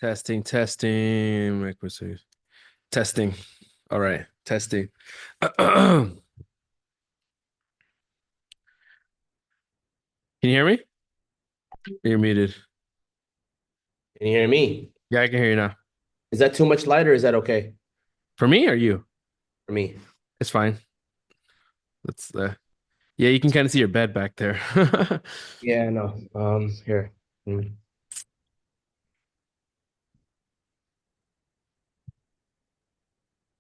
Testing, testing. Requisite. Testing. All right, testing. Can you hear me? You're muted. Can you hear me? Yeah, I can hear you now. Is that too much light or is that okay For me or you? for me? It's fine. That's yeah, you can kind of see your bed back there. Yeah, no. Here.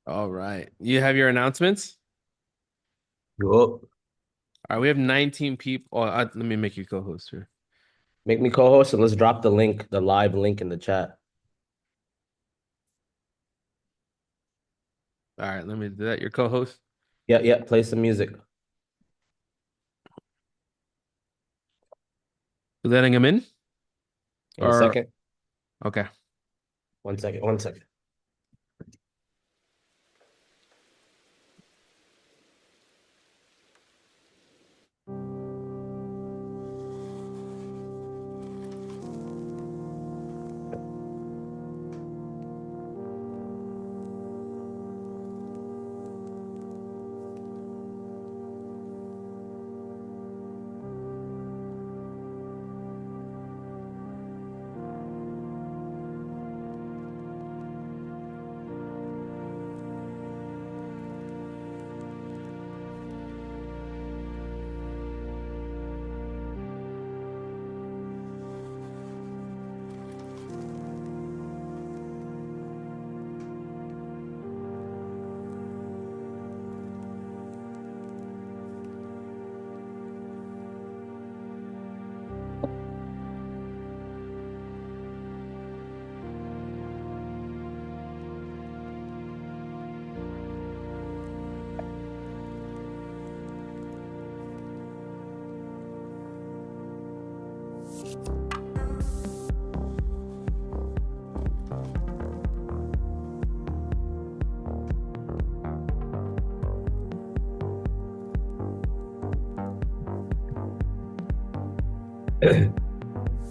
All right. You have your announcements? Yup. All right, we have 19 people. Oh, let me make you co-host here. Make me co-host and let's drop the link, the live link in the chat. All right, let me do that. Your co-host. Yeah, yeah. Play some music. You letting him in? In a Or second. okay. 1 second. 1 second.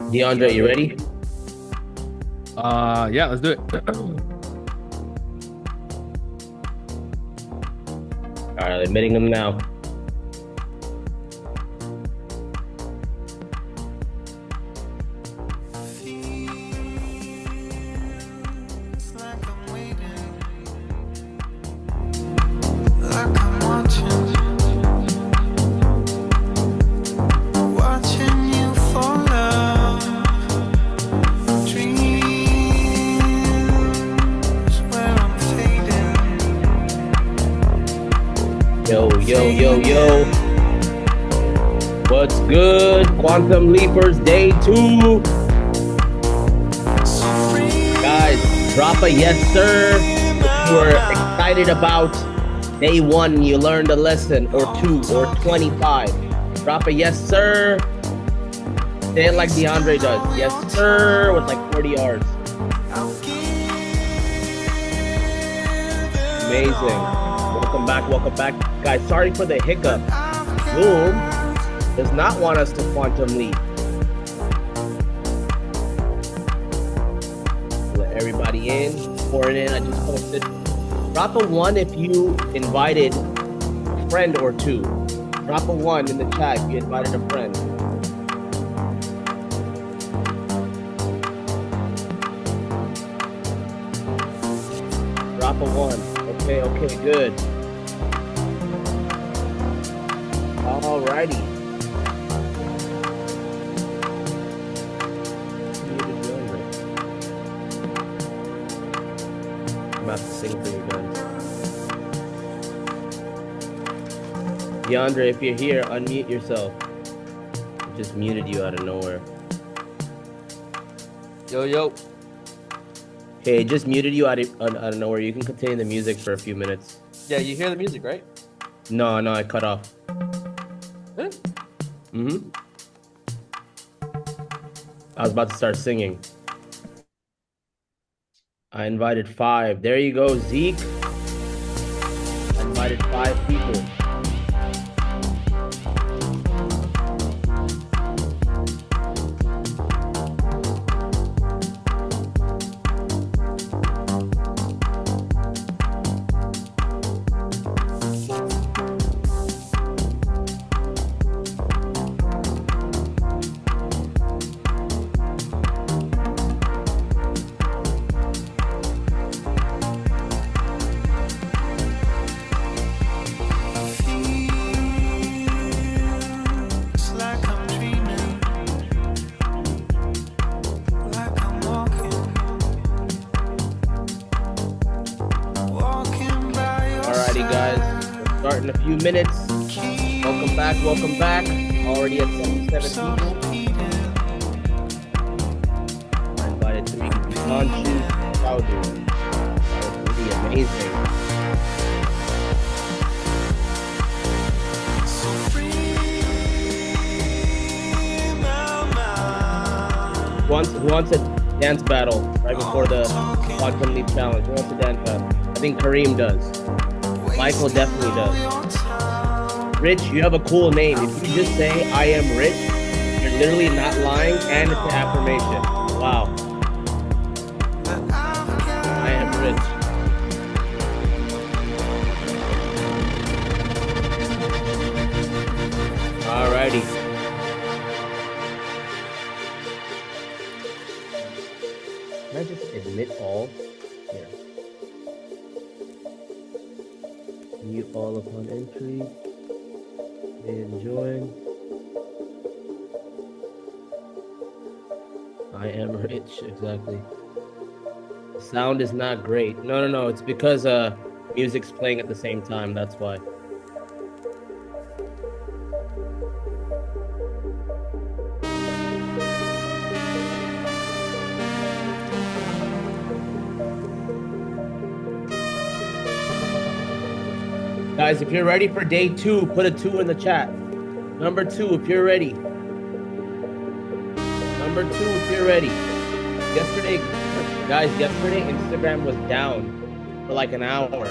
DeAndre, you ready? Yeah, let's do it. All right, admitting them now. Yo. What's good? Quantum Leapers Day 2. Guys, drop a yes, sir. If you were excited about day 1, you learned a lesson, or 2, or 25. Drop a yes, sir. Say it like DeAndre does. Yes, sir, with like 40 R's. Amazing. Welcome back. Guys, sorry for the hiccup. Zoom does not want us to quantum leap. Let everybody in, pour it in. I just posted. Drop a 1 if you invited a friend or 2. Drop a 1 in the chat if you invited a friend. Drop a 1. Okay, good. Alrighty. I'm about to sing for you guys. DeAndre, if you're here, unmute yourself. I just muted you out of nowhere. Yo. Hey, just muted you out of nowhere. You can continue the music for a few minutes. Yeah, you hear the music, right? No, I cut off. Really? Mm-hmm. I was about to start singing. I invited 5. There you go, Zeke. I invited 5 people. guys. We'll start in a few minutes. Welcome back. Welcome back. Already at 77 people. I invited three conscious Saudi. That was pretty amazing. Who wants a dance battle right before the Quantum Leap Challenge? Who wants a dance battle? I think Kareem does. Michael definitely does. Rich, you have a cool name. If you just say I am rich, you're literally not lying and it's an affirmation. Wow. I am rich. Alrighty. Can I just admit all? Yeah. Mute all upon entry. And join. I am rich, exactly. The sound is not great. No. It's because music's playing at the same time. That's why. Guys, if you're ready for day 2, put a 2 in the chat. Number 2, if you're ready. Number 2, if you're ready. Yesterday Instagram was down for like an hour.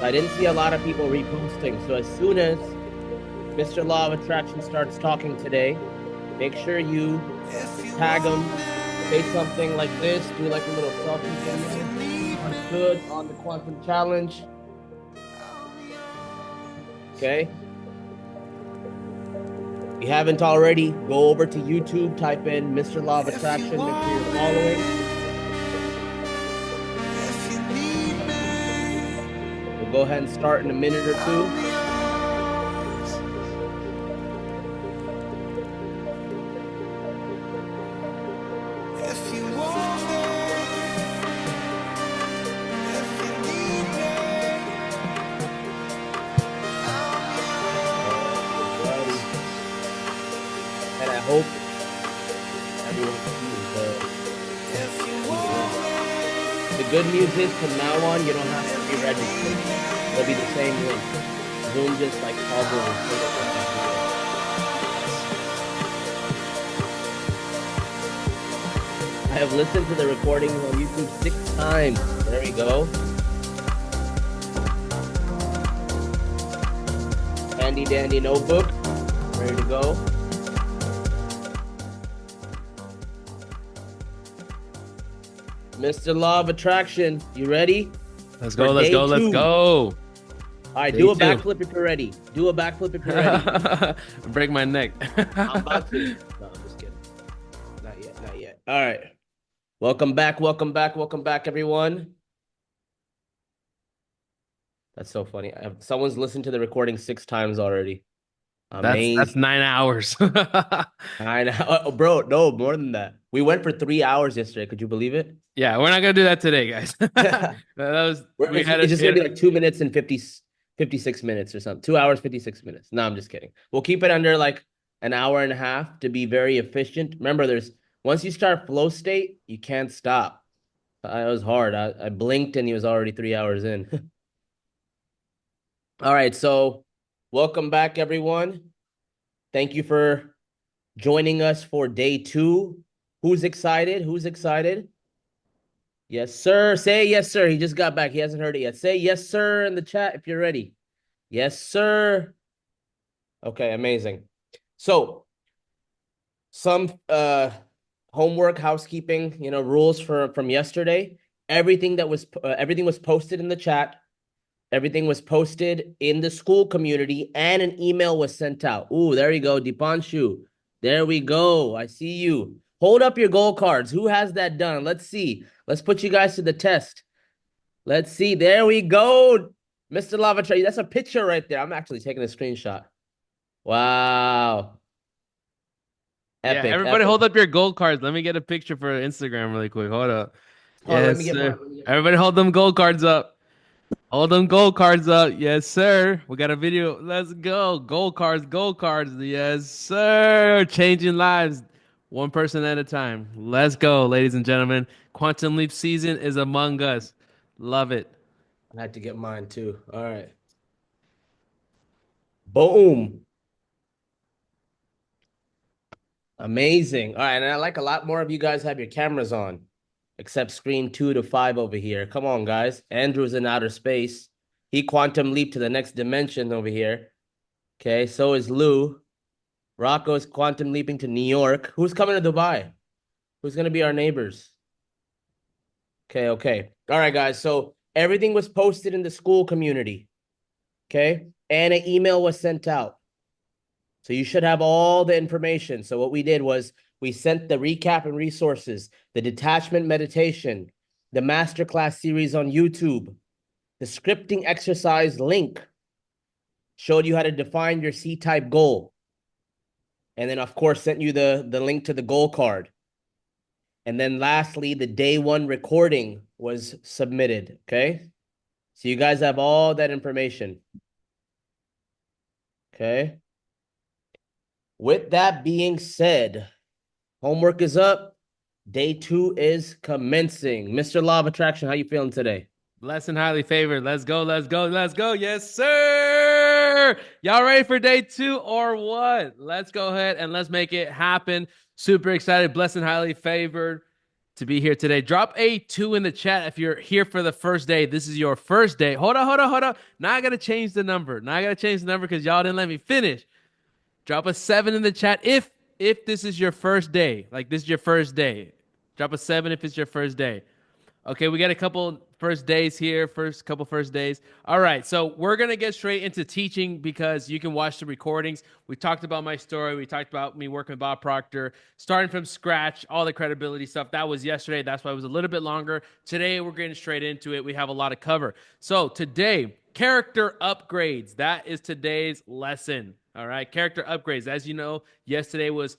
I didn't see a lot of people reposting. So as soon as Mr. Law of Attraction starts talking today, make sure you tag him, say something like this, do like a little selfie video. Good on the Quantum Challenge. Okay. If you haven't already, go over to YouTube, type in Mr. Law of Attraction, make sure you're following. We'll go ahead and start in a minute or two. Hope everyone sees the good news is from now on you don't have to be registered. It'll be the same link. Zoom just like toggle and put it on that video. I have listened to the recordings on YouTube 6 times. There we go. Handy dandy notebook. Ready to go. Mr. Law of Attraction, you ready? Let's go. Let's go. All right, do a backflip if you're ready. Do a backflip if you're ready. Break my neck. I'm about to. No, I'm just kidding. Not yet. All right. Welcome back, everyone. That's so funny. Someone's listened to the recording 6 times already. Amazing. That's 9 hours. I know, bro. No, more than that. We went for 3 hours yesterday. Could you believe it? Yeah, we're not gonna do that today, guys. It's just gonna be like 2 minutes and 56 minutes or something. 2 hours, 56 minutes. No, I'm just kidding. We'll keep it under like an hour and a half to be very efficient. Remember, once you start flow state, you can't stop. It was hard. I blinked and he was already 3 hours in. All right, so welcome back, everyone. Thank you for joining us for day 2. Who's excited? Yes, sir. Say yes, sir. He just got back. He hasn't heard it yet. Say yes, sir, in the chat if you're ready. Yes, sir. Okay, amazing. So, some homework, housekeeping, rules from yesterday. Everything was posted in the chat. Everything was posted in the school community, and an email was sent out. Ooh, there you go, Dipanshu. There we go. I see you. Hold up your goal cards. Who has that done? Let's see. Let's put you guys to the test. Let's see. There we go. Mr. Lavatray. That's a picture right there. I'm actually taking a screenshot. Wow. Epic. Yeah, everybody hold up your gold cards. Let me get a picture for Instagram really quick. Hold up. Yes, sir. Everybody hold them gold cards up. All them gold cards up. Yes, sir. We got a video. Let's go. Gold cards, gold cards. Yes, sir. Changing lives one person at a time. Let's go, ladies and gentlemen. Quantum Leap season is among us. Love it. I had to get mine too. All right. Boom. Amazing. All right. And I like a lot more of you guys have your cameras on, except screen 2 to 5 over here. Come on, guys. Andrew's in outer space. He quantum leap to the next dimension over here. Okay. So is Lou. Rocco's quantum leaping to New York. Who's coming to Dubai? Who's going to be our neighbors? Okay. Okay. All right, guys. So everything was posted in the school community. Okay. And an email was sent out. So you should have all the information. So what we did was we sent the recap and resources, the detachment meditation, the masterclass series on YouTube, the scripting exercise link showed you how to define your C-type goal. And then, of course, sent you the link to the goal card. And then lastly, the day one recording was submitted, okay? So you guys have all that information, okay? With that being said, homework is up. Day 2 is commencing. Mr. Law of Attraction, how you feeling today? Blessed and highly favored. Let's go, let's go, let's go. Yes, sir. Y'all ready for day 2 or what? Let's go ahead and let's make it happen. Super excited, blessed and highly favored to be here today. Drop a 2 in the chat if you're here for the first day. This is your first day. Hold on, hold on, hold on. Now I got to change the number. Now I got to change the number because y'all didn't let me finish. Drop a 7 in the chat if this is your first day. Like this is your first day. Drop a 7 if it's your first day. Okay, we got a couple first days here, first days. All right, so we're going to get straight into teaching because you can watch the recordings. We talked about my story. We talked about me working with Bob Proctor, starting from scratch, all the credibility stuff. That was yesterday. That's why it was a little bit longer. Today, we're getting straight into it. We have a lot to cover. So today, character upgrades. That is today's lesson. All right, character upgrades. As you know, yesterday was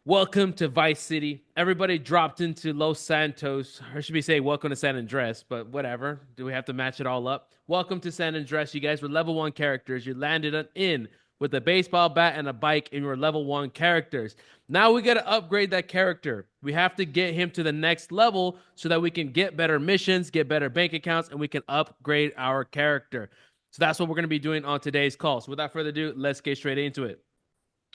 welcome to Vice City. Everybody dropped into Los Santos. Or should we say welcome to San Andres, but whatever. Do we have to match it all up? Welcome to San Andres. You guys were level 1 characters. You landed in with a baseball bat and a bike, and you were level 1 characters. Now we got to upgrade that character. We have to get him to the next level so that we can get better missions, get better bank accounts, and we can upgrade our character. So that's what we're going to be doing on today's call. So without further ado, let's get straight into it.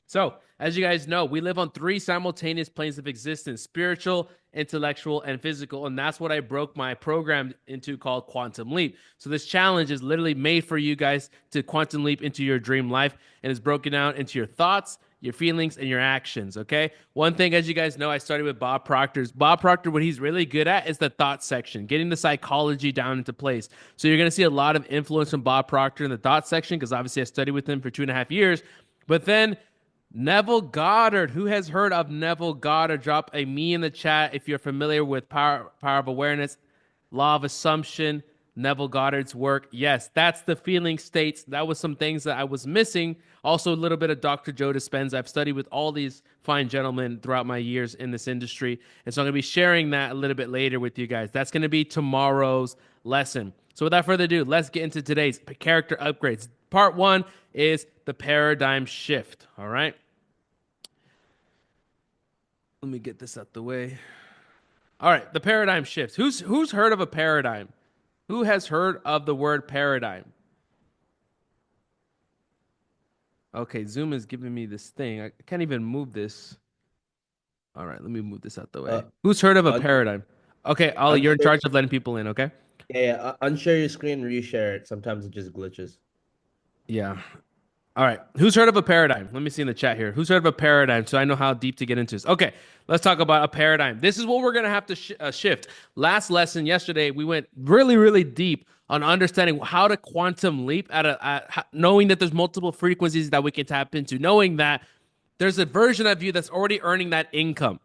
So, as you guys know, we live on 3 simultaneous planes of existence: spiritual, intellectual, and physical. And that's what I broke my program into, called Quantum Leap. So, this challenge is literally made for you guys to quantum leap into your dream life, and is broken down into your thoughts, your feelings, and your actions. Okay. One thing, as you guys know, I started with Bob Proctor's. Bob Proctor, what he's really good at is the thought section, getting the psychology down into place. So, you're going to see a lot of influence from Bob Proctor in the thought section because obviously I studied with him for 2.5 years. But then, Neville Goddard. Who has heard of Neville Goddard? Drop a me in the chat if you're familiar with power of awareness, law of assumption, Neville Goddard's work. Yes, that's the feeling states. That was some things that I was missing. Also, a little bit of Dr. Joe Dispenza. I've studied with all these fine gentlemen throughout my years in this industry. And so I'm going to be sharing that a little bit later with you guys. That's going to be tomorrow's lesson. So without further ado, let's get into today's character upgrades. Part 1 is the paradigm shift. All right. Let me get this out the way. All right, the paradigm shifts. Who's heard of a paradigm? Who has heard of the word paradigm? Okay, Zoom is giving me this thing. I can't even move this. All right, let me move this out the way. Uh, Who's heard of a un- paradigm? Okay, Ollie, you're in unshare, charge of letting people in, okay? yeah, unshare your screen, reshare it. Sometimes it just glitches. Yeah. All right. Who's heard of a paradigm? Let me see in the chat here. Who's heard of a paradigm so I know how deep to get into this? Okay, let's talk about a paradigm. This is what we're going to have to shift. Last lesson yesterday, we went really, really deep on understanding how to quantum leap knowing that there's multiple frequencies that we can tap into, knowing that there's a version of you that's already earning that income.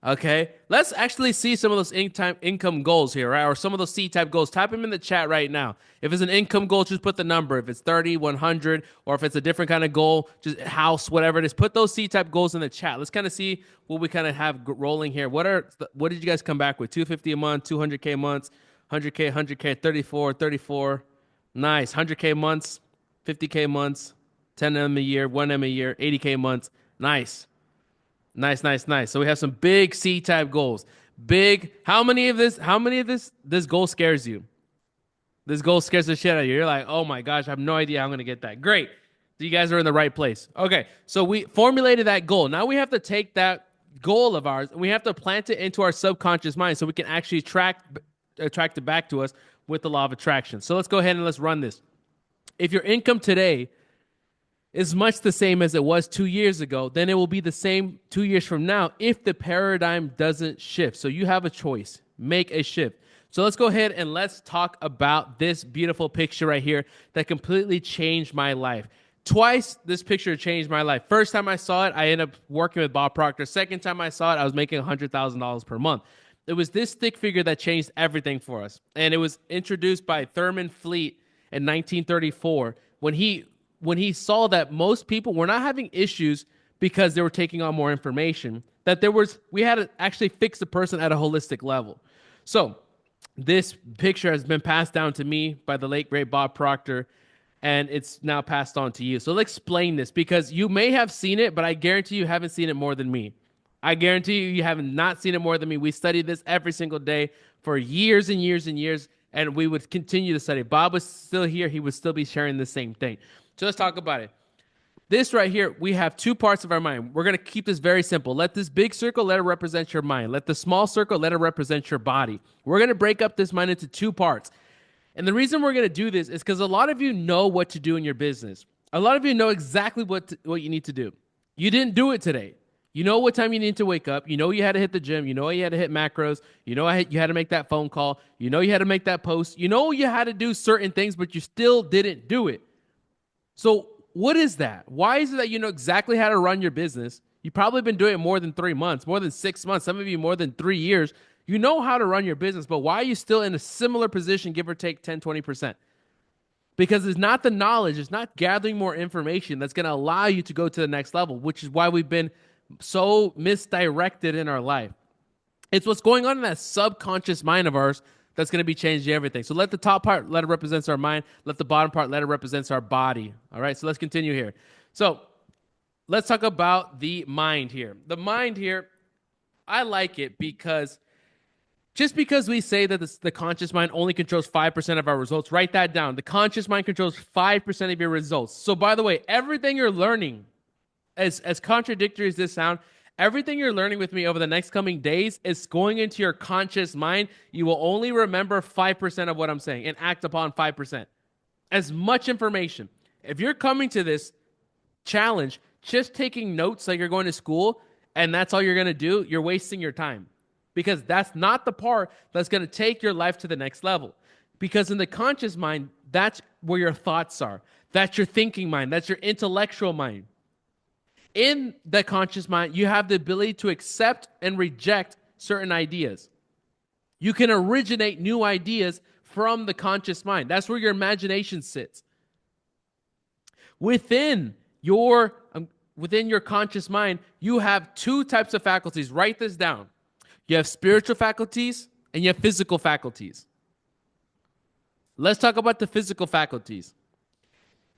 Okay, let's actually see some of those income goals here, right? Or some of those C-type goals. Type them in the chat right now. If it's an income goal, just put the number. If it's 30, 100, or if it's a different kind of goal, just house, whatever it is, put those C-type goals in the chat. Let's kind of see what we kind of have rolling here. What did you guys come back with? 250 a month, 200K a month, 100K, 100K, 34, 34. Nice. 100K months, 50K months, 10M a year, 1M a year, 80K months. Nice. Nice, nice, nice. So we have some big C type goals. Big. How many of this goal scares you? This goal scares the shit out of you. You're like, oh my gosh, I have no idea how I'm going to get that. Great. So you guys are in the right place. Okay. So we formulated that goal. Now we have to take that goal of ours and we have to plant it into our subconscious mind so we can actually attract it back to us with the law of attraction. So let's go ahead and let's run this. If your income today is much the same as it was 2 years ago, then it will be the same 2 years from now if the paradigm doesn't shift. So you have a choice. Make a shift. So let's go ahead and let's talk about this beautiful picture right here that completely changed my life. Twice this picture changed my life. First time I saw it, I ended up working with Bob Proctor. Second time I saw it, I was making $100,000 per month. It was this stick figure that changed everything for us. And it was introduced by Thurman Fleet in 1934 when he saw that most people were not having issues because they were taking on more information, that we had to actually fix the person at a holistic level. So this picture has been passed down to me by the late great Bob Proctor, and it's now passed on to you. So let's explain this because you may have seen it, but I guarantee you haven't seen it more than me. I guarantee you have not seen it more than me. We studied this every single day for years and years and years, and we would continue to study. Bob was still here. He would still be sharing the same thing. So let's talk about it. This right here, we have two parts of our mind. We're going to keep this very simple. Let this big circle, let it represent your mind. Let the small circle, let it represent your body. We're going to break up this mind into two parts. And the reason we're going to do this is because a lot of you know what to do in your business. A lot of you know exactly what you need to do. You didn't do it today. You know what time you need to wake up. You know you had to hit the gym. You know you had to hit macros. You know you had to make that phone call. You know you had to make that post. You know you had to do certain things, but you still didn't do it. So what is that? Why is it that you know exactly how to run your business? You've probably been doing it more than 3 months, more than 6 months, some of you more than 3 years. You know how to run your business, but why are you still in a similar position, give or take 10, 20%? Because it's not the knowledge, it's not gathering more information that's going to allow you to go to the next level, which is why we've been so misdirected in our life. It's what's going on in that subconscious mind of ours that's going to be changing everything. So let the top part, let it represent our mind. Let the bottom part, let it represent our body. All right, so let's continue here. So let's talk about the mind here. The mind here, I like it because just because we say that the conscious mind only controls 5% of our results, write that down. The conscious mind controls 5% of your results. So by the way, everything you're learning, as contradictory as this sounds, everything you're learning with me over the next coming days is going into your conscious mind. You will only remember 5% of what I'm saying and act upon 5%. As much information. If you're coming to this challenge just taking notes like you're going to school and that's all you're going to do, you're wasting your time. Because that's not the part that's going to take your life to the next level. Because in the conscious mind, that's where your thoughts are. That's your thinking mind. That's your intellectual mind. In the conscious mind, you have the ability to accept and reject certain ideas. You can originate new ideas from the conscious mind. That's where your imagination sits. Within your conscious mind, you have two types of faculties. Write this down. You have spiritual faculties and you have physical faculties. Let's talk about the physical faculties.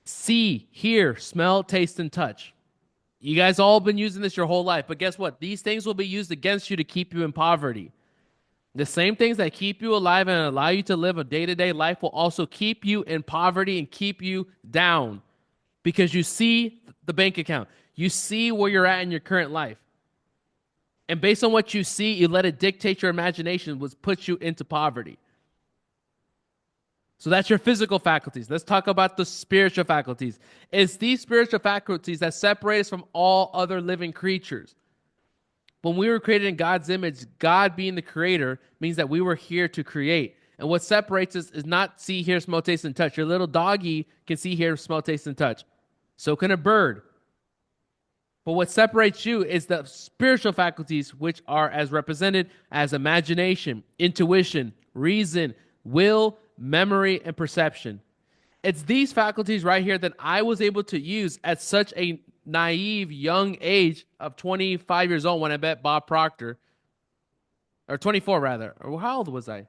See, hear, smell, taste, and touch. You guys all been using this your whole life, but guess what? These things will be used against you to keep you in poverty. The same things that keep you alive and allow you to live a day-to-day life will also keep you in poverty and keep you down because you see the bank account. You see where you're at in your current life. And based on what you see, you let it dictate your imagination, which puts you into poverty. So that's your physical faculties. Let's talk about the spiritual faculties. It's these spiritual faculties that separate us from all other living creatures. When we were created in God's image, God being the creator means that we were here to create. And what separates us is not see, hear, smell, taste, and touch. Your little doggy can see, hear, smell, taste, and touch. So can a bird. But what separates you is the spiritual faculties, which are as represented as imagination, intuition, reason, will, memory, and perception. It's these faculties right here that I was able to use at such a naive young age of 25 years old when I met Bob Proctor. Or 24 rather. Or how old was I?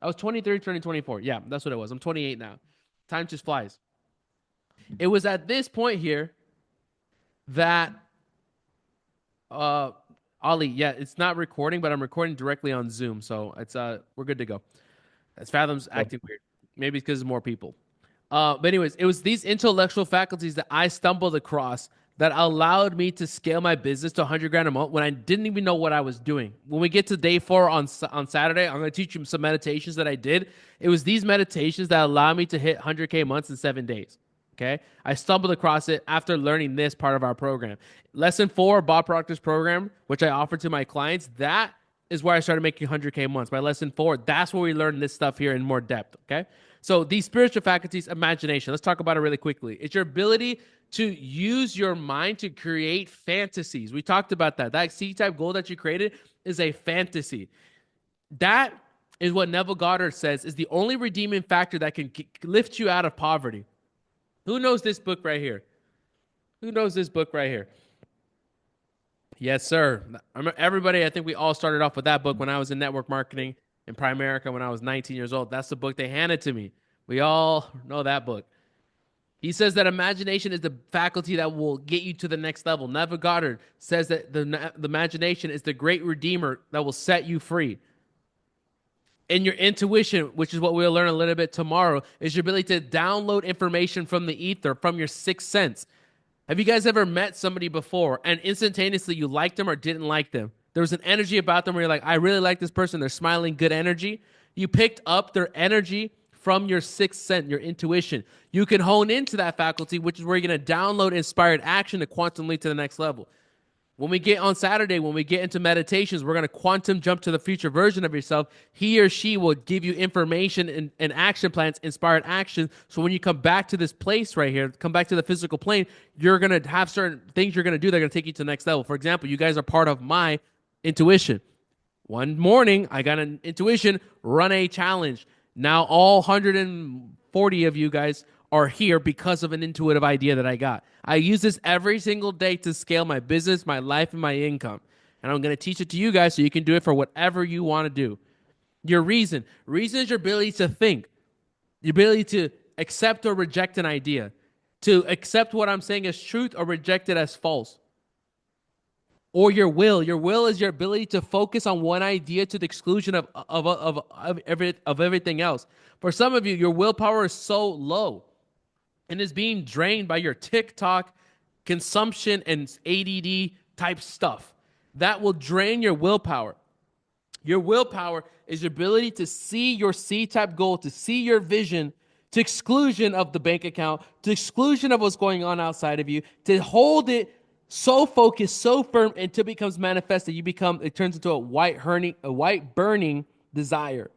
I was 23 turning 24. Yeah, that's what it was. I'm 28 now. Time just flies. It was at this point here that Ollie, yeah, it's not recording, but I'm recording directly on Zoom, so it's we're good to go. That's Fathom's acting weird. Maybe it's because there's more people. But anyways, it was these intellectual faculties that I stumbled across that allowed me to scale my business to 100 grand a month when I didn't even know what I was doing. When we get to day 4 on Saturday, I'm going to teach you some meditations that I did. It was these meditations that allowed me to hit 100K months in 7 days. Okay. I stumbled across it after learning this part of our program. Lesson 4, Bob Proctor's program, which I offer to my clients, that is where I started making 100K months. By lesson 4, that's where we learn this stuff here in more depth. Okay. So these spiritual faculties, imagination, let's talk about it really quickly. It's your ability to use your mind to create fantasies. We talked about that. That C-type goal that you created is a fantasy. That is what Neville Goddard says is the only redeeming factor that can lift you out of poverty. Who knows this book right here? Who knows this book right here? Yes, sir. Everybody, I think we all started off with that book when I was in network marketing in Primerica when I was 19 years old. That's the book they handed to me. We all know that book. He says that imagination is the faculty that will get you to the next level. Neville Goddard says that the imagination is the great redeemer that will set you free. And your intuition, which is what we'll learn a little bit tomorrow, is your ability to download information from the ether, from your sixth sense. Have you guys ever met somebody before and instantaneously you liked them or didn't like them? There was an energy about them where you're like, I really like this person. They're smiling, good energy. You picked up their energy from your sixth sense, your intuition. You can hone into that faculty, which is where you're going to download inspired action to quantum leap to the next level. When we get on Saturday, when we get into meditations, we're going to quantum jump to the future version of yourself. He or she will give you information and action plans, inspired action. So when you come back to this place right here, come back to the physical plane, you're going to have certain things you're going to do that are going to take you to the next level. For example, you guys are part of my intuition. One morning, I got an intuition, run a challenge. Now all 140 of you guys are here because of an intuitive idea that I got. I use this every single day to scale my business, my life, and my income. And I'm going to teach it to you guys so you can do it for whatever you want to do. Your reason. Reason is your ability to think. The ability to accept or reject an idea. To accept what I'm saying as truth or reject it as false. Or your will. Your will is your ability to focus on one idea to the exclusion of everything else. For some of you, your willpower is so low and is being drained by your TikTok consumption and ADD type stuff. That will drain your willpower. Your willpower is your ability to see your C-type goal, to see your vision, to exclusion of the bank account, to exclusion of what's going on outside of you, to hold it so focused, so firm, until it becomes manifested. It turns into a white burning desire.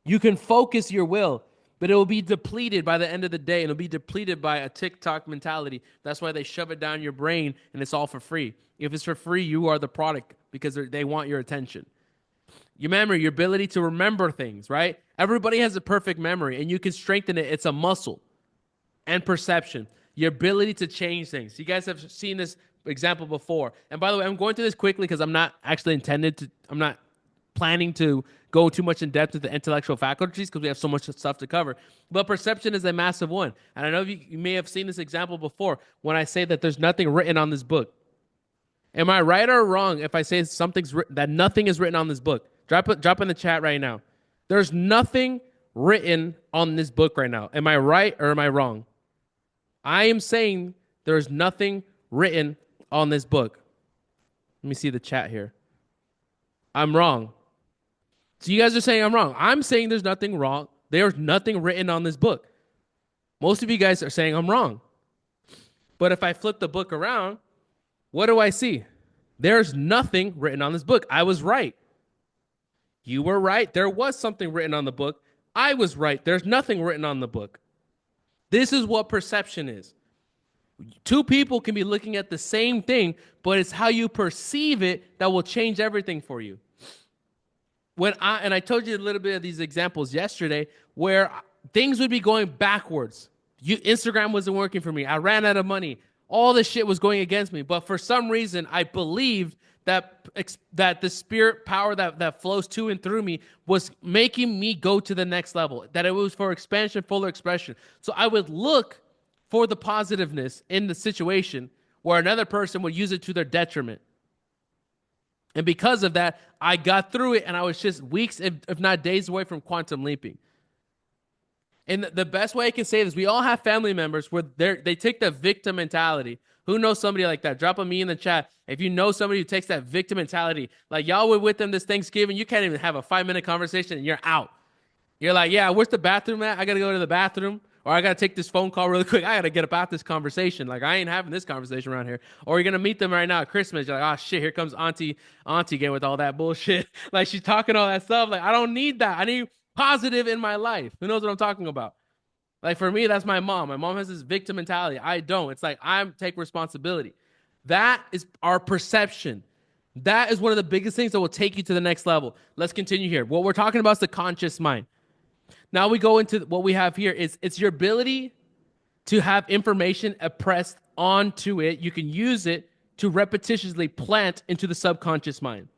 You can focus your will, but it will be depleted by the end of the day, and it'll be depleted by a TikTok mentality. That's why they shove it down your brain, and it's all for free. If it's for free, you are the product because they want your attention. Your memory, your ability to remember things, right? Everybody has a perfect memory, and you can strengthen it. It's a muscle. And perception, your ability to change things. You guys have seen this example before. And by the way, I'm going through this quickly because I'm not planning to go too much in depth with the intellectual faculties because we have so much stuff to cover. But perception is a massive one. And I know you may have seen this example before when I say that there's nothing written on this book. Am I right or wrong if I say that nothing is written on this book? Drop in the chat right now. There's nothing written on this book right now. Am I right or am I wrong? I am saying there's nothing written on this book. Let me see the chat here. I'm wrong. So you guys are saying I'm wrong. I'm saying there's nothing wrong. There's nothing written on this book. Most of you guys are saying I'm wrong. But if I flip the book around, what do I see? There's nothing written on this book. I was right. You were right. There was something written on the book. I was right. There's nothing written on the book. This is what perception is. Two people can be looking at the same thing, but it's how you perceive it that will change everything for you. I told you a little bit of these examples yesterday where things would be going backwards. Instagram wasn't working for me. I ran out of money. All this shit was going against me. But for some reason, I believed that the spirit power that flows to and through me was making me go to the next level, that it was for expansion, fuller expression. So I would look for the positiveness in the situation where another person would use it to their detriment. And because of that, I got through it, and I was just weeks, if not days away from quantum leaping. And the best way I can say this, we all have family members where they take the victim mentality. Who knows somebody like that? Drop a me in the chat. If you know somebody who takes that victim mentality, like y'all were with them this Thanksgiving, you can't even have a 5-minute conversation and you're out. You're like, yeah, where's the bathroom at? I got to go to the bathroom. Or I got to take this phone call really quick. I got to get about this conversation. Like, I ain't having this conversation around here. Or you're going to meet them right now at Christmas. You're like, oh, shit, here comes Auntie again with all that bullshit. Like, she's talking all that stuff. Like, I don't need that. I need positive in my life. Who knows what I'm talking about? Like, for me, that's my mom. My mom has this victim mentality. I don't. It's like, I take responsibility. That is our perception. That is one of the biggest things that will take you to the next level. Let's continue here. What we're talking about is the conscious mind. Now we go into what we have here. It's your ability to have information pressed onto it. You can use it to repetitiously plant into the subconscious mind.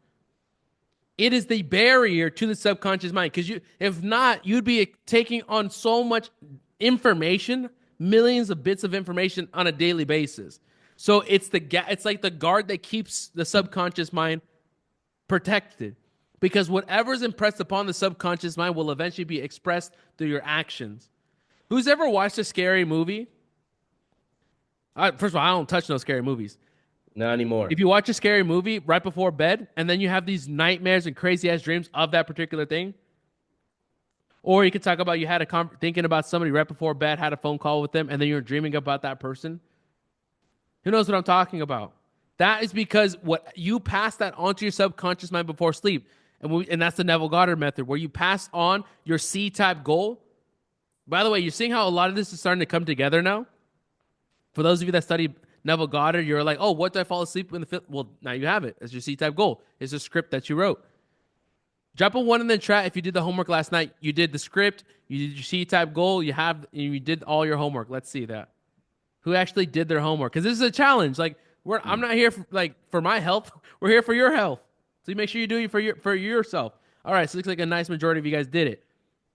It is the barrier to the subconscious mind, because if not, you'd be taking on so much information, millions of bits of information on a daily basis. So it's like the guard that keeps the subconscious mind protected. Because whatever is impressed upon the subconscious mind will eventually be expressed through your actions. Who's ever watched a scary movie? First of all, I don't touch no scary movies. Not anymore. If you watch a scary movie right before bed, and then you have these nightmares and crazy-ass dreams of that particular thing, or you could talk about you had thinking about somebody right before bed, had a phone call with them, and then you're dreaming about that person. Who knows what I'm talking about? That is because what you pass that onto your subconscious mind before sleep. And that's the Neville Goddard method, where you pass on your C-type goal. By the way, you're seeing how a lot of this is starting to come together now? For those of you that study Neville Goddard, you're like, oh, what did I fall asleep in the fifth? Well, now you have it as your C-type goal. It's a script that you wrote. Drop a 1 in the chat if you did the homework last night. You did the script. You did your C-type goal. You did all your homework. Let's see that. Who actually did their homework? Because this is a challenge. Like, I'm not here for my health. We're here for your health. So you make sure you do it for yourself. All right, so it looks like a nice majority of you guys did it.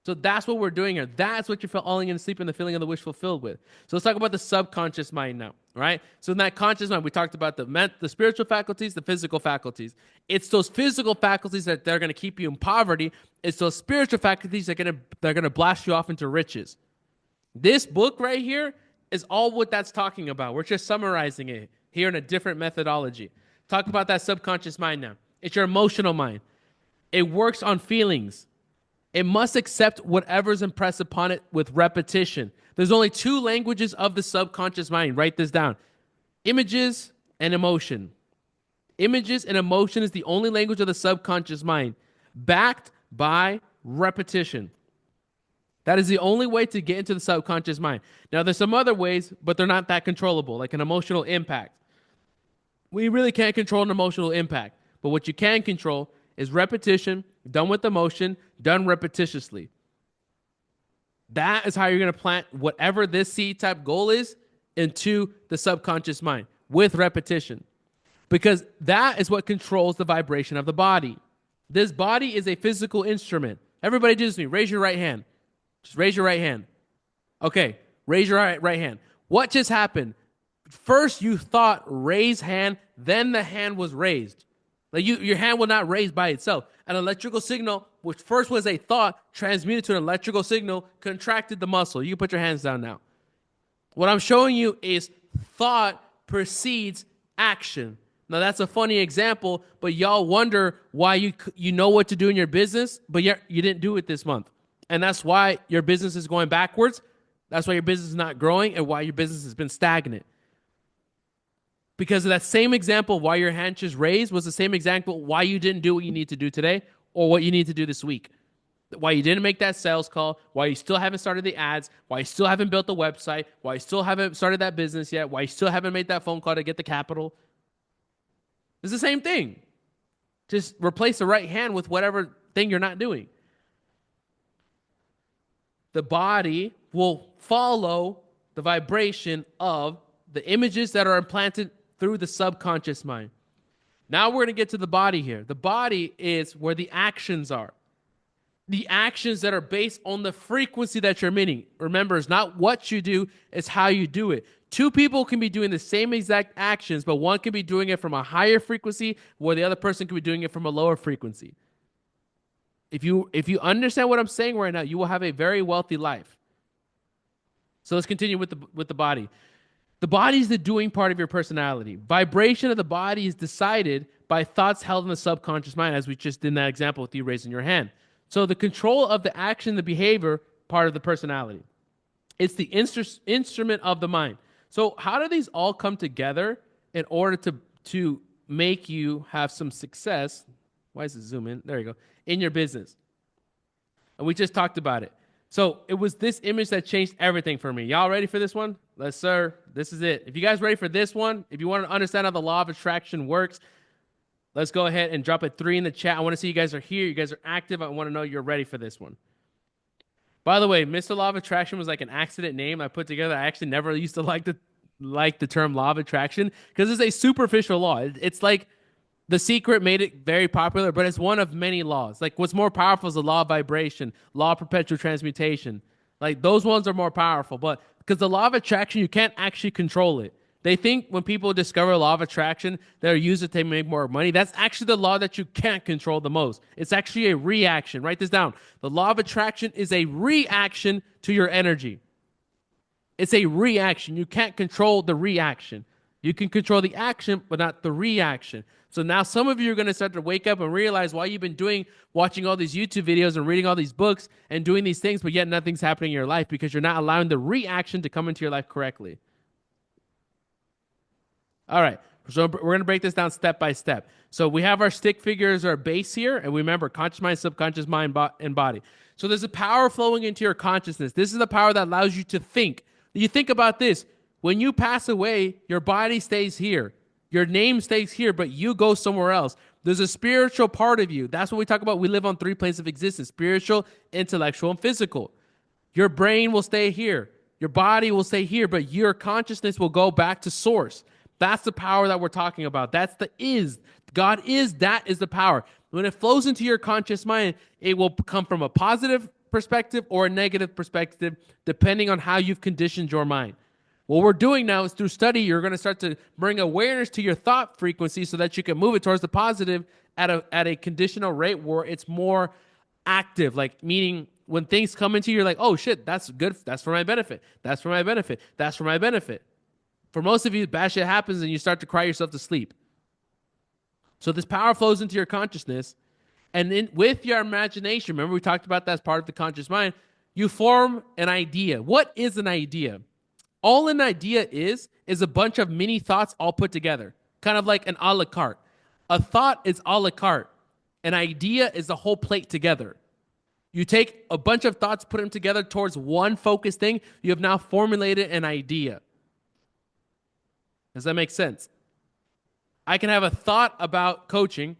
So that's what we're doing here. That's what you're falling into sleep and the feeling of the wish fulfilled with. So let's talk about the subconscious mind now, right? So in that conscious mind, we talked about the spiritual faculties, the physical faculties. It's those physical faculties that they're going to keep you in poverty. It's those spiritual faculties that are going to blast you off into riches. This book right here is all what that's talking about. We're just summarizing it here in a different methodology. Talk about that subconscious mind now. It's your emotional mind. It works on feelings. It must accept whatever's impressed upon it with repetition. There's only 2 languages of the subconscious mind. Write this down. Images and emotion. Images and emotion is the only language of the subconscious mind, backed by repetition. That is the only way to get into the subconscious mind. Now, there's some other ways, but they're not that controllable, like an emotional impact. We really can't control an emotional impact. But what you can control is repetition, done with emotion, done repetitiously. That is how you're going to plant whatever this C-type goal is into the subconscious mind with repetition. Because that is what controls the vibration of the body. This body is a physical instrument. Everybody do this with me. Raise your right hand. Just raise your right hand. Okay, raise your right hand. What just happened? First you thought raise hand, then the hand was raised. Like your hand will not raise by itself. An electrical signal, which first was a thought, transmuted to an electrical signal, contracted the muscle. You can put your hands down now. What I'm showing you is thought precedes action. Now, that's a funny example, but y'all wonder why you know what to do in your business, but you didn't do it this month. And that's why your business is going backwards. That's why your business is not growing and why your business has been stagnant. Because of that same example, why your hand just raised was the same example why you didn't do what you need to do today or what you need to do this week. Why you didn't make that sales call, why you still haven't started the ads, why you still haven't built the website, why you still haven't started that business yet, why you still haven't made that phone call to get the capital. It's the same thing. Just replace the right hand with whatever thing you're not doing. The body will follow the vibration of the images that are implanted through the subconscious mind. Now we're going to get to the body here. The body is where the actions are. The actions that are based on the frequency that you're emitting. Remember, it's not what you do, it's how you do it. Two people can be doing the same exact actions, but one can be doing it from a higher frequency, where the other person can be doing it from a lower frequency. If you understand what I'm saying right now, you will have a very wealthy life. So let's continue with the body. The body is the doing part of your personality. Vibration of the body is decided by thoughts held in the subconscious mind, as we just did in that example with you raising your hand. So the control of the action, the behavior, part of the personality. It's the instrument of the mind. So how do these all come together in order to make you have some success? Why is it zoom in? There you go. In your business. And we just talked about it. So it was this image that changed everything for me. Y'all ready for this one? Yes, sir. This is it. If you guys ready for this one, if you want to understand how the law of attraction works, let's go ahead and drop a 3 in the chat. I want to see you guys are here. You guys are active. I want to know you're ready for this one. By the way, Mr. Law of Attraction was like an accident name I put together. I actually never used to like the term law of attraction because it's a superficial law. It's like The Secret made it very popular, but it's one of many laws. Like, what's more powerful is the law of vibration, law of perpetual transmutation. Like, those ones are more powerful, but because the law of attraction, you can't actually control it. They think when people discover law of attraction, they'll use it to make more money. That's actually the law that you can't control the most. It's actually a reaction. Write this down. The law of attraction is a reaction to your energy. It's a reaction. You can't control the reaction. You can control the action, but not the reaction. So now some of you are going to start to wake up and realize why you've been watching all these YouTube videos and reading all these books and doing these things, but yet nothing's happening in your life because you're not allowing the reaction to come into your life correctly. All right, so we're going to break this down step by step. So we have our stick figure as our base here, and remember, conscious mind, subconscious mind, and body. So there's a power flowing into your consciousness. This is the power that allows you to think. You think about this. When you pass away, your body stays here. Your name stays here, but you go somewhere else. There's a spiritual part of you. That's what we talk about. We live on 3 planes of existence: spiritual, intellectual, and physical. Your brain will stay here. Your body will stay here, but your consciousness will go back to source. That's the power that we're talking about. That's the is. God is, that is the power. When it flows into your conscious mind, it will come from a positive perspective or a negative perspective, depending on how you've conditioned your mind. What we're doing now is through study, you're going to start to bring awareness to your thought frequency so that you can move it towards the positive at a conditional rate where it's more active, like meaning when things come into you, you're like, oh shit, that's good. That's for my benefit. That's for my benefit. That's for my benefit. For most of you, bad shit happens and you start to cry yourself to sleep. So this power flows into your consciousness, and then with your imagination, remember we talked about that as part of the conscious mind, you form an idea. What is an idea? All an idea is a bunch of mini thoughts all put together, kind of like an a la carte. A thought is a la carte. An idea is the whole plate together. You take a bunch of thoughts, put them together towards one focused thing, you have now formulated an idea. Does that make sense? I can have a thought about coaching.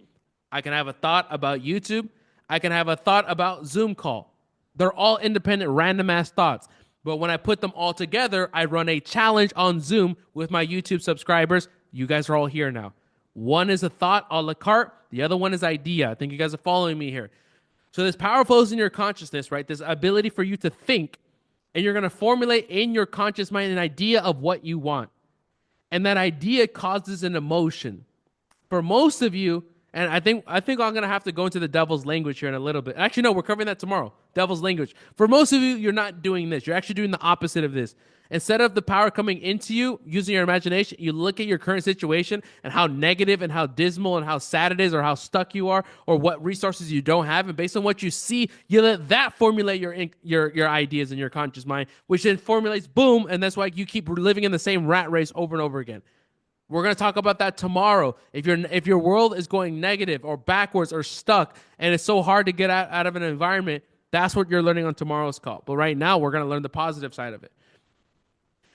I can have a thought about YouTube. I can have a thought about Zoom call. They're all independent, random ass thoughts. But when I put them all together, I run a challenge on Zoom with my YouTube subscribers. You guys are all here now. One is a thought a la carte. The other one is idea. I think you guys are following me here. So this power flows in your consciousness, right? This ability for you to think, and you're going to formulate in your conscious mind an idea of what you want. And that idea causes an emotion. For most of you, and I think I'm going to have to go into the devil's language here in a little bit. Actually, no, we're covering that tomorrow. Devil's language. For most of you, you're not doing this. You're actually doing the opposite of this. Instead of the power coming into you using your imagination, you look at your current situation and how negative and how dismal and how sad it is, or how stuck you are, or what resources you don't have. And based on what you see, you let that formulate your ideas in your conscious mind, which then formulates, boom, and that's why you keep living in the same rat race over and over again. We're going to talk about that tomorrow. If your world is going negative or backwards or stuck, and it's so hard to get out of an environment, that's what you're learning on tomorrow's call. But right now, we're going to learn the positive side of it.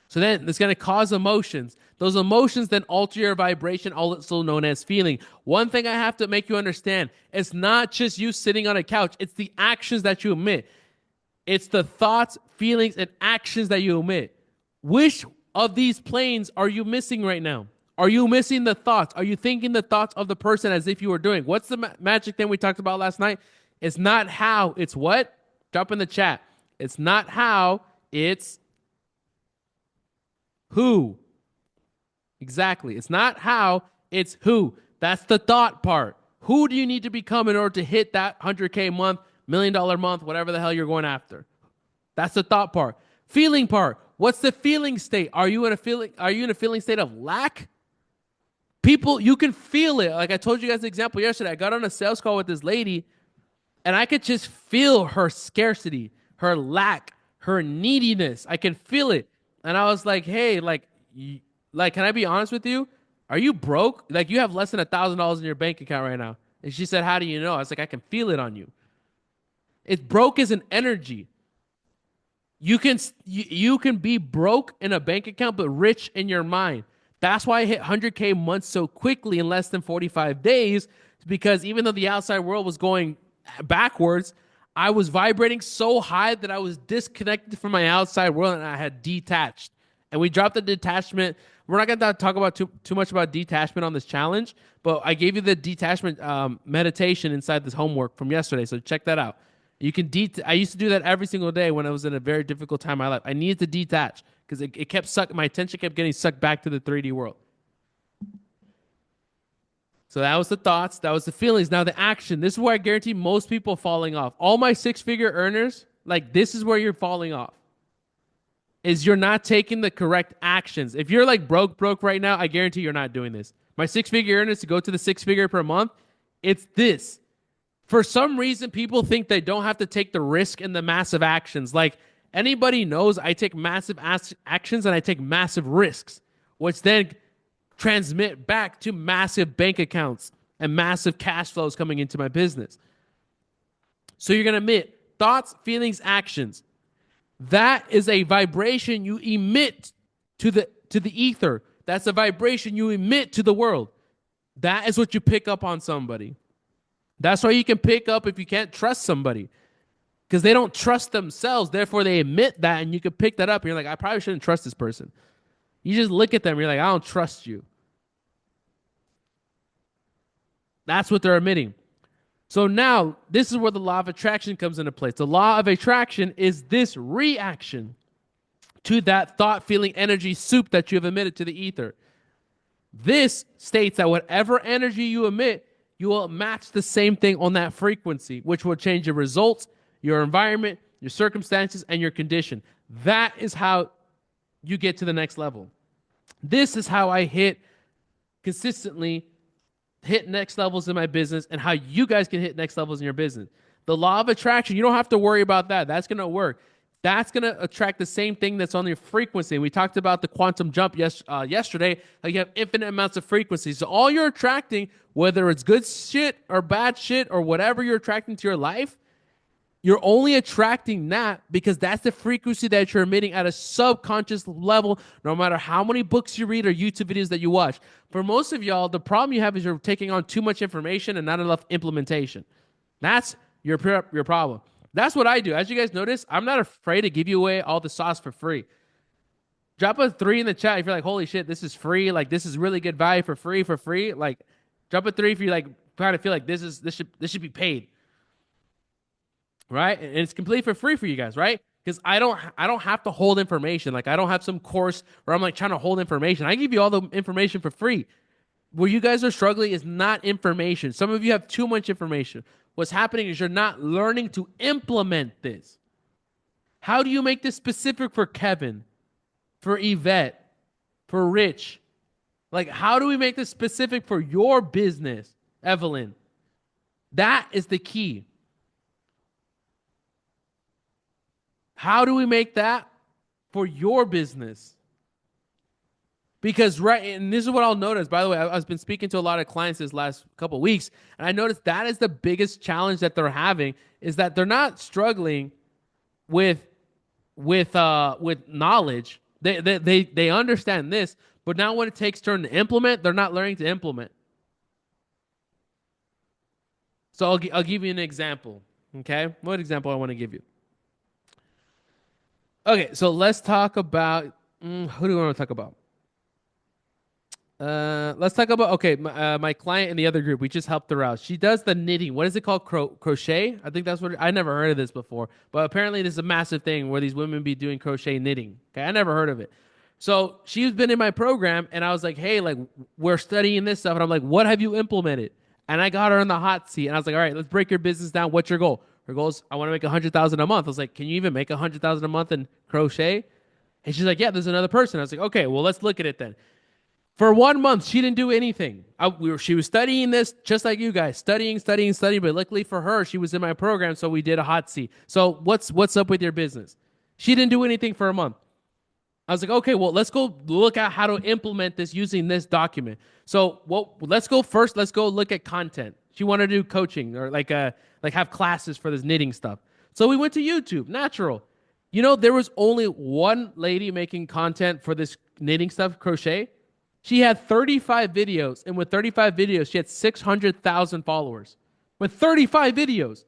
So then it's going to cause emotions. Those emotions then alter your vibration, also known as feeling. One thing I have to make you understand, it's not just you sitting on a couch. It's the actions that you emit. It's the thoughts, feelings, and actions that you emit. Which of these planes are you missing right now? Are you missing the thoughts? Are you thinking the thoughts of the person as if you were doing? What's the magic thing we talked about last night? It's not how, it's what? Drop in the chat. It's not how, it's who. Exactly. It's not how, it's who. That's the thought part. Who do you need to become in order to hit that 100K month, $1 million month, whatever the hell you're going after? That's the thought part. Feeling part. What's the feeling state? Are you in a feeling state of lack? People, you can feel it. Like I told you guys the example yesterday. I got on a sales call with this lady and I could just feel her scarcity, her lack, her neediness. I can feel it. And I was like, hey, can I be honest with you? Are you broke? Like you have less than $1,000 in your bank account right now. And she said, how do you know? I was like, I can feel it on you. It's broke as an energy. You can be broke in a bank account, but rich in your mind. That's why I hit 100K months so quickly in less than 45 days, because even though the outside world was going backwards, I was vibrating so high that I was disconnected from my outside world and I had detached. And we dropped the detachment. We're not going to talk about too much about detachment on this challenge, but I gave you the detachment meditation inside this homework from yesterday. So check that out. You can I used to do that every single day when I was in a very difficult time in my life. I needed to detach because it kept sucking. My attention kept getting sucked back to the 3D world. So that was the thoughts. That was the feelings. Now the action. This is where I guarantee most people falling off. All my six-figure earners, like this is where you're falling off. Is you're not taking the correct actions. If you're like broke right now, I guarantee you're not doing this. My six-figure earners to go to the six-figure per month, it's this. For some reason, people think they don't have to take the risk and the massive actions. Like anybody knows I take massive actions and I take massive risks, which then transmit back to massive bank accounts and massive cash flows coming into my business. So you're going to emit thoughts, feelings, actions. That is a vibration you emit to the ether. That's a vibration you emit to the world. That is what you pick up on somebody. That's why you can pick up if you can't trust somebody, because they don't trust themselves. Therefore, they emit that, and you can pick that up. And you're like, I probably shouldn't trust this person. You just look at them. And you're like, I don't trust you. That's what they're emitting. So now, this is where the law of attraction comes into place. The law of attraction is this reaction to that thought, feeling, energy soup that you have emitted to the ether. This states that whatever energy you emit, you will match the same thing on that frequency, which will change your results, your environment, your circumstances, and your condition. That is how you get to the next level. This is how I consistently hit next levels in my business, and how you guys can hit next levels in your business. The law of attraction, you don't have to worry about that. That's going to work. That's going to attract the same thing that's on your frequency. We talked about the quantum jump yesterday. Like you have infinite amounts of frequencies. So all you're attracting, whether it's good shit or bad shit or whatever you're attracting to your life, you're only attracting that because that's the frequency that you're emitting at a subconscious level, no matter how many books you read or YouTube videos that you watch. For most of y'all, the problem you have is you're taking on too much information and not enough implementation. That's your problem. That's what I do. As you guys notice, I'm not afraid to give you away all the sauce for free. Drop a 3 in the chat if you're like, holy shit, this is free. Like, this is really good value for free. Like, drop a 3 if you like kind of feel like this should be paid. Right? And it's completely for free for you guys, right? Because I don't have to hold information. Like, I don't have some course where I'm like trying to hold information. I give you all the information for free. Where you guys are struggling is not information. Some of you have too much information. What's happening is you're not learning to implement this. How do you make this specific for Kevin, for Yvette, for Rich? Like, how do we make this specific for your business, Evelyn? That is the key. How do we make that for your business? Because, right, and this is what I'll notice, by the way, I've been speaking to a lot of clients this last couple of weeks, and I noticed that is the biggest challenge that they're having, is that they're not struggling with knowledge. They understand this, but now when it takes turn to implement, they're not learning to implement. So I'll give you an example, okay? What example I want to give you? Okay, so let's talk about, who do we want to talk about? Let's talk about okay. My client in the other group, we just helped her out. She does the knitting. What is it called? Crochet? I think that's what I never heard of this before, but apparently this is a massive thing where these women be doing crochet knitting. Okay, I never heard of it. So she's been in my program, and I was like, hey, like we're studying this stuff, and I'm like, what have you implemented? And I got her in the hot seat, and I was like, all right, let's break your business down. What's your goal? Her goal is I want to make 100,000 a month. I was like, can you even make 100,000 a month in crochet? And she's like, yeah, there's another person. I was like, okay, well, let's look at it then. For 1 month, she didn't do anything. She was studying this just like you guys, studying, studying, studying. But luckily for her, she was in my program, so we did a hot seat. So what's up with your business? She didn't do anything for a month. I was like, okay, well, let's go look at how to implement this using this document. So, well, let's go first. Let's go look at content. She wanted to do coaching or like have classes for this knitting stuff. So we went to YouTube, natural. There was only one lady making content for this knitting stuff, crochet. She had 35 videos, and with 35 videos, she had 600,000 followers. With 35 videos,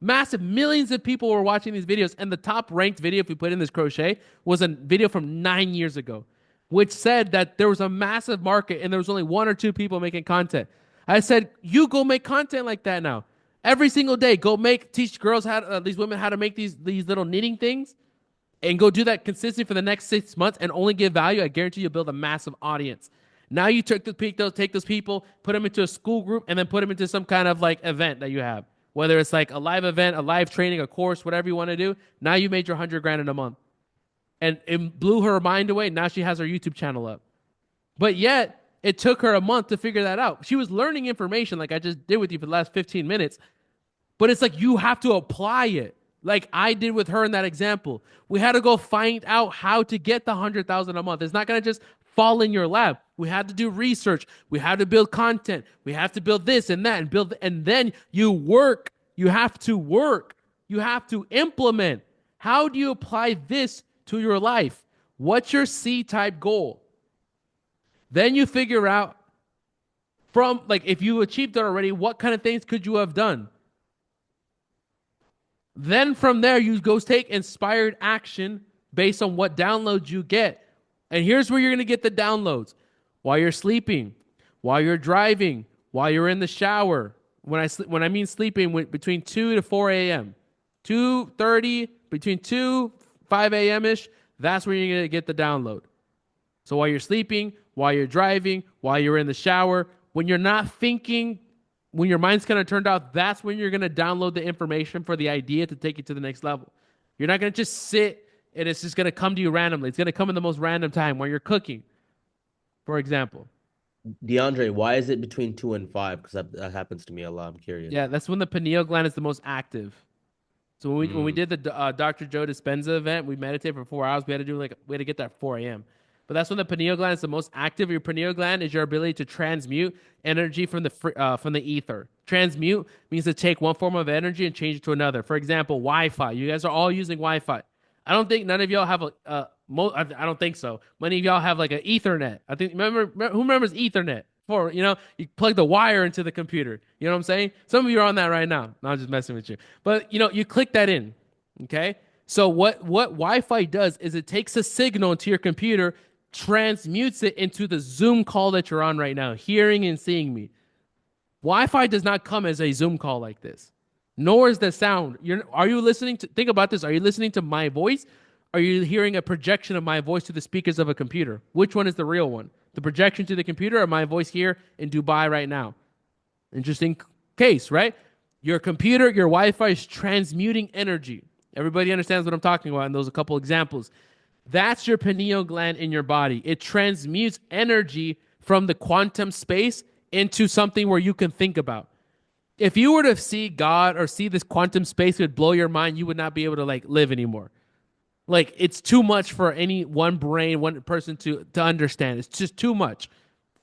massive millions of people were watching these videos, and the top ranked video, if we put in this crochet, was a video from 9 years ago, which said that there was a massive market and there was only one or two people making content. I said, you go make content like that now. Every single day, teach girls these women how to make these little knitting things, and go do that consistently for the next 6 months and only give value. I guarantee you'll build a massive audience. Now you take those people, put them into a school group, and then put them into some kind of like event that you have. Whether it's like a live event, a live training, a course, whatever you want to do. Now you made your 100 grand in a month. And it blew her mind away. Now she has her YouTube channel up. But yet, it took her a month to figure that out. She was learning information like I just did with you for the last 15 minutes. But it's like you have to apply it. Like I did with her in that example. We had to go find out how to get the 100,000 a month. It's not going to just fall in your lap. We had to do research. We had to build content. We have to build this and that and build, and then you work. You have to work. You have to implement. How do you apply this to your life? What's your C-type goal? Then you figure out from, like, if you achieved it already, what kind of things could you have done? Then from there, you go take inspired action based on what downloads you get. And here's where you're going to get the downloads. While you're sleeping, while you're driving, while you're in the shower. When I mean sleeping, between 2 to 4 a.m. 2:30, between 2, 5 a.m.-ish, that's where you're going to get the download. So while you're sleeping, while you're driving, while you're in the shower, when you're not thinking, when your mind's kind of turned out, that's when you're going to download the information for the idea to take you to the next level. You're not going to just sit and it's just going to come to you randomly. It's going to come in the most random time while you're cooking, for example. DeAndre, why is it between 2 and 5? Because that happens to me a lot. I'm curious. Yeah, that's when the pineal gland is the most active. So when we did the Dr. Joe Dispenza event, we meditated for 4 hours. We had to get there at 4 a.m. But that's when the pineal gland is the most active. Your pineal gland is your ability to transmute energy from the ether. Transmute means to take one form of energy and change it to another. For example, Wi-Fi. You guys are all using Wi-Fi. I don't think none of y'all have I don't think so. Many of y'all have like an Ethernet. I think who remembers Ethernet? You plug the wire into the computer. You know what I'm saying? Some of you are on that right now. No, I'm just messing with you. But you click that in. Okay. So what Wi-Fi does is it takes a signal into your computer, transmutes it into the Zoom call that you're on right now, hearing and seeing me. Wi-Fi does not come as a Zoom call like this, nor is the sound. Are you listening to? Think about this. Are you listening to my voice? Are you hearing a projection of my voice to the speakers of a computer? Which one is the real one? The projection to the computer or my voice here in Dubai right now? Interesting case, right? Your computer, your Wi-Fi is transmuting energy. Everybody understands what I'm talking about, and those are a couple examples. That's your pineal gland in your body. It transmutes energy from the quantum space into something where you can think about. If you were to see God or see this quantum space, it would blow your mind. You would not be able to live anymore. It's too much for any one brain, one person to understand. It's just too much.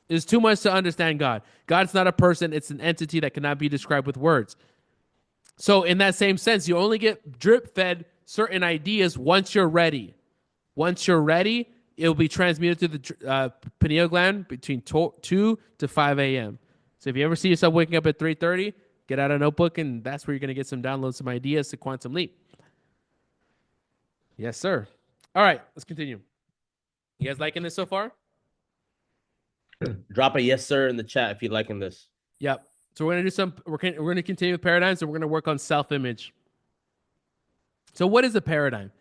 It's too much to understand God. God's not a person. It's an entity that cannot be described with words. So in that same sense, you only get drip fed certain ideas once you're ready. Once you're ready, it'll be transmuted to the pineal gland between 2 to 5 a.m. So if you ever see yourself waking up at 3:30, get out a notebook, and that's where you're going to get some downloads, some ideas to Quantum Leap. Yes, sir. All right, let's continue. You guys liking this so far? Drop a yes, sir in the chat if you're liking this. Yep. So we're gonna do some. We're gonna continue with paradigms, and we're gonna work on self-image. So what is a paradigm?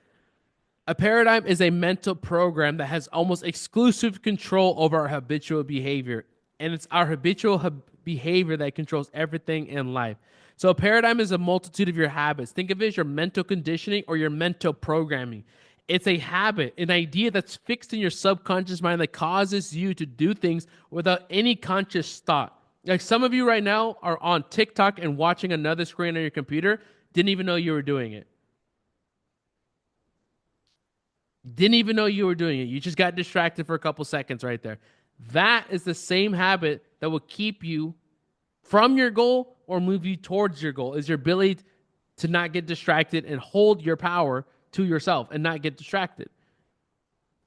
A paradigm is a mental program that has almost exclusive control over our habitual behavior. And it's our habitual behavior that controls everything in life. So a paradigm is a multitude of your habits. Think of it as your mental conditioning or your mental programming. It's a habit, an idea that's fixed in your subconscious mind that causes you to do things without any conscious thought. Like some of you right now are on TikTok and watching another screen on your computer, didn't even know you were doing it. Didn't even know you were doing it. You just got distracted for a couple seconds right there. That is the same habit that will keep you from your goal or move you towards your goal, is your ability to not get distracted and hold your power to yourself and not get distracted.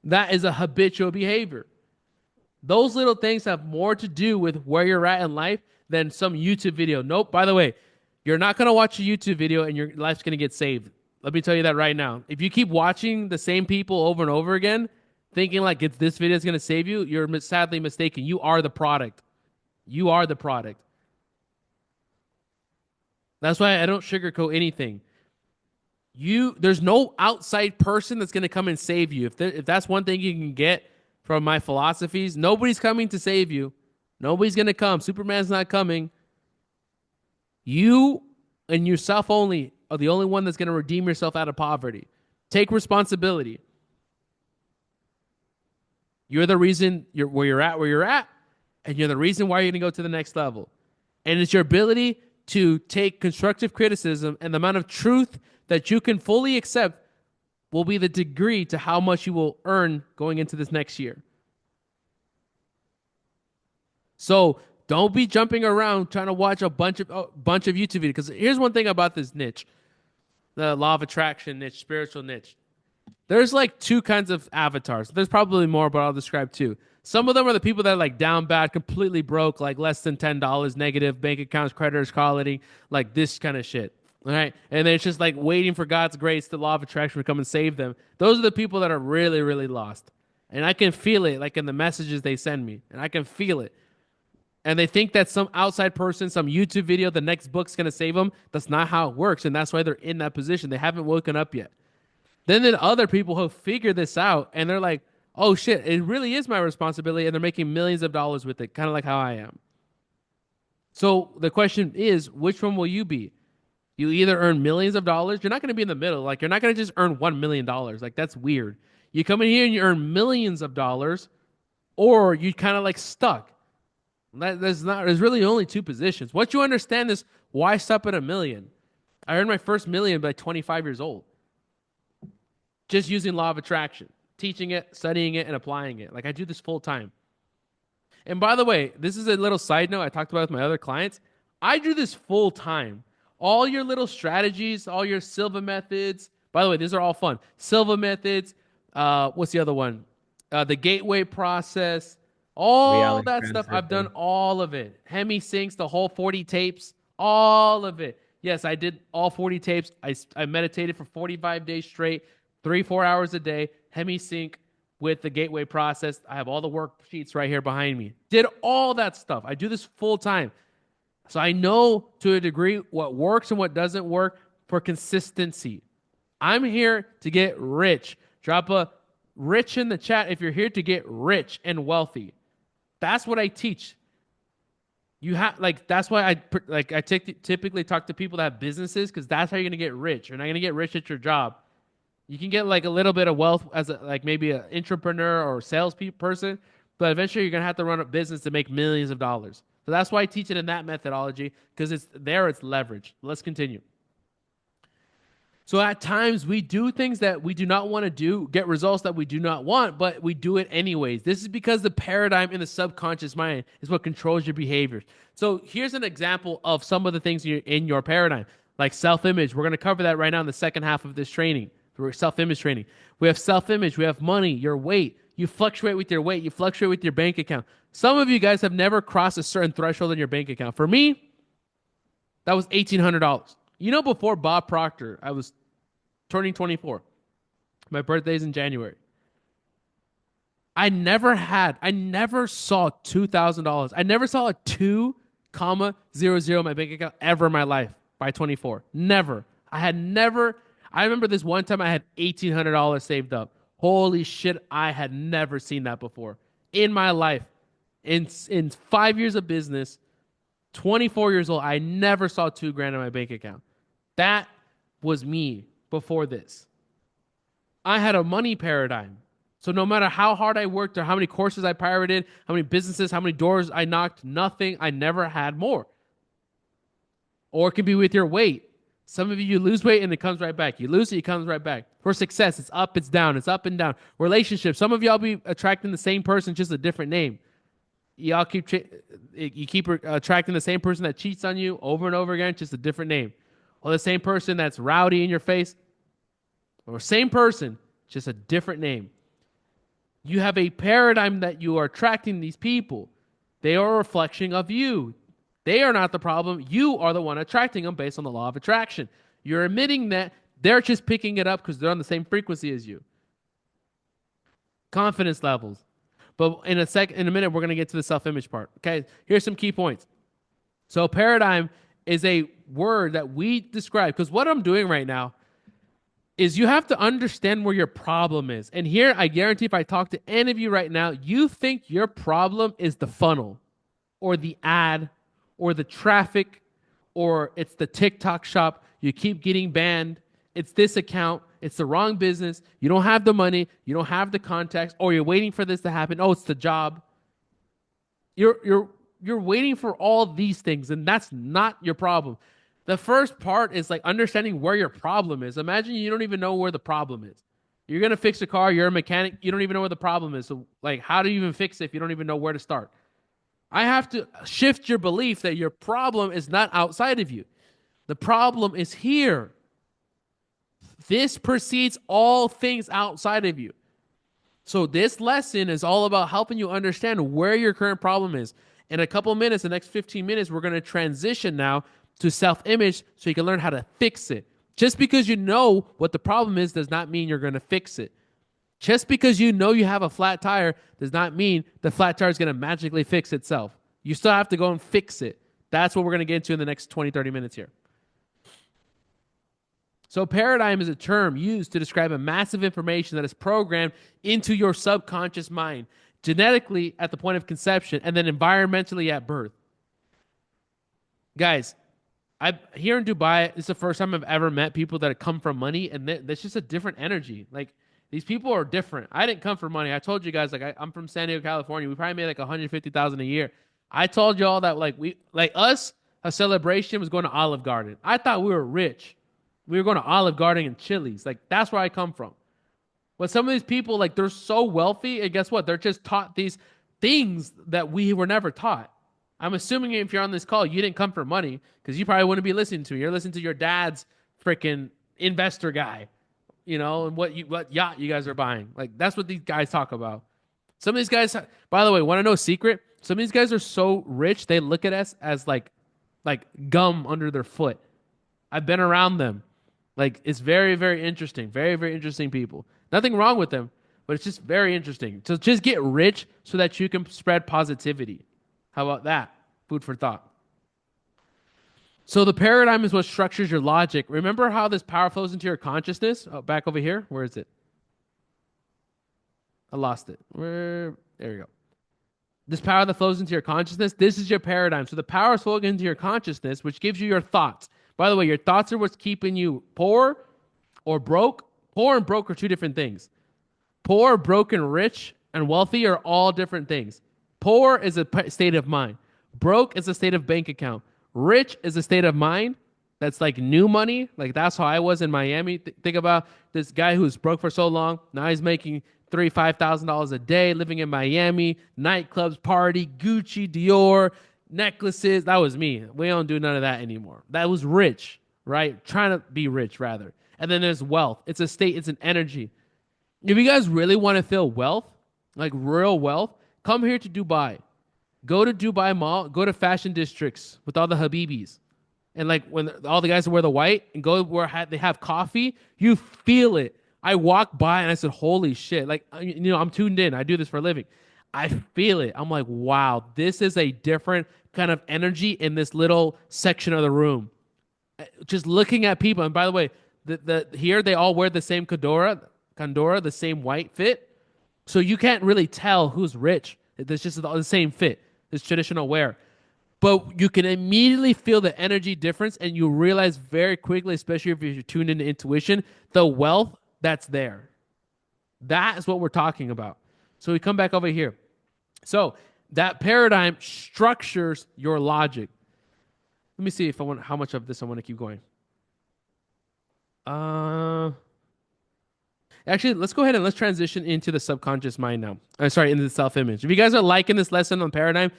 That is a habitual behavior. Those little things have more to do with where you're at in life than some YouTube video. Nope. By the way, you're not going to watch a YouTube video and your life's going to get saved. Let me tell you that right now. If you keep watching the same people over and over again, thinking like it's this video is going to save you, you're sadly mistaken. You are the product. You are the product. That's why I don't sugarcoat anything. There's no outside person that's going to come and save you. If that's one thing you can get from my philosophies, nobody's coming to save you. Nobody's going to come. Superman's not coming. You and yourself only are the only one that's going to redeem yourself out of poverty. Take responsibility. You're the reason where you're at, and you're the reason why you're going to go to the next level. And it's your ability to take constructive criticism and the amount of truth that you can fully accept will be the degree to how much you will earn going into this next year. So don't be jumping around trying to watch a bunch of YouTube videos. Because here's one thing about this niche, the law of attraction niche, spiritual niche. There's like two kinds of avatars. There's probably more, but I'll describe two. Some of them are the people that are like down bad, completely broke, like less than $10, negative bank accounts, creditors calling, like this kind of shit. All right. And then it's just like waiting for God's grace, the law of attraction to come and save them. Those are the people that are really, really lost. And I can feel it like in the messages they send me. And I can feel it. And they think that some outside person, some YouTube video, the next book's going to save them. That's not how it works. And that's why they're in that position. They haven't woken up yet. Then other people who figure this out and they're like, oh shit, it really is my responsibility. And they're making millions of dollars with it, kind of like how I am. So the question is, which one will you be? You either earn millions of dollars. You're not going to be in the middle. Like, you're not going to just earn $1 million. Like, that's weird. You come in here and you earn millions of dollars, or you kind of like stuck. There's really only two positions. What you understand is, why stop at $1 million? I earned my first $1 million by 25 years old. Just using law of attraction, teaching it, studying it, and applying it. Like, I do this full time. And by the way, this is a little side note I talked about with my other clients. I do this full time. All your little strategies, all your Silva methods. By the way, these are all fun. Silva methods. What's the other one? The gateway process. All Reality that stuff. transfer I've done thing. all of it. Hemi syncs, the whole 40 tapes. All of it. Yes, I did all 40 tapes. I meditated for 45 days straight, 3-4 hours a day. Hemi sync with the gateway process. I have all the worksheets right here behind me. Did all that stuff. I do this full time. So I know to a degree what works and what doesn't work for consistency. I'm here to get rich. Drop a rich in the chat if you're here to get rich and wealthy. That's what I teach. You have that's why I typically talk to people that have businesses, because that's how you're gonna get rich. You're not gonna get rich at your job. You can get like a little bit of wealth as like maybe an entrepreneur or sales person, but eventually you're gonna have to run a business to make millions of dollars. So that's why I teach it in that methodology, because it's leverage. Let's continue. So at times we do things that we do not want to do, get results that we do not want, but we do it anyways. This is because the paradigm in the subconscious mind is what controls your behaviors. So here's an example of some of the things in your paradigm, like self-image. We're going to cover that right now in the second half of this training, self-image training. We have self-image, we have money, your weight. You fluctuate with your weight, you fluctuate with your bank account. Some of you guys have never crossed a certain threshold in your bank account. For me, that was $1,800. You know, before Bob Proctor, I was turning 24. My birthday's in January. I never saw $2,000. I never saw a 2,00 in my bank account ever in my life by 24. Never. I remember this one time I had $1,800 saved up. Holy shit, I had never seen that before in my life. In 5 years of business, 24 years old, I never saw 2 grand in my bank account. That was me before this. I had a money paradigm. So no matter how hard I worked or how many courses I pirated, how many businesses, how many doors I knocked, nothing, I never had more. Or it can be with your weight. Some of you lose weight and it comes right back. You lose it, it comes right back. For success, it's up, it's down, it's up and down. Relationships, some of y'all be attracting the same person, just a different name. Y'all you keep attracting the same person that cheats on you over and over again, just a different name. Or the same person that's rowdy in your face, or same person, just a different name. You have a paradigm that you are attracting these people. They are a reflection of you. They are not the problem. You are the one attracting them based on the law of attraction. You're admitting that they're just picking it up because they're on the same frequency as you. Confidence levels. But in a minute, we're going to get to the self-image part. Okay, here's some key points. So paradigm is a word that we describe, because what I'm doing right now is you have to understand where your problem is. And here, I guarantee if I talk to any of you right now, you think your problem is the funnel or the ad or the traffic or it's the TikTok shop. You keep getting banned. It's this account. It's the wrong business. You don't have the money. You don't have the contacts, or you're waiting for this to happen. Oh, it's the job. You're waiting for all these things, and that's not your problem. The first part is like understanding where your problem is. Imagine you don't even know where the problem is. You're going to fix a car. You're a mechanic. You don't even know where the problem is. So like, how do you even fix it if you don't even know where to start? I have to shift your belief that your problem is not outside of you. The problem is here. This precedes all things outside of you. So this lesson is all about helping you understand where your current problem is. In a couple minutes, the next 15 minutes, we're going to transition now to self-image so you can learn how to fix it. Just because you know what the problem is does not mean you're going to fix it. Just because you know you have a flat tire does not mean the flat tire is going to magically fix itself. You still have to go and fix it. That's what we're going to get into in the next 20, 30 minutes here. So paradigm is a term used to describe a massive information that is programmed into your subconscious mind, genetically at the point of conception, and then environmentally at birth. Guys, here in Dubai, it's the first time I've ever met people that come from money, and that's just a different energy. Like, these people are different. I didn't come from money. I told you guys, like, I'm from San Diego, California. We probably made like $150,000 a year. I told y'all that a celebration was going to Olive Garden. I thought we were rich. We were going to Olive Garden and Chili's. Like, that's where I come from. But some of these people, like, they're so wealthy, and guess what? They're just taught these things that we were never taught. I'm assuming if you're on this call, you didn't come for money, because you probably wouldn't be listening to me. You're listening to your dad's freaking investor guy, you know, and what yacht you guys are buying. Like, that's what these guys talk about. Some of these guys, by the way, want to know a secret? Some of these guys are so rich, they look at us as like gum under their foot. I've been around them. Like, it's very, very interesting. Very, very interesting people. Nothing wrong with them, but it's just very interesting. So just get rich so that you can spread positivity. How about that? Food for thought. So the paradigm is what structures your logic. Remember how this power flows into your consciousness? Oh, back over here. Where is it? I lost it. There we go. This power that flows into your consciousness, this is your paradigm. So the power is flowing into your consciousness, which gives you your thoughts. By the way, your thoughts are what's keeping you poor or broke. Poor and broke are two different things. Poor, broken, rich, and wealthy are all different things. Poor is a state of mind. Broke is a state of bank account. Rich is a state of mind. That's like new money. Like, that's how I was in Miami. Think about this guy who's broke for so long. Now he's making $3,000-$5,000 a day, living in Miami, nightclubs, party, Gucci, Dior, necklaces. That was me. We don't do none of that anymore. That was rich, right? Trying to be rich, rather. And then there's wealth. It's a state. It's an energy. If you guys really want to feel wealth, like real wealth, come here to Dubai. Go to Dubai Mall. Go to fashion districts with all the Habibis. And like when all the guys wear the white and go where they have coffee, you feel it. I walked by and I said, holy shit. Like, I'm tuned in. I do this for a living. I feel it. I'm like, wow, this is a different kind of energy in this little section of the room. Just looking at people. And by the way, the here they all wear the same condora, the same white fit. So you can't really tell who's rich. It's just the same fit. It's traditional wear. But you can immediately feel the energy difference, and you realize very quickly, especially if you're tuned into intuition, the wealth that's there. That is what we're talking about. So we come back over here. So that paradigm structures your logic. Let me see if I want how much of this I want to keep going. Actually, let's go ahead and let's transition into the subconscious mind now. Sorry, into the self-image. If you guys are liking this lesson on paradigm,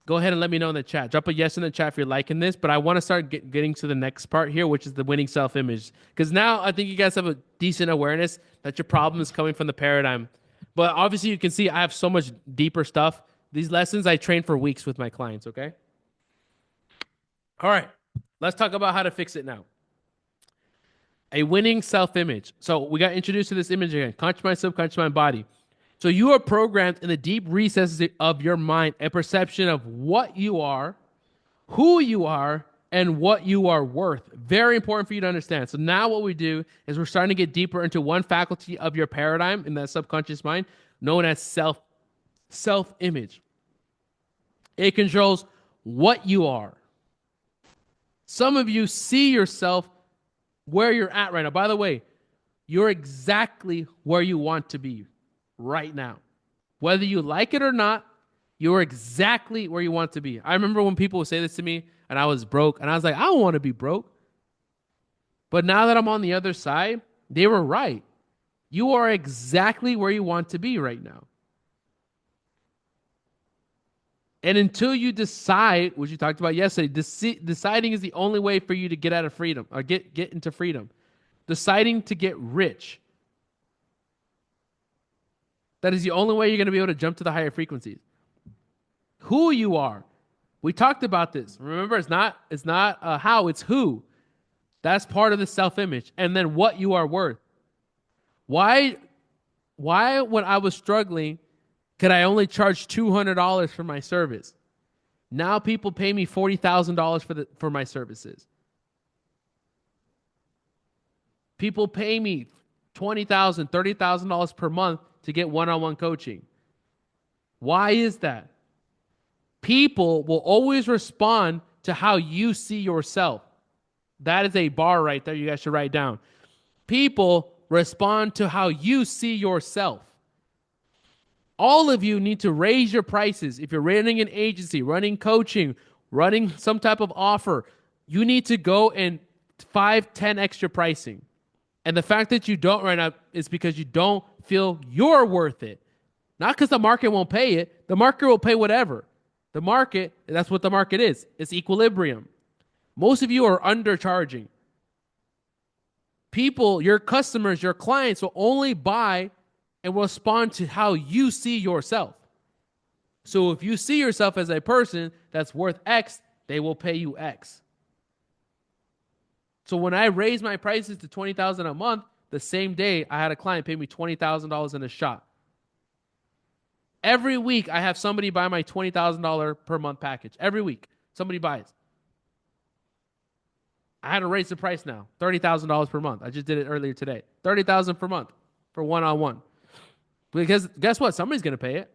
go ahead and let me know in the chat. Drop a yes in the chat if you're liking this. But I want to start getting to the next part here, which is the winning self-image. Because now I think you guys have a decent awareness that your problem is coming from the paradigm. But obviously, you can see I have so much deeper stuff. These lessons I train for weeks with my clients, okay? All right. Let's talk about how to fix it now. A winning self-image. So we got introduced to this image again. Conscious mind, subconscious mind, body. So you are programmed in the deep recesses of your mind, a perception of what you are, who you are, and what you are worth. Very important for you to understand. So now what we do is we're starting to get deeper into one faculty of your paradigm in that subconscious mind, known as self-image. It controls what you are. Some of you see yourself where you're at right now. By the way, you're exactly where you want to be right now. Whether you like it or not, you're exactly where you want to be. I remember when people would say this to me and I was broke and I was like, I don't want to be broke. But now that I'm on the other side, they were right. You are exactly where you want to be right now. And until you decide, which you talked about yesterday, deciding is the only way for you to get out of freedom or get into freedom. Deciding to get rich. That is the only way you're going to be able to jump to the higher frequencies. Who you are. We talked about this. Remember, it's not how, it's who. That's part of the self-image. And then what you are worth. Why when I was struggling, could I only charge $200 for my service? Now people pay me $40,000 for my services. People pay me $20,000, $30,000 per month to get one-on-one coaching. Why is that? People will always respond to how you see yourself. That is a bar right there you guys should write down. People respond to how you see yourself. All of you need to raise your prices. If you're running an agency, running coaching, running some type of offer, you need to go and 5-10 extra pricing. And the fact that you don't right now is because you don't feel you're worth it. Not because the market won't pay it. The market will pay whatever. The market, that's what the market is. It's equilibrium. Most of you are undercharging. People, your customers, your clients will only buy and respond to how you see yourself. So if you see yourself as a person that's worth X, they will pay you X. So when I raised my prices to $20,000 a month, the same day I had a client pay me $20,000 in a shot. Every week I have somebody buy my $20,000 per month package. Every week somebody buys. I had to raise the price now, $30,000 per month. I just did it earlier today. $30,000 per month for one-on-one. Because guess what? Somebody's going to pay it.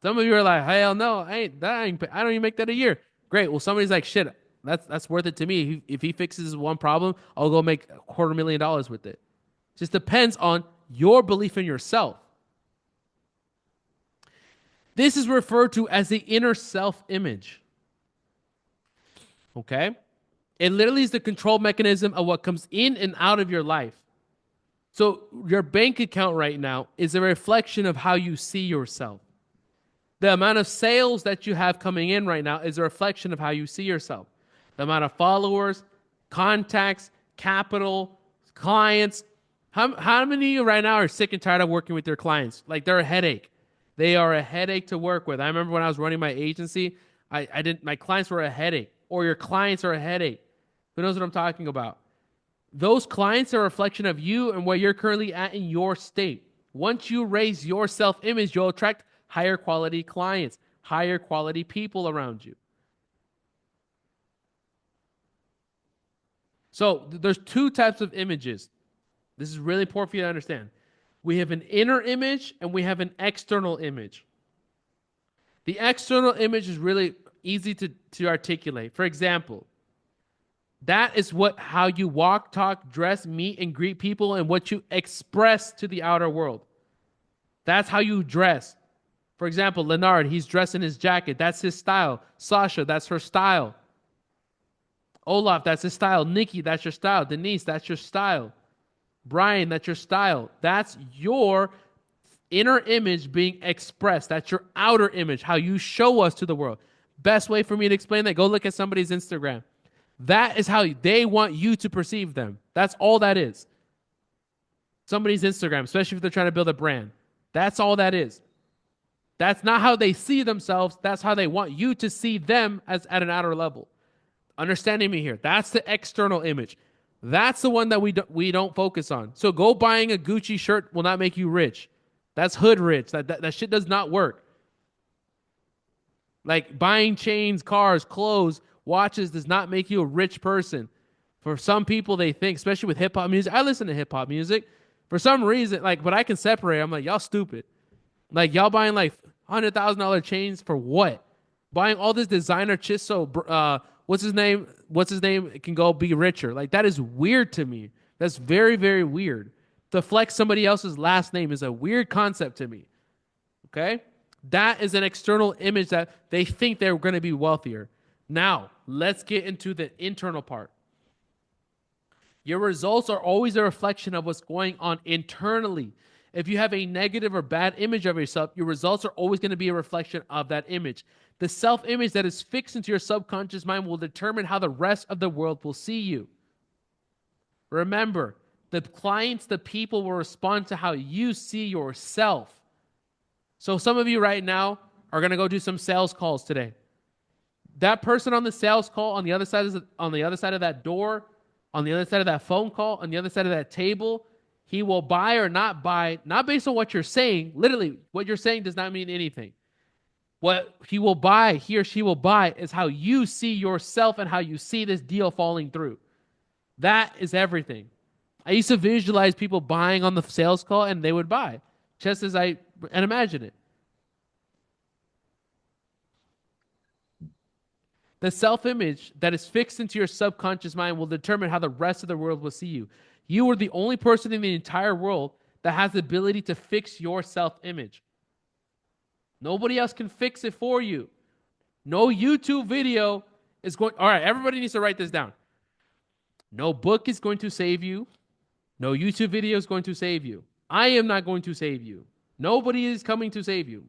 Some of you are like, hell no, I don't even make that a year. Great. Well, somebody's like, shit, that's worth it to me. If he fixes one problem, I'll go make $250,000 with it. Just depends on your belief in yourself. This is referred to as the inner self-image. Okay? It literally is the control mechanism of what comes in and out of your life. So your bank account right now is a reflection of how you see yourself. The amount of sales that you have coming in right now is a reflection of how you see yourself. The amount of followers, contacts, capital, clients. How many of you right now are sick and tired of working with your clients? Like they're a headache. They are a headache to work with. I remember when I was running my agency, my clients were a headache, or your clients are a headache. Who knows what I'm talking about? Those clients are a reflection of you and where you're currently at in your state. Once you raise your self image, you'll attract higher quality clients, higher quality people around you. So there's two types of images. This is really important for you to understand. We have an inner image and we have an external image. The external image is really easy to articulate. For example, that is what how you walk, talk, dress, meet, and greet people and what you express to the outer world. That's how you dress. For example, Leonard, he's dressed in his jacket. That's his style. Sasha, that's her style. Olaf, that's his style. Nikki, that's your style. Denise, that's your style. Brian, that's your style. That's your inner image being expressed. That's your outer image, how you show us to the world. Best way for me to explain that, go look at somebody's Instagram. That is how they want you to perceive them. That's all that is. Somebody's Instagram, especially if they're trying to build a brand. That's all that is. That's not how they see themselves. That's how they want you to see them as at an outer level. Understanding me here. That's the external image. That's the one that we don't focus on. So go buying a Gucci shirt will not make you rich. That's hood rich. That shit does not work. Like buying chains, cars, clothes, watches does not make you a rich person. For some people, they think, especially with hip hop music. I listen to hip hop music. For some reason, like, but I can separate. I'm like, y'all stupid. Like y'all buying like $100,000 chains for what? Buying all this designer shit so what's his name? What's his name? It can go be richer. Like that is weird to me. That's very, very weird. To flex somebody else's last name is a weird concept to me. Okay? That is an external image that they think they're going to be wealthier. Now, let's get into the internal part. Your results are always a reflection of what's going on internally. If you have a negative or bad image of yourself, your results are always going to be a reflection of that image. The self-image that is fixed into your subconscious mind will determine how the rest of the world will see you. Remember, the clients, the people will respond to how you see yourself. So some of you right now are going to go do some sales calls today. That person on the sales call, on the other side of that door, on the other side of that phone call, on the other side of that table, he will buy or not buy, not based on what you're saying. Literally, what you're saying does not mean anything. What he will buy, he or she will buy, is how you see yourself and how you see this deal falling through. That is everything. I used to visualize people buying on the sales call and they would buy, just as I and imagine it. The self-image that is fixed into your subconscious mind will determine how the rest of the world will see you. You are the only person in the entire world that has the ability to fix your self-image. Nobody else can fix it for you. No YouTube video is going. All right, everybody needs to write this down. No book is going to save you. No YouTube video is going to save you. I am not going to save you. Nobody is coming to save you.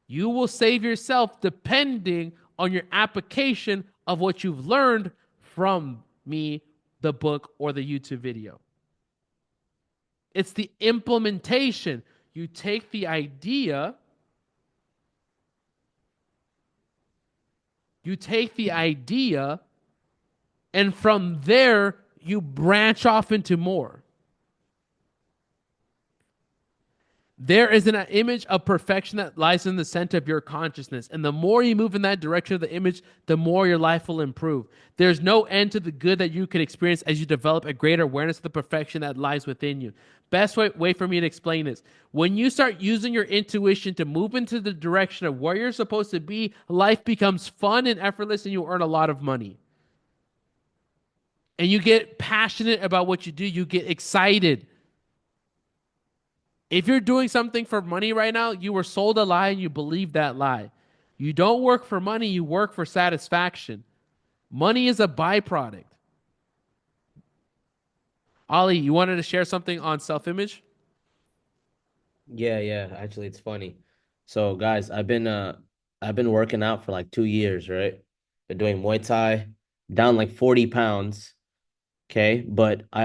You will save yourself depending on your application of what you've learned from me, the book, or the YouTube video. It's the implementation. You take the idea, and from there, you branch off into more. There is an image of perfection that lies in the center of your consciousness. And the more you move in that direction of the image, the more your life will improve. There's no end to the good that you can experience as you develop a greater awareness of the perfection that lies within you. Best way for me to explain this. When you start using your intuition to move into the direction of where you're supposed to be, life becomes fun and effortless and you earn a lot of money. And you get passionate about what you do. You get excited. If you're doing something for money right now, you were sold a lie and you believe that lie. You don't work for money, you work for satisfaction. Money is a byproduct. Ali, you wanted to share something on self-image? Yeah. Actually, it's funny. So, guys, I've been working out for like 2 years, right? Been doing Muay Thai, down like 40 pounds. Okay. But I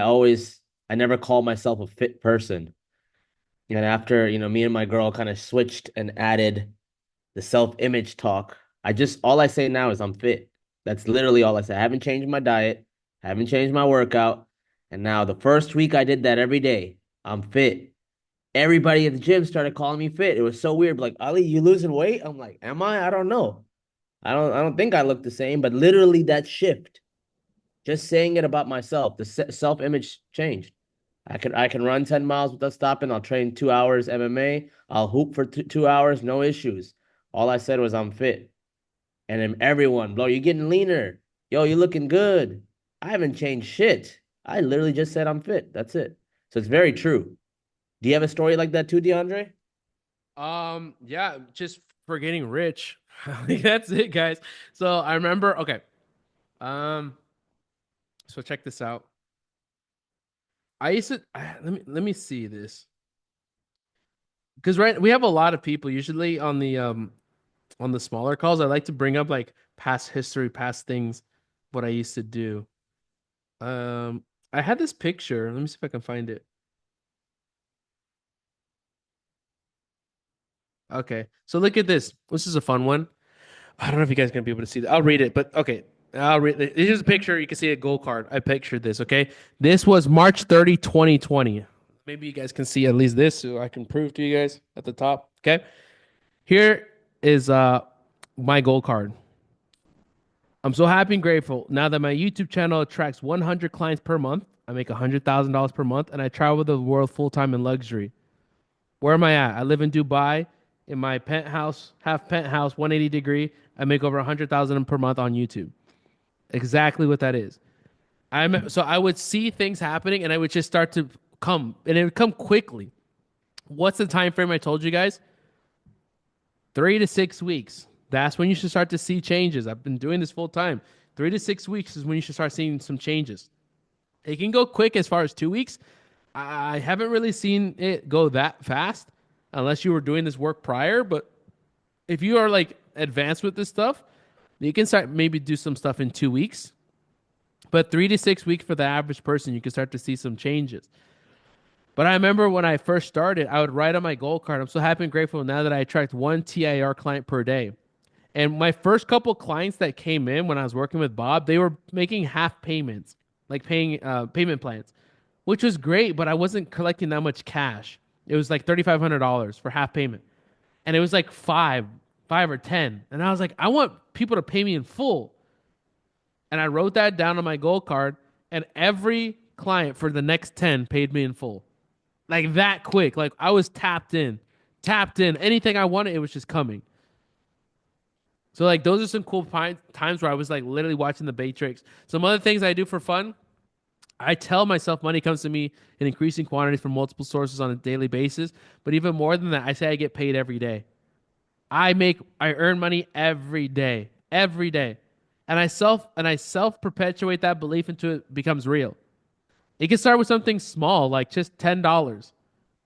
never called myself a fit person. And after, me and my girl kind of switched and added the self-image talk, all I say now is I'm fit. That's literally all I say. I haven't changed my diet, haven't changed my workout. And now the first week I did that every day. I'm fit. Everybody at the gym started calling me fit. It was so weird. Like, Ali, you losing weight? I'm like, am I? I don't know. I don't think I look the same, but literally that shift, just saying it about myself, the self-image changed. I can run 10 miles without stopping. I'll train 2 hours MMA. I'll hoop for 2 hours, no issues. All I said was I'm fit. And then everyone, bro, you're getting leaner. Yo, you're looking good. I haven't changed shit. I literally just said I'm fit. That's it. So it's very true. Do you have a story like that too, DeAndre? Yeah, just for getting rich. Like, that's it, guys. So I remember, okay. Um, so check this out. I used to let me see this. Because right, we have a lot of people usually on the smaller calls. I like to bring up like past history, past things, what I used to do. Um, I had this picture. Let me see if I can find it. Okay, so look at this. This is a fun one. I don't know if you guys are gonna be able to see that. I'll read it, but okay. I'll read it. Here's a picture. You can see a gold card. I pictured this, okay? This was March 30, 2020. Maybe you guys can see at least this so I can prove to you guys at the top. Okay. Here is my gold card. I'm so happy and grateful now that my YouTube channel attracts 100 clients per month. I make $100,000 per month and I travel the world full time in luxury. Where am I at? I live in Dubai in my penthouse, half penthouse, 180 degree. I make over 100,000 per month on YouTube. Exactly what that is. So I would see things happening and I would just start to come and it would come quickly. What's the time frame I told you guys? 3 to 6 weeks. That's when you should start to see changes. I've been doing this full time. 3 to 6 weeks is when you should start seeing some changes. It can go quick as far as 2 weeks. I haven't really seen it go that fast unless you were doing this work prior. But if you are like advanced with this stuff, you can start maybe do some stuff in 2 weeks. But 3 to 6 weeks for the average person, you can start to see some changes. But I remember when I first started, I would write on my goal card, I'm so happy and grateful now that I attract one TIR client per day. And my first couple clients that came in when I was working with Bob, they were making half payments, like paying payment plans, which was great, but I wasn't collecting that much cash. It was like $3,500 for half payment. And it was like five or 10. And I was like, I want people to pay me in full. And I wrote that down on my gold card, and every client for the next 10 paid me in full. Like that quick. Like I was tapped in. Tapped in. Anything I wanted, it was just coming. So like those are some cool times where I was like literally watching the Matrix. Some other things I do for fun, I tell myself money comes to me in increasing quantities from multiple sources on a daily basis. But even more than that, I say I get paid every day. I earn money every day. And I self perpetuate that belief until it becomes real. It can start with something small, like just $10.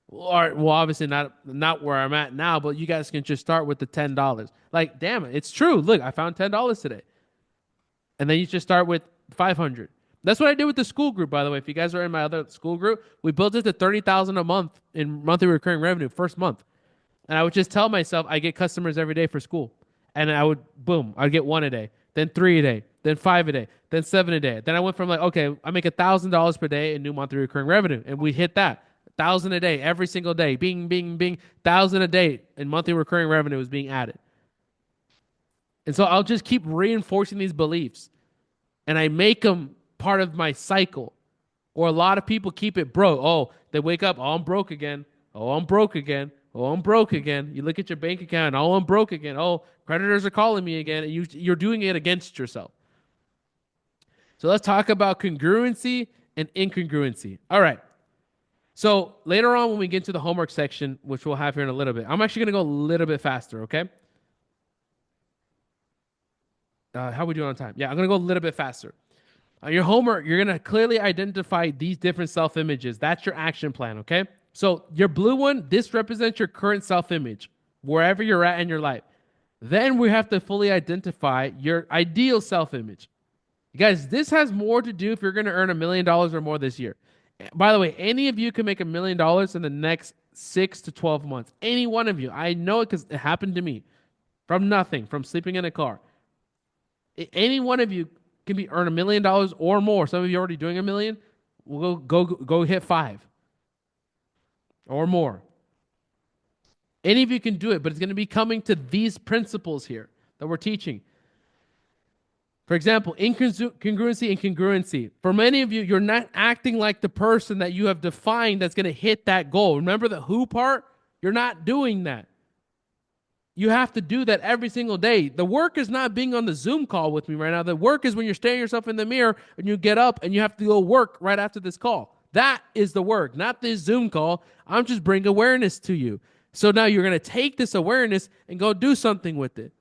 Or well, obviously not where I'm at now, but you guys can just start with the $10. Like, damn it, it's true. Look, I found $10 today. And then you just start with 500. That's what I did with the school group, by the way. If you guys are in my other school group, we built it to 30,000 a month in monthly recurring revenue first month. And I would just tell myself I get customers every day for school. And I would, boom, I'd get one a day, then three a day, then five a day, then seven a day. Then I went from like, okay, I make $1,000 per day in new monthly recurring revenue. And we hit that. 1,000 a day every single day. Bing, bing, bing. 1,000 a day in monthly recurring revenue is being added. And so I'll just keep reinforcing these beliefs. And I make them part of my cycle. Or a lot of people keep it broke. Oh, they wake up, oh, I'm broke again. Oh, I'm broke again. Oh, I'm broke again. You look at your bank account. Oh, I'm broke again. Oh, creditors are calling me again. And you're doing it against yourself. So let's talk about congruency and incongruency. All right. So later on, when we get to the homework section, which we'll have here in a little bit, I'm actually going to go a little bit faster, okay? How are we doing on time? Yeah, I'm going to go a little bit faster. Your homework, you're going to clearly identify these different self-images. That's your action plan, okay? So your blue one, this represents your current self-image, wherever you're at in your life. Then we have to fully identify your ideal self-image. Guys, this has more to do if you're going to earn $1 million or more this year. By the way, any of you can make $1 million in the next 6 to 12 months. Any one of you. I know it because it happened to me. From nothing, from sleeping in a car. Any one of you can earn $1 million or more. Some of you are already doing $1 million. We'll go hit 5 or more. Any of you can do it, but it's going to be coming to these principles here that we're teaching. For example, incongruency and congruency. For many of you, you're not acting like the person that you have defined that's going to hit that goal. Remember the who part? You're not doing that. You have to do that every single day. The work is not being on the Zoom call with me right now. The work is when you're staring yourself in the mirror and you get up and you have to go work right after this call. That is the work, not this Zoom call. I'm just bringing awareness to you. So now you're going to take this awareness and go do something with it.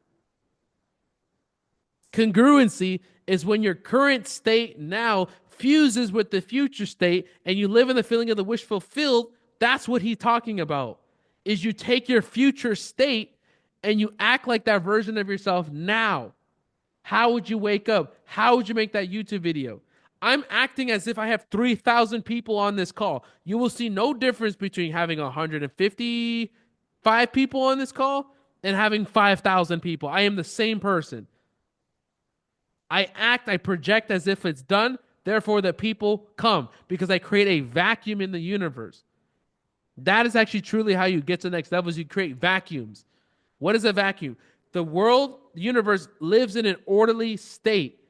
Congruency is when your current state now fuses with the future state and you live in the feeling of the wish fulfilled. That's what he's talking about. Is you take your future state and you act like that version of yourself now. How would you wake up? How would you make that YouTube video? I'm acting as if I have 3,000 people on this call. You will see no difference between having 155 people on this call and having 5,000 people. I am the same person. I act, I project as if it's done. Therefore, the people come because I create a vacuum in the universe. That is actually truly how you get to the next level is you create vacuums. What is a vacuum? The world, the universe lives in an orderly state,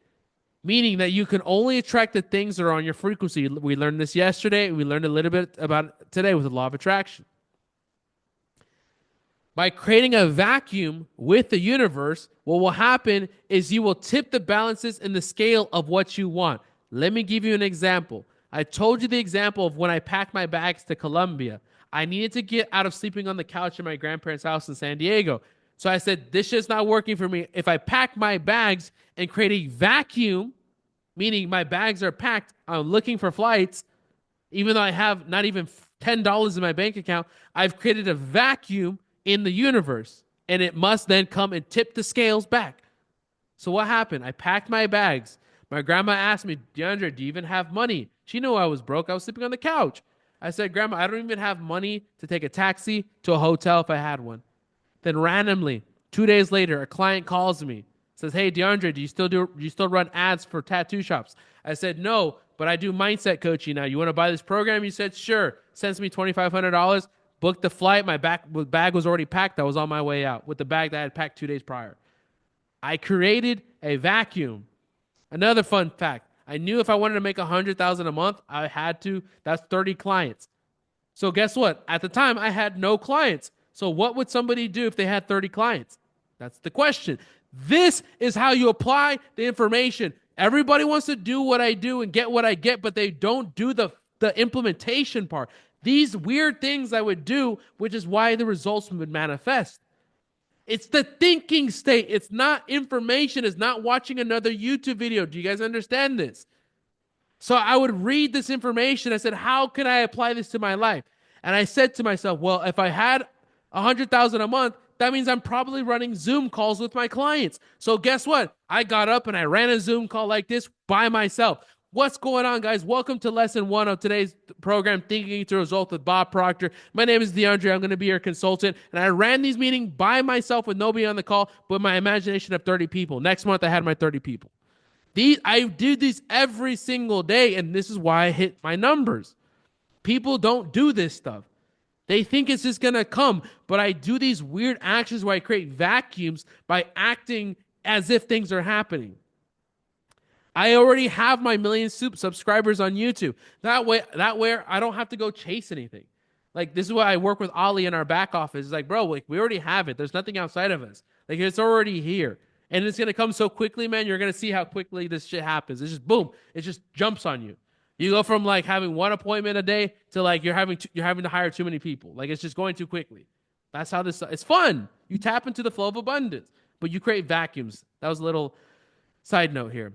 meaning that you can only attract the things that are on your frequency. We learned this yesterday. We learned a little bit about it today with the law of attraction. By creating a vacuum with the universe, what will happen is you will tip the balances in the scale of what you want. Let me give you an example. I told you the example of when I packed my bags to Colombia. I needed to get out of sleeping on the couch in my grandparents' house in San Diego. So I said, this shit's not working for me. If I pack my bags and create a vacuum, meaning my bags are packed, I'm looking for flights, even though I have not even $10 in my bank account, I've created a vacuum in the universe, and it must then come and tip the scales back. So what happened? I packed my bags. My grandma asked me, DeAndre, do you even have money? She knew I was broke. I was sleeping on the couch. I said, Grandma, I don't even have money to take a taxi to a hotel if I had one. Then randomly, 2 days later, a client calls me, says, hey, DeAndre, do you still run ads for tattoo shops? I said, no, but I do mindset coaching now. You want to buy this program? He said, sure. Sends me $2,500. Booked the flight. My bag was already packed. I was on my way out with the bag that I had packed 2 days prior. I created a vacuum. Another fun fact. I knew if I wanted to make $100,000 a month, I had to. That's 30 clients. So guess what? At the time, I had no clients. So what would somebody do if they had 30 clients? That's the question. This is how you apply the information. Everybody wants to do what I do and get what I get, but they don't do the implementation part. These weird things I would do, which is why the results would manifest. It's the thinking state. It's not information. It's not watching another YouTube video. Do you guys understand this? So I would read this information. I said, how can I apply this to my life? And I said to myself, well, if I had $100,000 a month, that means I'm probably running Zoom calls with my clients. So guess what? I got up and I ran a Zoom call like this by myself. What's going on, guys? Welcome to lesson 1 of today's program, Thinking to Result with Bob Proctor. My name is DeAndre. I'm going to be your consultant. And I ran these meetings by myself with nobody on the call, but my imagination of 30 people. Next month, I had my 30 people. I do these every single day, and this is why I hit my numbers. People don't do this stuff. They think it's just going to come, but I do these weird actions where I create vacuums by acting as if things are happening. I already have my million subscribers on YouTube. That way I don't have to go chase anything. Like, this is why I work with Ali in our back office. It's like, bro, like, we already have it. There's nothing outside of us. Like, it's already here. And it's going to come so quickly, man. You're going to see how quickly this shit happens. It's just boom. It just jumps on you. You go from like having one appointment a day to like you're having to hire too many people. Like, it's just going too quickly. That's how it's fun. You tap into the flow of abundance, but you create vacuums. That was a little side note here.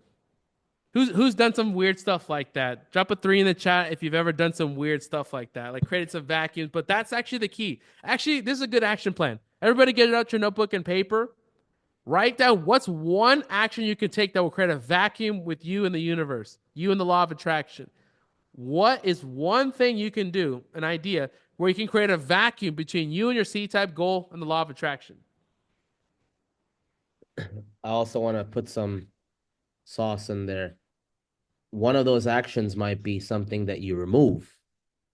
Who's done some weird stuff like that? Drop a 3 in the chat if you've ever done some weird stuff like that, like created some vacuums. But that's actually the key. Actually, this is a good action plan. Everybody get out your notebook and paper. Write down what's one action you can take that will create a vacuum with you in the universe, you and the law of attraction. What is one thing you can do, an idea, where you can create a vacuum between you and your C-type goal and the law of attraction? I also want to put some sauce in there. one of those actions might be something that you remove,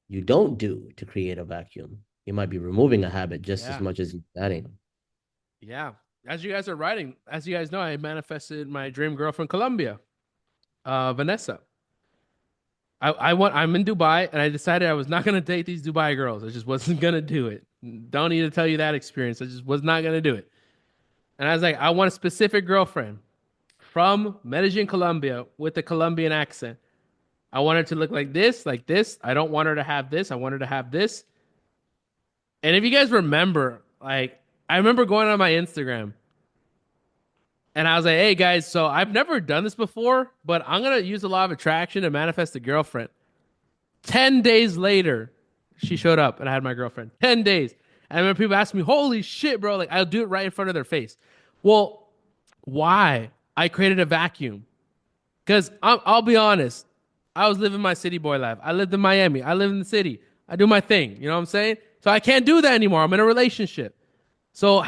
you don't do to create a vacuum. You might be removing a habit just as Yeah. much as you're adding. Yeah. As you guys are writing, as you guys know, I manifested my dream girl from Colombia, Vanessa. I'm in Dubai and I decided I was not gonna date these Dubai girls. I just wasn't gonna do it. Don't need to tell you that experience. I just was not gonna do it. And I was like, I want a specific girlfrifriend from Medellin, Colombia, with a Colombian accent. I want her to look like this, like this. I don't want her to have this. I want her to have this. And if you guys remember, like I remember going on my Instagram and I was like, hey guys, so I've never done this before, but I'm gonna use a law of attraction to manifest a girlfriend. 10 days later, she showed up and I had my girlfriend. 10 days. And I remember people asking me, holy shit, bro, like I'll do it right in front of their face. Well, why? I created a vacuum. Because I'll be honest, I was living my city boy life. I lived in Miami. I live in the city. I do my thing. You know what I'm saying? So I can't do that anymore. I'm in a relationship. So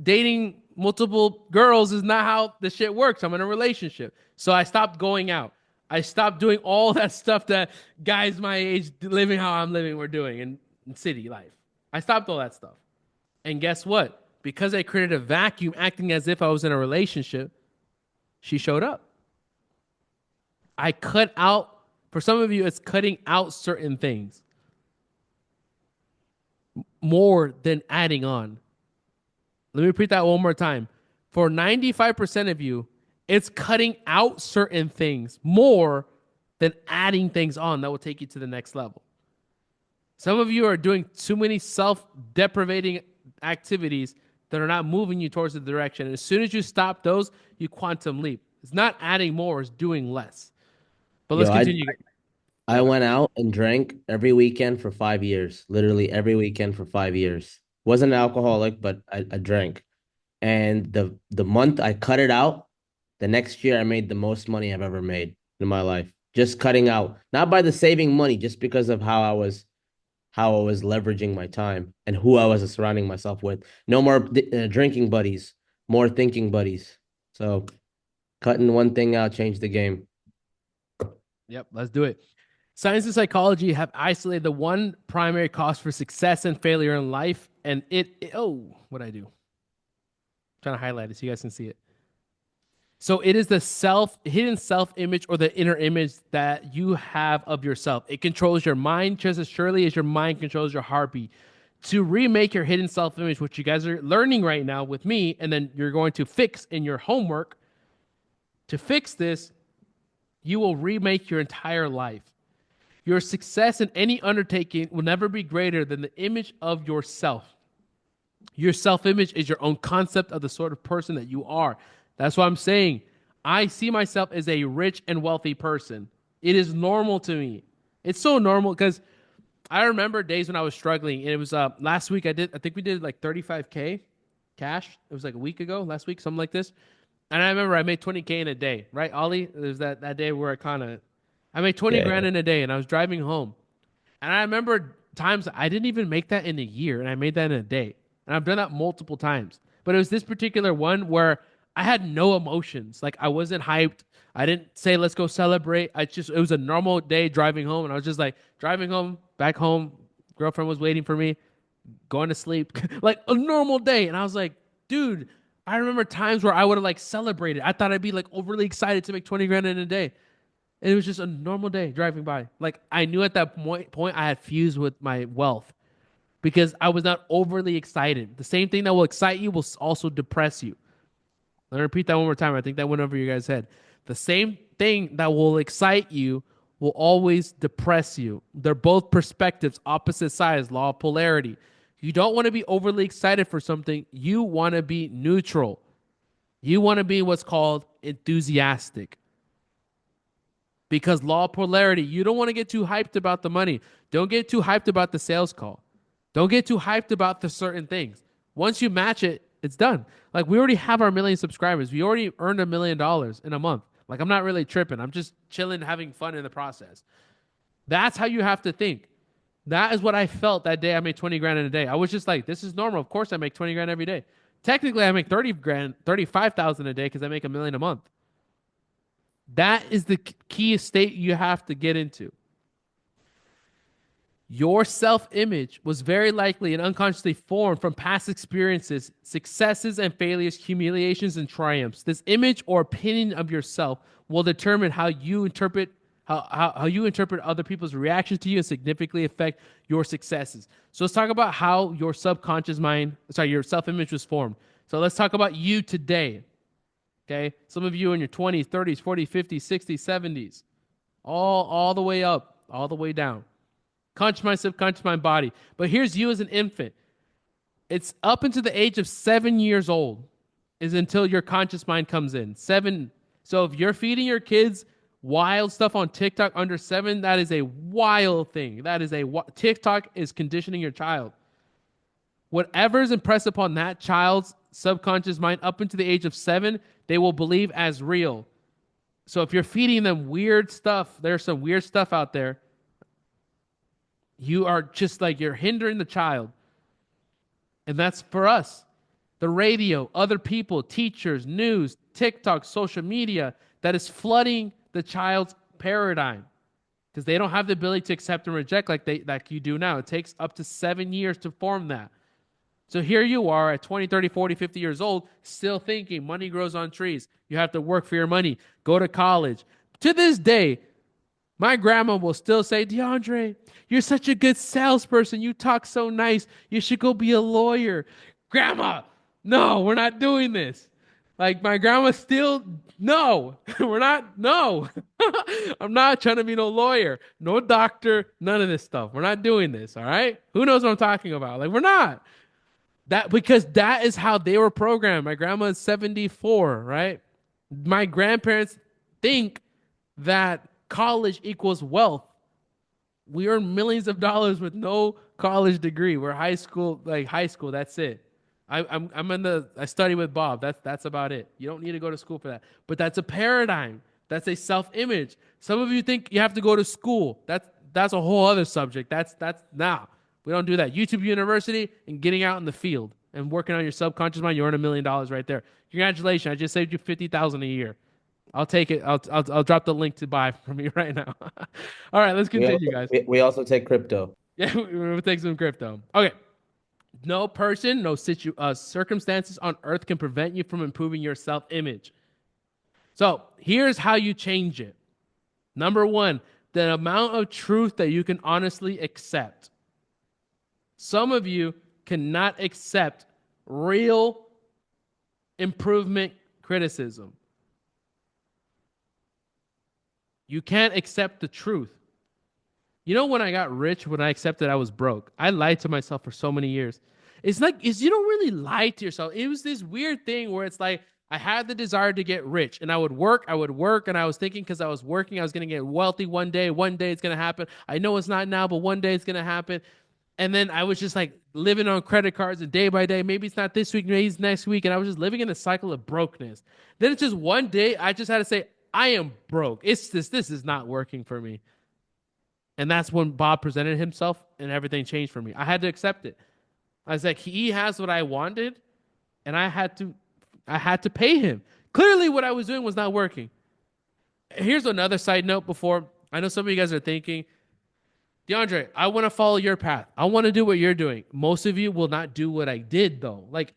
dating multiple girls is not how the shit works. I'm in a relationship. So I stopped going out. I stopped doing all that stuff that guys my age living how I'm living were doing in city life. I stopped all that stuff. And guess what? Because I created a vacuum acting as if I was in a relationship, she showed up. I cut out, for some of you, it's cutting out certain things more than adding on. Let me repeat that one more time. For 95% of you, it's cutting out certain things more than adding things on that will take you to the next level. Some of you are doing too many self-deprivating activities that are not moving you towards the direction. And as soon as you stop those, you quantum leap. It's not adding more, it's doing less. But let's Yo, I continue. I Yeah. went out and drank every weekend for 5 years, literally every weekend for 5 years. Wasn't an alcoholic, but I drank. And the month I cut it out, the next year I made the most money I've ever made in my life. Just cutting out, not by the saving money, just because of how I was leveraging my time and who I was surrounding myself with. No more drinking buddies, more thinking buddies. So cutting one thing out changed the game. Yep, let's do it. Science and psychology have isolated the one primary cause for success and failure in life, and oh, what I do? I'm trying to highlight it so you guys can see it. So it is the hidden self image or the inner image that you have of yourself. It controls your mind just as surely as your mind controls your heartbeat. To remake your hidden self image, which you guys are learning right now with me, and then you're going to fix in your homework. To fix this, you will remake your entire life. Your success in any undertaking will never be greater than the image of yourself. Your self image is your own concept of the sort of person that you are. That's what I'm saying. I see myself as a rich and wealthy person. It is normal to me. It's so normal because I remember days when I was struggling. And it was last week I think we did like 35K cash. It was like a week ago, last week, something like this. And I remember I made 20K in a day, right, Ollie? There's that day where I made 20 Yeah, grand yeah. in a day and I was driving home. And I remember times I didn't even make that in a year and I made that in a day. And I've done that multiple times. But it was this particular one where I had no emotions. Like I wasn't hyped. I didn't say let's go celebrate. It was a normal day driving home and I was just like driving home, back home. Girlfriend was waiting for me, going to sleep. Like a normal day. And I was like, dude, I remember times where I would have like celebrated. I thought I'd be like overly excited to make 20 grand in a day. And it was just a normal day driving by. Like I knew at that point I had fused with my wealth because I was not overly excited. The same thing that will excite you will also depress you. Let me repeat that one more time. I think that went over your guys' head. The same thing that will excite you will always depress you. They're both perspectives, opposite sides, law of polarity. You don't want to be overly excited for something. You want to be neutral. You want to be what's called enthusiastic. Because law of polarity, you don't want to get too hyped about the money. Don't get too hyped about the sales call. Don't get too hyped about the certain things. Once you match it, it's done. Like we already have our 1 million subscribers. We already earned $1 million in a month. Like I'm not really tripping. I'm just chilling, having fun in the process. That's how you have to think. That is what I felt that day I made 20 grand in a day. I was just like, this is normal. Of course I make 20 grand every day. Technically I make 30 grand, 35,000 a day because I make 1 million a month. That is the key state you have to get into. Your self image was very likely and unconsciously formed from past experiences, successes and failures, humiliations and triumphs. This image or opinion of yourself will determine how you interpret how you interpret other people's reactions to you and significantly affect your successes. So let's talk about how your subconscious mind, sorry, your self image was formed. So let's talk about you today. Okay? Some of you in your 20s, 30s, 40s, 50s, 60s, 70s, all the way up, all the way down. Conscious mind, subconscious mind, body. But here's you as an infant. It's up until the age of 7 years old is until your conscious mind comes in. 7. So if you're feeding your kids wild stuff on TikTok under 7, that is a wild thing. TikTok is conditioning your child. Whatever is impressed upon that child's subconscious mind up until the age of 7, they will believe as real. So if you're feeding them weird stuff, there's some weird stuff out there. You are just like, you're hindering the child. And that's for us. The radio, other people, teachers, news, TikTok, social media, that is flooding the child's paradigm because they don't have the ability to accept and reject like you do now. It takes up to 7 years to form that. So here you are at 20, 30, 40, 50 years old, still thinking money grows on trees. You have to work for your money, go to college. To this day, my grandma will still say, DeAndre, you're such a good salesperson. You talk so nice. You should go be a lawyer. Grandma, no, we're not doing this. Like my grandma still, no, we're not, no. I'm not trying to be no lawyer, no doctor, none of this stuff. We're not doing this, all right? Who knows what I'm talking about? Like we're not. Because that is how they were programmed. My grandma is 74, right? My grandparents think that college equals wealth. We earn millions of dollars with no college degree. We're high school, that's it. I study with Bob. That's about it. You don't need to go to school for that. But that's a paradigm. That's a self-image. Some of you think you have to go to school. That's a whole other subject. That's nah. We don't do that. YouTube University and getting out in the field and working on your subconscious mind, you earn $1 million right there. Congratulations. I just saved you $50,000 a year. I'll take it. I'll drop the link to buy from me right now. All right, let's continue, guys. We also take crypto. Yeah, we'll take some crypto. Okay. No person, no circumstances on earth can prevent you from improving your self-image. So here's how you change it. Number 1, the amount of truth that you can honestly accept. Some of you cannot accept real improvement criticism. You can't accept the truth. You know, when I got rich, when I accepted I was broke, I lied to myself for so many years. You don't really lie to yourself. It was this weird thing where it's like, I had the desire to get rich and I would work, and I was thinking because I was working, I was going to get wealthy one day it's going to happen. I know it's not now, but one day it's going to happen. And then I was just like living on credit cards and day by day, maybe it's not this week, maybe it's next week. And I was just living in a cycle of brokenness. Then it's just one day I just had to say, I am broke. This is not working for me. And that's when Bob presented himself and everything changed for me. I had to accept it. I was like, he has what I wanted and I had to pay him. Clearly what I was doing was not working. Here's another side note before. I know some of you guys are thinking, DeAndre, I want to follow your path. I want to do what you're doing. Most of you will not do what I did though. Like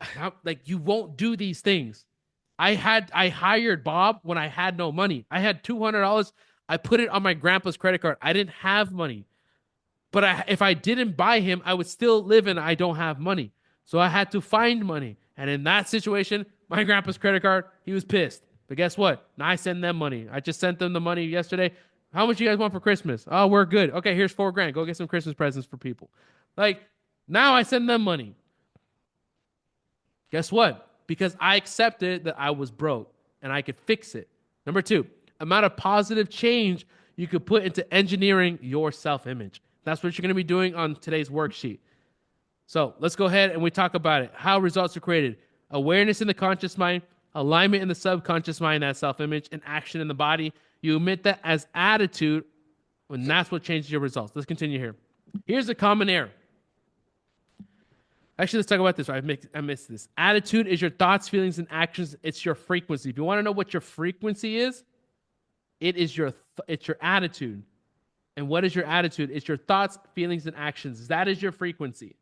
you won't do these things. I hired Bob when I had no money. I had $200. I put it on my grandpa's credit card. I didn't have money. But if I didn't buy him, I would still live in I don't have money. So I had to find money. And in that situation, my grandpa's credit card, he was pissed. But guess what? Now I send them money. I just sent them the money yesterday. How much you guys want for Christmas? Oh, we're good. Okay, here's $4,000. Go get some Christmas presents for people. Like, now I send them money. Guess what? Because I accepted that I was broke and I could fix it. Number 2, amount of positive change you could put into engineering your self-image. That's what you're going to be doing on today's worksheet. So let's go ahead and we talk about it. How results are created. Awareness in the conscious mind, alignment in the subconscious mind, that self-image, and action in the body. You emit that as attitude, and that's what changes your results. Let's continue here. Here's a common error. Actually, let's talk about this. I missed this. Attitude is your thoughts, feelings, and actions. It's your frequency. If you want to know what your frequency is, it's your attitude. And what is your attitude? It's your thoughts, feelings, and actions. That is your frequency.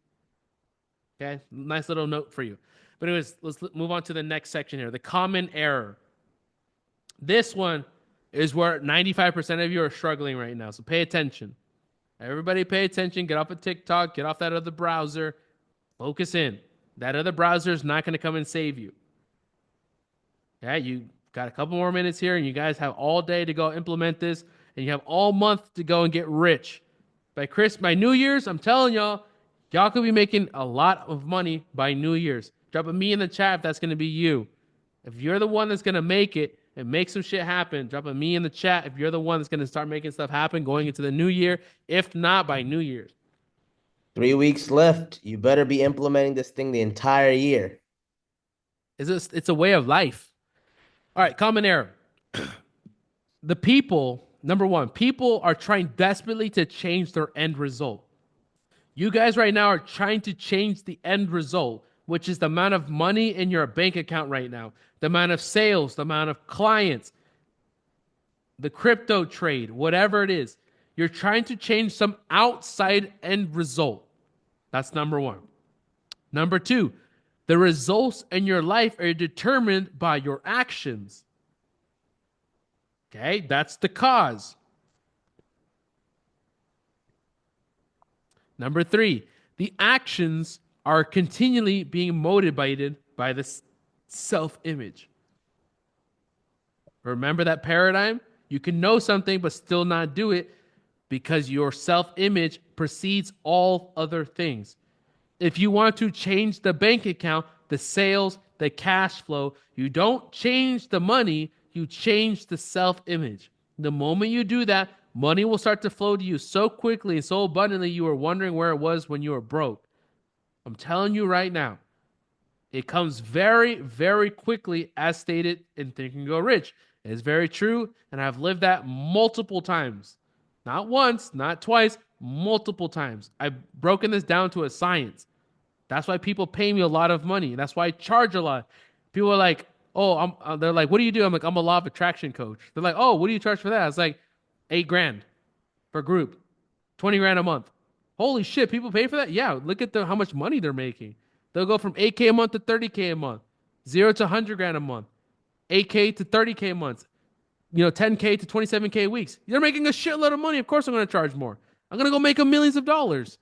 Okay, nice little note for you. But anyways, let's move on to the next section here. The common error. This one is where 95% of you are struggling right now. So pay attention. Everybody pay attention. Get off of TikTok. Get off that other browser. Focus in. That other browser is not going to come and save you. Yeah, you got a couple more minutes here, and you guys have all day to go implement this, and you have all month to go and get rich. By New Year's, I'm telling y'all could be making a lot of money by New Year's. Drop a me in the chat if that's going to be you. If you're the one that's going to make it and make some shit happen, drop a me in the chat if you're the one that's going to start making stuff happen going into the new year. If not, by New Year's. 3 weeks left. You better be implementing this thing the entire year. It's a way of life. All right, common error. The people, number one, people are trying desperately to change their end result. You guys right now are trying to change the end result, which is the amount of money in your bank account right now, the amount of sales, the amount of clients, the crypto trade, whatever it is. You're trying to change some outside end result. That's number one. Number two, the results in your life are determined by your actions. Okay, that's the cause. Number three, the actions are continually being motivated by the self-image. Remember that paradigm? You can know something but still not do it because your self-image precedes all other things. If you want to change the bank account, the sales, the cash flow, you don't change the money, you change the self-image. The moment you do that, money will start to flow to you so quickly and so abundantly you were wondering where it was when you were broke. I'm telling you right now, it comes very, very quickly as stated in Think and Go Rich. It is very true, and I've lived that multiple times. Not once, not twice, multiple times. I've broken this down to a science. That's why people pay me a lot of money. That's why I charge a lot. People are like, oh, they're like, what do you do? I'm like, I'm a law of attraction coach. They're like, oh, what do you charge for that? I was like, $8,000 per group, $20,000 a month. Holy shit, people pay for that? Yeah, look at how much money they're making. They'll go from $8K a month to $30K a month, 0 to $100,000 a month, $8K to $30K a month, $10K to $27K weeks. They're making a shitload of money. Of course I'm going to charge more. I'm going to go make them millions of dollars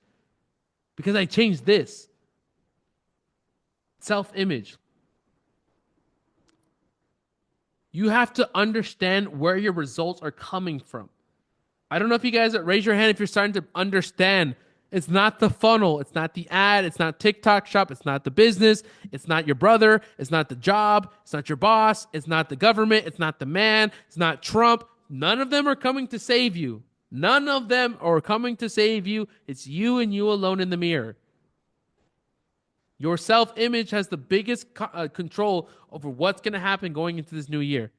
because I changed this. Self-image. You have to understand where your results are coming from. I don't know if you guys raise your hand if you're starting to understand. It's not the funnel. It's not the ad. It's not TikTok shop. It's not the business. It's not your brother. It's not the job. It's not your boss. It's not the government. It's not the man. It's not Trump. None of them are coming to save you. None of them are coming to save you. It's you and you alone in the mirror. Your self-image has the biggest control over what's going to happen going into this new year.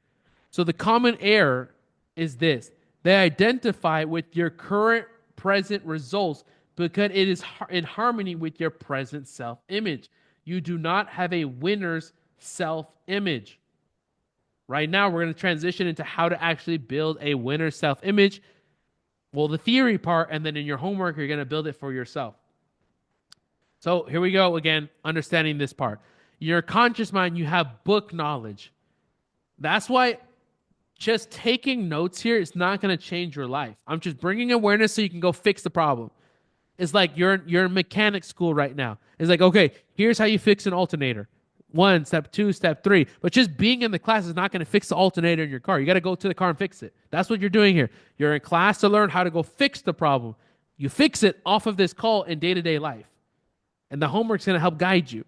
So the common error is this. They identify with your current present results because it is in harmony with your present self-image. You do not have a winner's self-image. Right now, we're going to transition into how to actually build a winner's self-image. Well, the theory part, and then in your homework, you're going to build it for yourself. So here we go again, understanding this part. Your conscious mind, you have book knowledge. That's why just taking notes here is not going to change your life. I'm just bringing awareness so you can go fix the problem. It's like you're in mechanic school right now. It's like, okay, here's how you fix an alternator. 1, step 2, step 3. But just being in the class is not going to fix the alternator in your car. You got to go to the car and fix it. That's what you're doing here. You're in class to learn how to go fix the problem. You fix it off of this call in day-to-day life. And the homework's going to help guide you.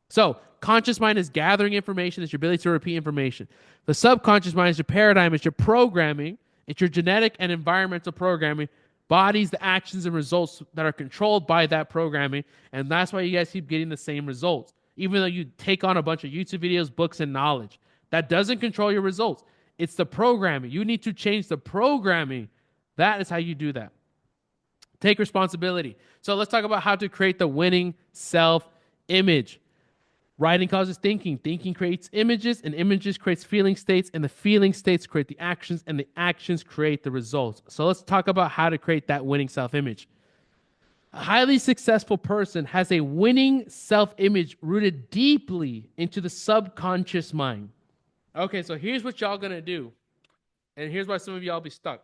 So, conscious mind is gathering information. It's your ability to repeat information. The subconscious mind is your paradigm. It's your programming. It's your genetic and environmental programming. Bodies, the actions and results that are controlled by that programming. And that's why you guys keep getting the same results. Even though you take on a bunch of YouTube videos, books, and knowledge. That doesn't control your results. It's the programming. You need to change the programming. That is how you do that. Take responsibility. So let's talk about how to create the winning self-image. Writing causes thinking. Thinking creates images, and images creates feeling states, and the feeling states create the actions, and the actions create the results. So let's talk about how to create that winning self-image. A highly successful person has a winning self-image rooted deeply into the subconscious mind. Okay, so here's what y'all gonna do, and here's why some of y'all be stuck.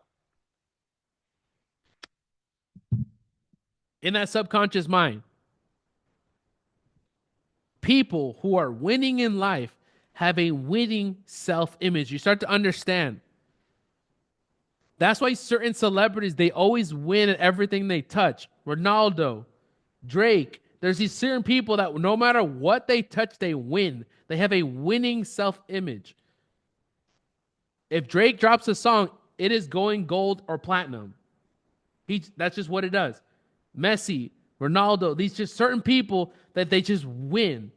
In that subconscious mind, people who are winning in life have a winning self-image. You start to understand. That's why certain celebrities, they always win at everything they touch. Ronaldo, Drake, there's these certain people that no matter what they touch, they win. They have a winning self-image. If Drake drops a song, it is going gold or platinum. That's just what it does. Messi, Ronaldo, these just certain people that they just win.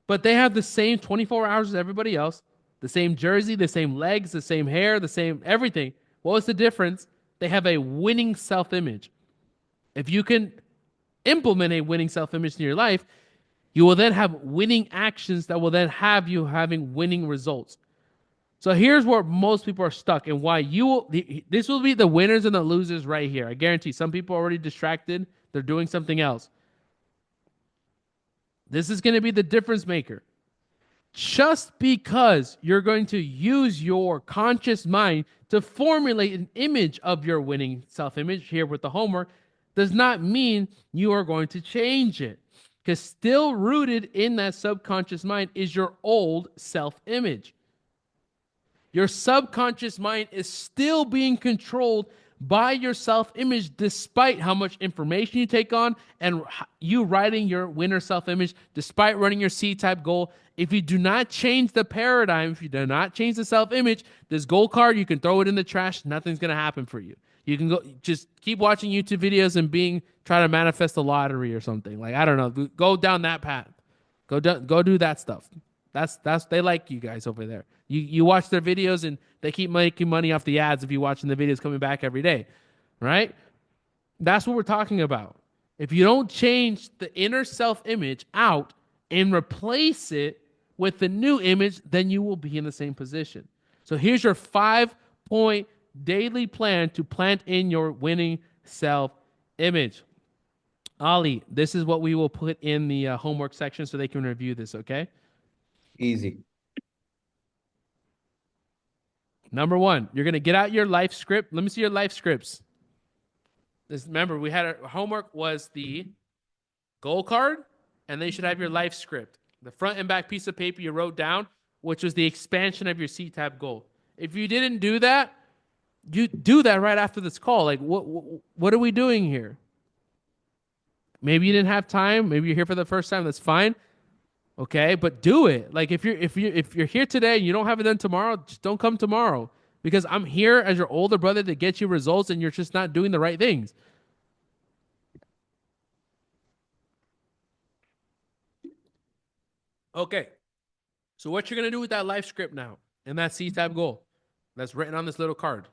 But they have the same 24 hours as everybody else, the same jersey, the same legs, the same hair, the same everything. What was the difference? They have a winning self-image. If you can implement a winning self-image in your life, you will then have winning actions that will then have you having winning results. So here's where most people are stuck and why this will be the winners and the losers right here. I guarantee some people are already distracted. They're doing something else. This is going to be the difference maker. Just because you're going to use your conscious mind to formulate an image of your winning self-image here with the homework does not mean you are going to change it. Because still rooted in that subconscious mind is your old self-image. Your subconscious mind is still being controlled by your self-image despite how much information you take on and you writing your winner self-image, despite running your C-type goal. If you do not change the paradigm, if you do not change the self-image, this goal card, you can throw it in the trash. Nothing's going to happen for you. You can go just keep watching YouTube videos and try to manifest the lottery or something. Like, I don't know, go down that path. Go do that stuff. That's they like you guys over there. You watch their videos and they keep making money off the ads if you're watching the videos coming back every day, right? That's what we're talking about. If you don't change the inner self-image out and replace it with the new image, then you will be in the same position. So here's your 5-point daily plan to plant in your winning self-image. Ali, this is what we will put in the homework section so they can review this, okay? Easy. Number 1, you're going to get out your life script. Let me see your life scripts. Remember, we had our homework was the goal card, and then you should have your life script. The front and back piece of paper you wrote down, which was the expansion of your C-type goal. If you didn't do that, you do that right after this call. Like, what are we doing here? Maybe you didn't have time. Maybe you're here for the first time. That's fine. Okay, but do it. Like if you're here today and you don't have it done tomorrow, just don't come tomorrow because I'm here as your older brother to get you results and you're just not doing the right things. Okay. So what you're going to do with that life script now and that C-type goal that's written on this little card.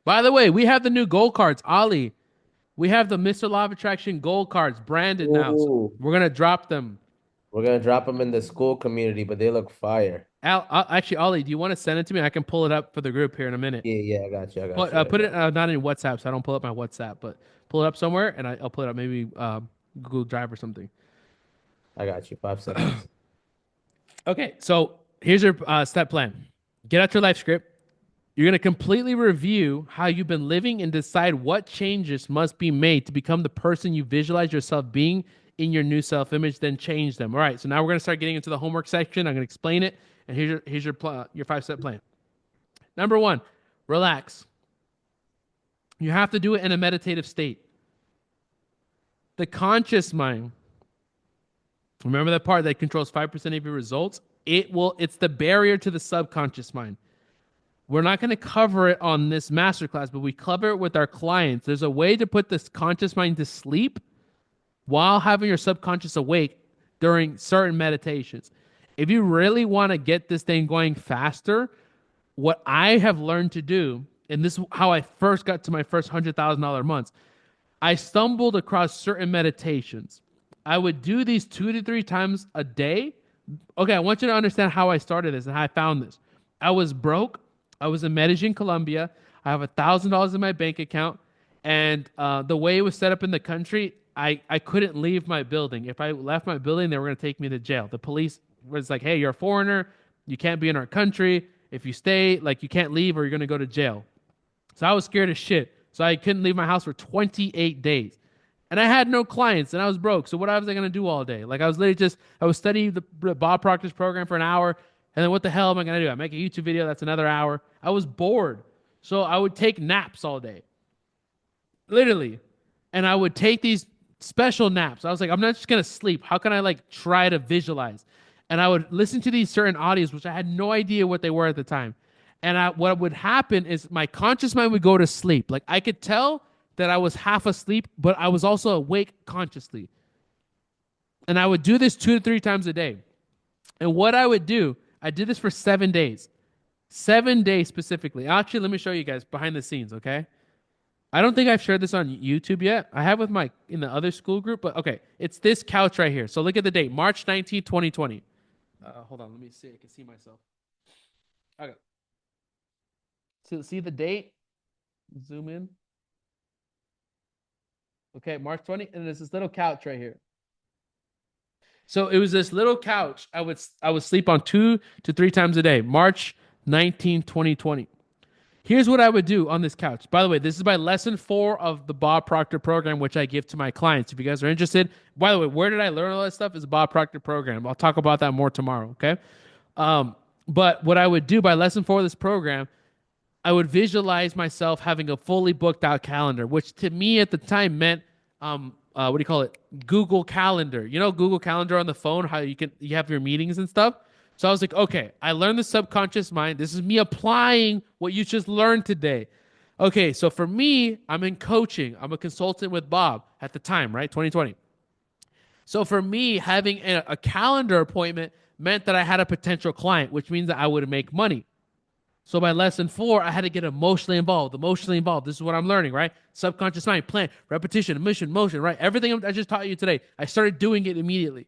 By the way, we have the new goal cards, Ali. We have the Mr. Law of Attraction gold cards branded now. So we're going to drop them. We're going to drop them in the school community, but they look fire. Actually, Ollie, do you want to send it to me? I can pull it up for the group here in a minute. Yeah, I got you. Put it not in WhatsApp, so I don't pull up my WhatsApp, but pull it up somewhere, and I'll pull it up maybe Google Drive or something. I got you. 5 seconds. Okay, so here's your step plan. Get out your life script. You're going to completely review how you've been living and decide what changes must be made to become the person you visualize yourself being in your new self-image, then change them. All right, so now we're going to start getting into the homework section. I'm going to explain it, and here's your 5-step plan. Number 1, relax. You have to do it in a meditative state. The conscious mind, remember that part that controls 5% of your results? It's the barrier to the subconscious mind. We're not going to cover it on this masterclass, but we cover it with our clients. There's a way to put this conscious mind to sleep while having your subconscious awake during certain meditations. If you really want to get this thing going faster, what I have learned to do, and this is how I first got to my first $100,000 months, I stumbled across certain meditations. I would do these 2 to 3 times a day. Okay, I want you to understand how I started this and how I found this. I was broke. I was in Medellin, Colombia. I have $1,000 in my bank account, and the way it was set up in the country, I couldn't leave my building. If I left my building, they were going to take me to jail. The police was like, "Hey, you're a foreigner. You can't be in our country. If you stay, like, you can't leave, or you're going to go to jail." So I was scared as shit. So I couldn't leave my house for 28 days. And I had no clients and I was broke. So what was I going to do all day? Like I was literally just, I was studying the Bob Proctor's program for an hour. And then what the hell am I going to do? I make a YouTube video. That's another hour. I was bored. So I would take naps all day, literally. And I would take these special naps. I was like, I'm not just going to sleep. How can I like try to visualize? And I would listen to these certain audios, which I had no idea what they were at the time. And what would happen is my conscious mind would go to sleep. Like I could tell that I was half asleep, but I was also awake consciously. And I would do this 2 to 3 times a day. And what I would do, I did this for 7 days. 7 days specifically. Actually, let me show you guys behind the scenes, okay? I don't think I've shared this on YouTube yet. I have with my in the other school group, but okay, it's this couch right here. So look at the date, March 19th, 2020. Hold on, let me see. I can see myself. Okay. So see the date? Zoom in. Okay, March 20, and there's this little couch right here. So it was this little couch. I would sleep on 2 to 3 times a day. March 19, 2020. Here's what I would do on this couch. By the way, this is my lesson 4 of the Bob Proctor program, which I give to my clients. If you guys are interested, by the way, where did I learn all that stuff? Is the Bob Proctor program. I'll talk about that more tomorrow. Okay. But what I would do by lesson 4 of this program, I would visualize myself having a fully booked out calendar, which to me at the time meant, what do you call it? Google Calendar. You know, Google Calendar on the phone, how you have your meetings and stuff. So I was like, okay, I learned the subconscious mind. This is me applying what you just learned today. Okay, so for me, I'm in coaching. I'm a consultant with Bob at the time, right? 2020. So for me, having a calendar appointment meant that I had a potential client, which means that I would make money. So by lesson 4, I had to get emotionally involved. Emotionally involved. This is what I'm learning, right? Subconscious mind, plan, repetition, mission, motion, right? Everything I just taught you today, I started doing it immediately.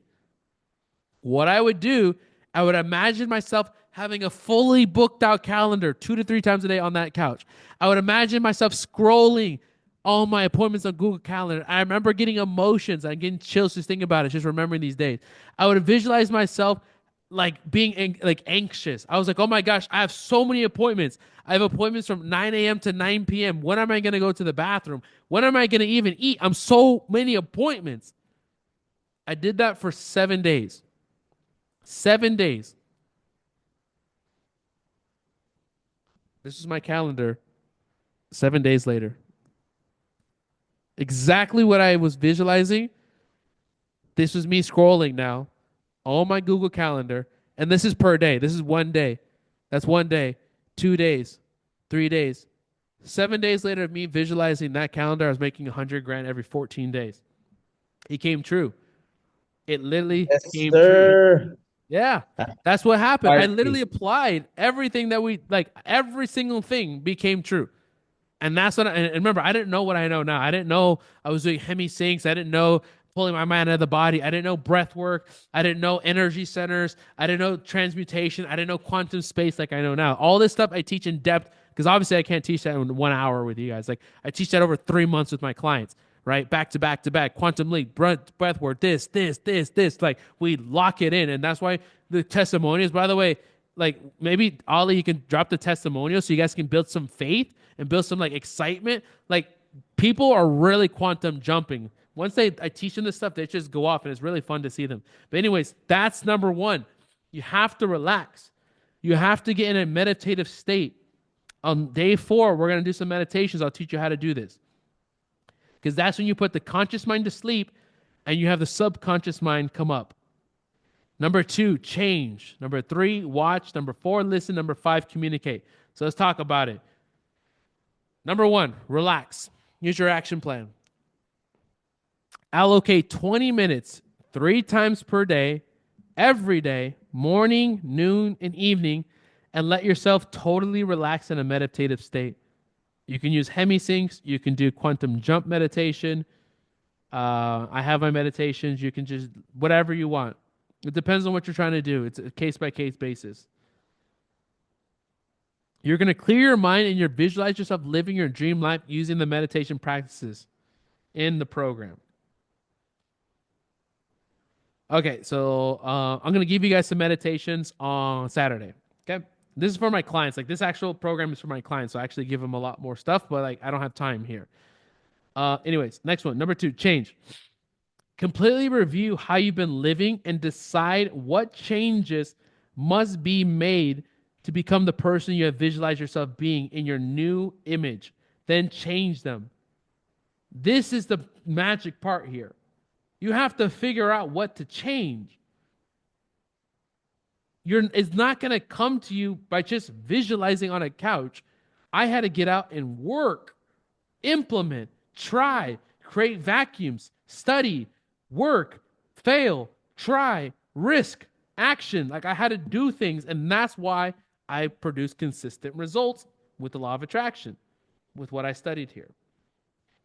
What I would do, I would imagine myself having a fully booked out calendar 2 to 3 times a day on that couch. I would imagine myself scrolling all my appointments on Google Calendar. I remember getting emotions. I'm getting chills just thinking about it, just remembering these days. I would visualize myself like being like anxious. I was like, oh my gosh, I have so many appointments. I have appointments from 9 a.m. to 9 p.m. When am I going to go to the bathroom? When am I going to even eat? I'm so many appointments. I did that for 7 days. 7 days. This is my calendar 7 days later. Exactly what I was visualizing. This was me scrolling now on my Google Calendar. And this is per day. This is 1 day. That's 1 day, 2 days, 3 days. 7 days later of me visualizing that calendar, I was making 100 grand every 14 days. It came true. It literally came true. Yeah, that's what happened. I literally applied everything that every single thing became true. And that's what and remember, I didn't know what I know now. I didn't know I was doing hemi syncs. I didn't know pulling my mind out of the body. I didn't know breath work. I didn't know energy centers. I didn't know transmutation. I didn't know quantum space like I know now. All this stuff I teach in depth because obviously I can't teach that in 1 hour with you guys. Like I teach that over 3 months with my clients, right? Back to back to back, quantum leap, breath work, this. Like we lock it in. And that's why the testimonials, by the way, like maybe Ollie, you can drop the testimonials so you guys can build some faith and build some like excitement. Like people are really quantum jumping. Once I teach them this stuff, they just go off and it's really fun to see them. But anyways, that's number 1. You have to relax. You have to get in a meditative state. On day 4, we're going to do some meditations. I'll teach you how to do this. Because that's when you put the conscious mind to sleep and you have the subconscious mind come up. Number 2, change. Number 3, watch. Number 4, listen. Number 5, communicate. So let's talk about it. Number 1, relax. Here's your action plan. Allocate 20 minutes 3 times per day, every day, morning, noon, and evening, and let yourself totally relax in a meditative state. You can use hemi syncs. You can do quantum jump meditation. I have my meditations. You can just whatever you want. It depends on what you're trying to do. It's a case by case basis. You're going to clear your mind and you visualize yourself living your dream life using the meditation practices in the program. Okay, so I'm going to give you guys some meditations on Saturday. Okay. This is for my clients. Like this actual program is for my clients. So I actually give them a lot more stuff, but like I don't have time here. Anyways, next one. Number 2, change. Completely review how you've been living and decide what changes must be made to become the person you have visualized yourself being in your new image. Then change them. This is the magic part here. You have to figure out what to change. It's not going to come to you by just visualizing on a couch. I had to get out and work, implement, try, create vacuums, study, work, fail, try, risk, action. Like I had to do things. And that's why I produce consistent results with the law of attraction, with what I studied here.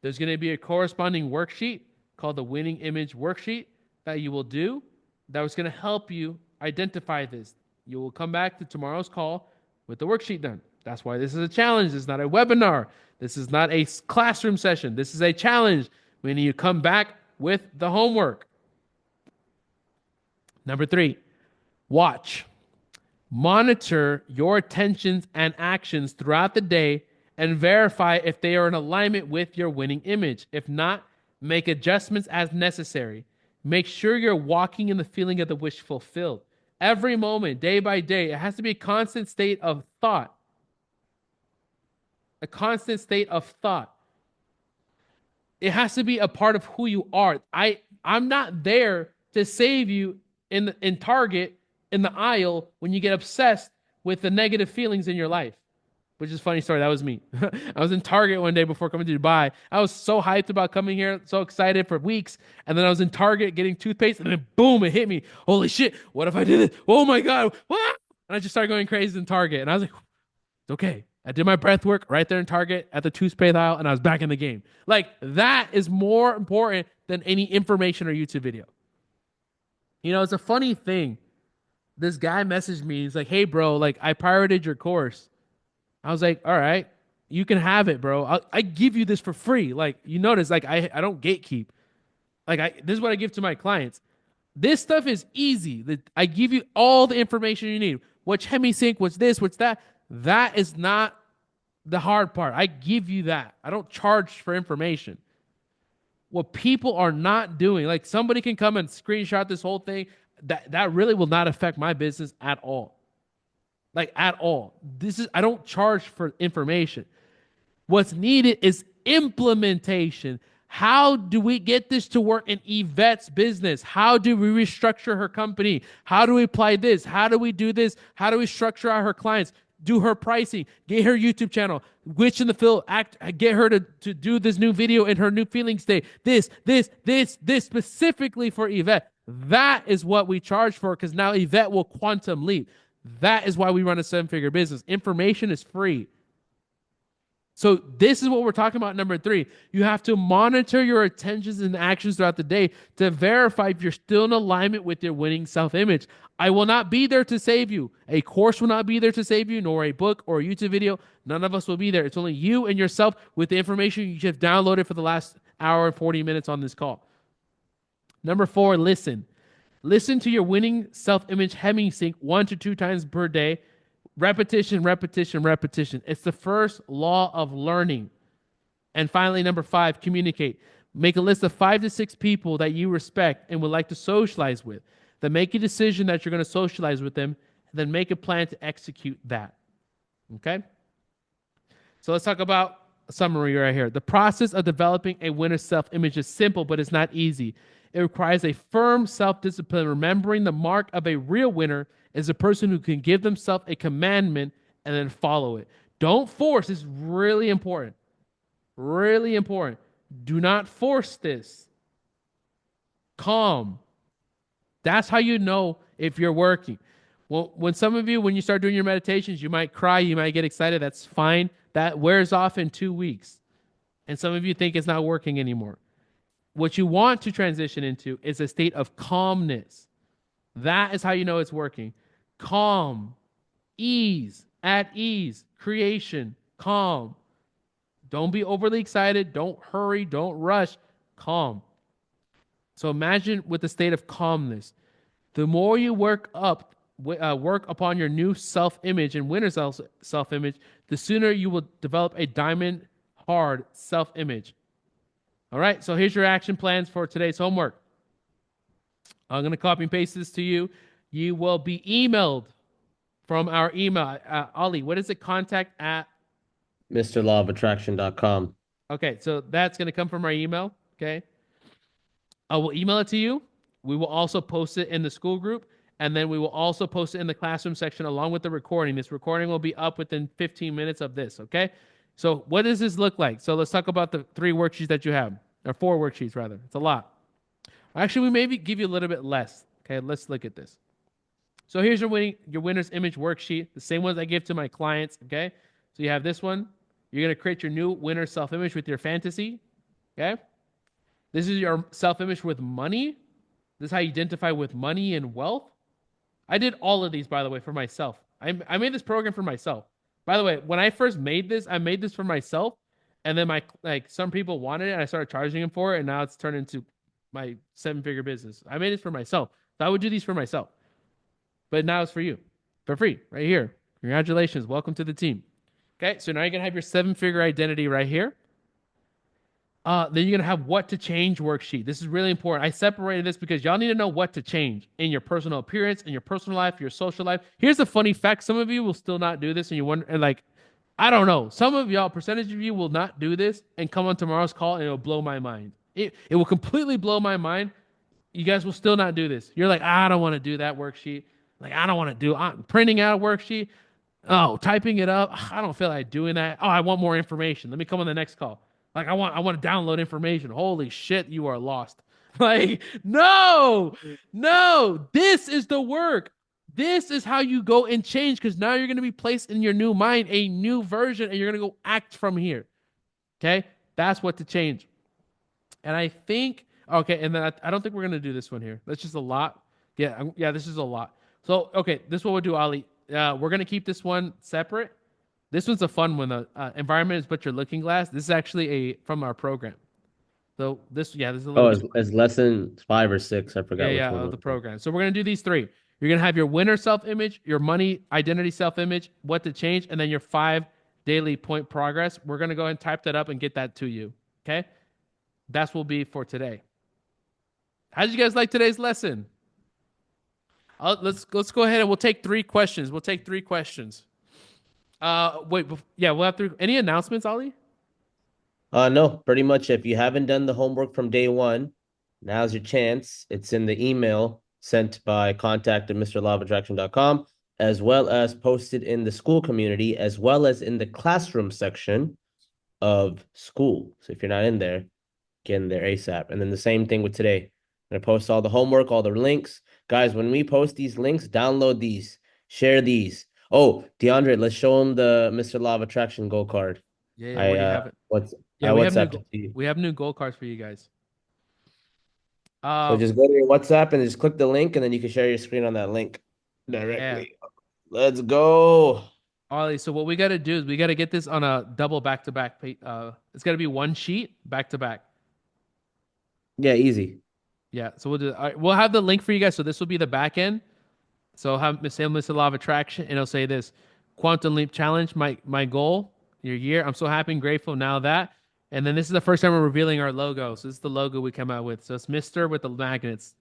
There's going to be a corresponding worksheet called the winning image worksheet that you will do that was going to help you identify this. You will come back to tomorrow's call with the worksheet done. That's why this is a challenge. This is not a webinar. This is not a classroom session. This is a challenge. Meaning you come back with the homework. Number 3, watch. Monitor your attentions and actions throughout the day and verify if they are in alignment with your winning image. If not, make adjustments as necessary. Make sure you're walking in the feeling of the wish fulfilled. Every moment, day by day, it has to be a constant state of thought. A constant state of thought. It has to be a part of who you are. I'm not there to save you in Target in the aisle when you get obsessed with the negative feelings in your life. Which is a funny story. That was me. I was in Target one day before coming to Dubai. I was so hyped about coming here, so excited for weeks. And then I was in Target getting toothpaste, and then boom, it hit me. Holy shit, what if I did it? Oh my God. What? And I just started going crazy in Target. And I was like, it's okay. I did my breath work right there in Target at the toothpaste aisle, and I was back in the game. Like, that is more important than any information or YouTube video. You know, it's a funny thing. This guy messaged me. He's like, hey, bro, like, I pirated your course. I was like, all right, you can have it, bro. I give you this for free. Like, you notice, like, I don't gatekeep. Like, this is what I give to my clients. This stuff is easy. I give you all the information you need. What's HemiSync? What's this? What's that? That is not the hard part. I give you that. I don't charge for information. What people are not doing, like somebody can come and screenshot this whole thing. That really will not affect my business at all. Like at all. I don't charge for information. What's needed is implementation. How do we get this to work in Yvette's business? How do we restructure her company? How do we apply this? How do we do this? How do we structure out her clients? Do her pricing, get her YouTube channel, Witch in the Field, get her to do this new video in her new feelings day. This specifically for Yvette. That is what we charge for because now Yvette will quantum leap. That is why we run a 7-figure business. Information is free. So this is what we're talking about. Number 3, you have to monitor your attentions and actions throughout the day to verify if you're still in alignment with your winning self-image. I will not be there to save you. A course will not be there to save you, nor a book or a YouTube video. None of us will be there. It's only you and yourself with the information you have downloaded for the last hour and 40 minutes on this call. Number 4, listen. Listen to your winning self-image HemiSync 1 to 2 times per day. Repetition, repetition, repetition. It's the first law of learning. And finally, number 5, communicate. Make a list of 5 to 6 people that you respect and would like to socialize with. Then make a decision that you're going to socialize with them, and then make a plan to execute that. Okay? So let's talk about a summary right here. The process of developing a winner's self-image is simple, but it's not easy. It requires a firm self-discipline. Remembering the mark of a real winner is a person who can give themselves a commandment and then follow it. Don't force. It's really important. Really important. Do not force this. Calm. That's how you know if you're working. Well, when some of you, when you start doing your meditations, you might cry, you might get excited. That's fine. That wears off in 2 weeks. And some of you think it's not working anymore. what you want to transition into is a state of calmness. That is how you know it's working. Calm, ease, at ease, creation, calm. Don't be overly excited. Don't hurry. Don't rush. Calm. So imagine with the state of calmness. The more you work upon your new self-image and winner self-image, the sooner you will develop a diamond hard self-image. All right. So here's your action plans for today's homework. I'm going to copy and paste this to you. You will be emailed from our email. Ollie, what is it? Contact at MrLawOfAttraction.com. Okay, so that's going to come from our email. Okay. I will email it to you. We will also post it in the school group. And then we will also post it in the classroom section along with the recording. This recording will be up within 15 minutes of this. Okay. So what does this look like? So let's talk about the 3 worksheets that you have, or 4 worksheets rather. It's a lot. Actually, we maybe give you a little bit less. Okay. Let's look at this. So here's your winner's image worksheet, the same ones I give to my clients. Okay. So you have this one. You're going to create your new winner self-image with your fantasy. Okay. This is your self-image with money. This is how you identify with money and wealth. I did all of these, by the way, for myself. I made this program for myself. By the way, when I first made this, I made this for myself. And then some people wanted it and I started charging them for it. And now it's turned into my 7-figure business. I made this for myself. So I would do these for myself. But now it's for you. For free. Right here. Congratulations. Welcome to the team. Okay. So now you're going to have your 7-figure identity right here. Then you're going to have what to change worksheet. This is really important. I separated this because y'all need to know what to change in your personal appearance, in your personal life, your social life. Here's a funny fact. Some of you will still not do this and you wonder, and I don't know. Some of y'all, percentage of you will not do this and come on tomorrow's call and it'll blow my mind. It will completely blow my mind. You guys will still not do this. You're like, I don't want to do that worksheet. I don't want to do I'm printing out a worksheet. Oh, typing it up. I don't feel like doing that. Oh, I want more information. Let me come on the next call. I want to download information. Holy shit, you are lost. No, this is the work. This is how you go and change, because now you're going to be placed in your new mind, a new version, and you're going to go act from here. Okay? That's what to change. And I think, okay, and then I don't think we're going to do this one here. That's just a lot. Yeah, this is a lot. So, okay, this is what we'll do, Ali. We're going to keep this one separate. This one's a fun one. The environment is but your looking glass. This is actually from our program. So this is a little. Oh, it's lesson 5 or 6. I forgot which one. Of the program. So we're gonna do these 3. You're gonna have your winner self-image, your money identity self-image, what to change, and then your 5 daily point progress. We're gonna go ahead and type that up and get that to you. Okay, that's will be for today. How did you guys like today's lesson? Let's go ahead and we'll take 3 questions. We'll have 3. Any announcements, Ollie? No, pretty much. If you haven't done the homework from day 1, now's your chance. It's in the email sent by contact@MrLawOfAttraction.com, as well as posted in the school community, as well as in the classroom section of school. So if you're not in there, get in there ASAP. And then the same thing with today. I'm going to post all the homework, all the links. Guys, when we post these links, download these, share these. Oh, DeAndre, let's show him the Mr. Law of Attraction goal card. Yeah, we have it. We have new goal cards for you guys. So just go to your WhatsApp and just click the link, and then you can share your screen on that link directly. Yeah. Let's go. Ollie, so what we got to do is we got to get this on a double back-to-back. It's got to be one sheet back-to-back. Yeah, easy. Yeah, so we'll do. All right, we'll have the link for you guys. So this will be the back end. So I'll have Mr. Law of Attraction, and it'll say this: Quantum Leap Challenge, my goal, your year. I'm so happy and grateful now that. And then this is the first time we're revealing our logo. So this is the logo we come out with. So it's Mr. with the magnets.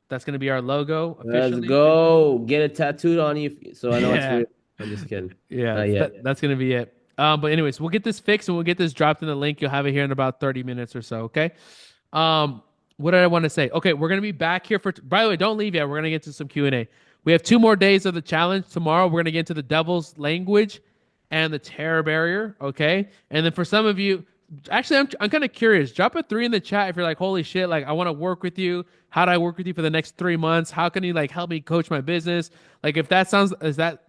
That's going to be our logo officially. Let's go. Get it tattooed on you so I know it's real. I'm just kidding. Yeah, that's going to be it. But anyways, we'll get this fixed and we'll get this dropped in the link. You'll have it here in about 30 minutes or so, okay? What did I want to say? Okay, we're going to be back here for... By the way, don't leave yet. We're going to get to some Q&A. We have 2 more days of the challenge. Tomorrow, we're going to get into the devil's language and the terror barrier, okay? And then for some of you... Actually, I'm kind of curious. Drop a 3 in the chat if you're like, holy shit, like I want to work with you. How do I work with you for the next 3 months? How can you like help me coach my business? Like if that sounds,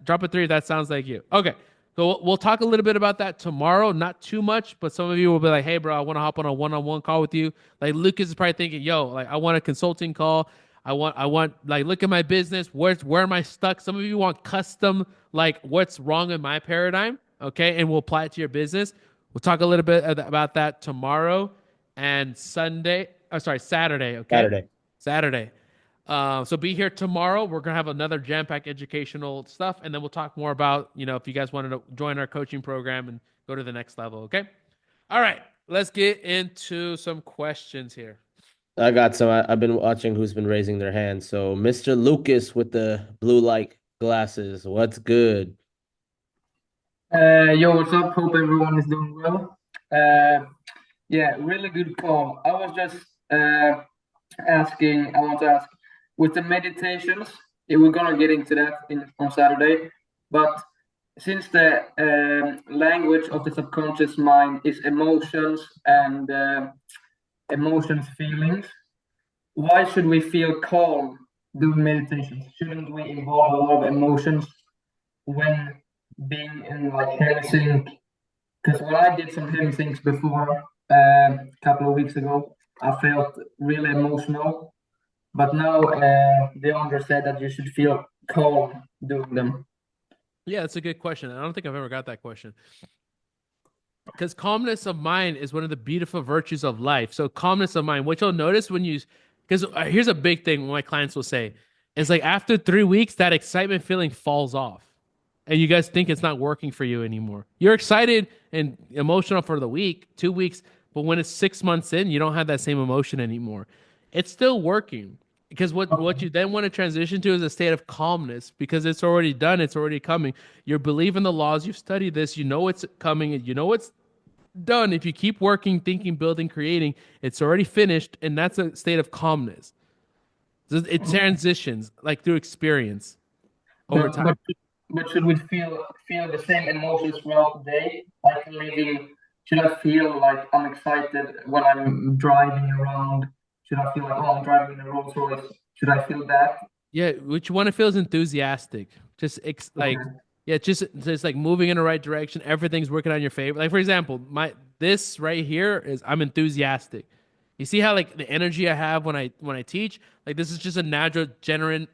drop a 3 if that sounds like you. Okay. So we'll talk a little bit about that tomorrow. Not too much, but some of you will be like, "Hey, bro, I want to hop on a one-on-one call with you." Like Lucas is probably thinking, "Yo, like I want a consulting call. I want like look at my business. Where am I stuck?" Some of you want custom, like what's wrong in my paradigm, okay? And we'll apply it to your business. We'll talk a little bit about that tomorrow and Sunday. Oh, sorry, Saturday. Okay, Saturday. Saturday. So be here tomorrow. We're gonna have another jam-packed educational stuff, and then we'll talk more about if you guys wanted to join our coaching program and go to the next level. Okay. All right. Let's get into some questions here. I got some. I've been watching who's been raising their hand. So Mr. Lucas with the blue light glasses. What's good? Yo, what's up? Hope everyone is doing well. Uh, yeah, really good call. I was just asking, I want to ask, with the meditations, we're gonna get into that on Saturday, but since the language of the subconscious mind is emotions and emotions, feelings, why should we feel calm doing meditations? Shouldn't we involve a lot of emotions when being in like Helsinki? Because when I did some hymn things before, a couple of weeks ago, I felt really emotional. But now the owner said that you should feel calm doing them. Yeah, that's a good question. I don't think I've ever got that question. Because calmness of mind is one of the beautiful virtues of life. So calmness of mind, what you'll notice when you, because here's a big thing my clients will say, it's like after 3 weeks, that excitement feeling falls off, and you guys think it's not working for you anymore. You're excited and emotional for the week, 2 weeks, but when it's 6 months in, you don't have that same emotion anymore. It's still working because what you then want to transition to is a state of calmness because it's already done, it's already coming. You believe in the laws, you've studied this, you know it's coming, you know it's done. If you keep working, thinking, building, creating, it's already finished, and that's a state of calmness. So it transitions like through experience over But time. but but should we feel the same emotions throughout the day? Like living, should I feel like I'm excited when I'm driving around? Should I feel like oh I'm driving in a Rolls Royce? Should I feel that? Yeah, what you want to feel is enthusiastic. Just like Okay. yeah, just like moving in the right direction. Everything's working on your favor. Like for example, my this right here is I'm enthusiastic. You see how like the energy I have when I teach, like this is just a natural, genuine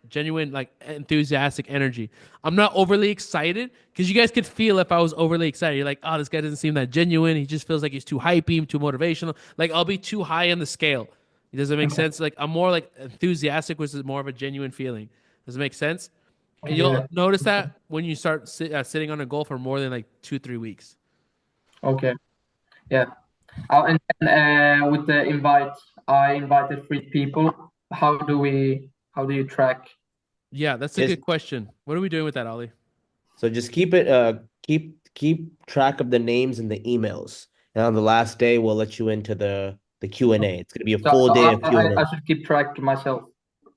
like enthusiastic energy. I'm not overly excited because you guys could feel if I was overly excited. You're like, oh, this guy doesn't seem that genuine. He just feels like he's too hypey, too motivational. Like I'll be too high on the scale. Does it make Okay. sense? Like I'm more like enthusiastic, which is more of a genuine feeling. Does it make sense? And you'll Yeah. notice that when you start sitting on a goal for more than like 2 3 weeks. Okay. Yeah. And then, with the invite, I invited 3 people. How do you track? Yeah, that's a Just good question. What are we doing with that, Ollie? just keep it keep track of the names and the emails. And on the last day, we'll let you into the Q&A. It's gonna be a So, full so day of Q&A. I should keep track myself.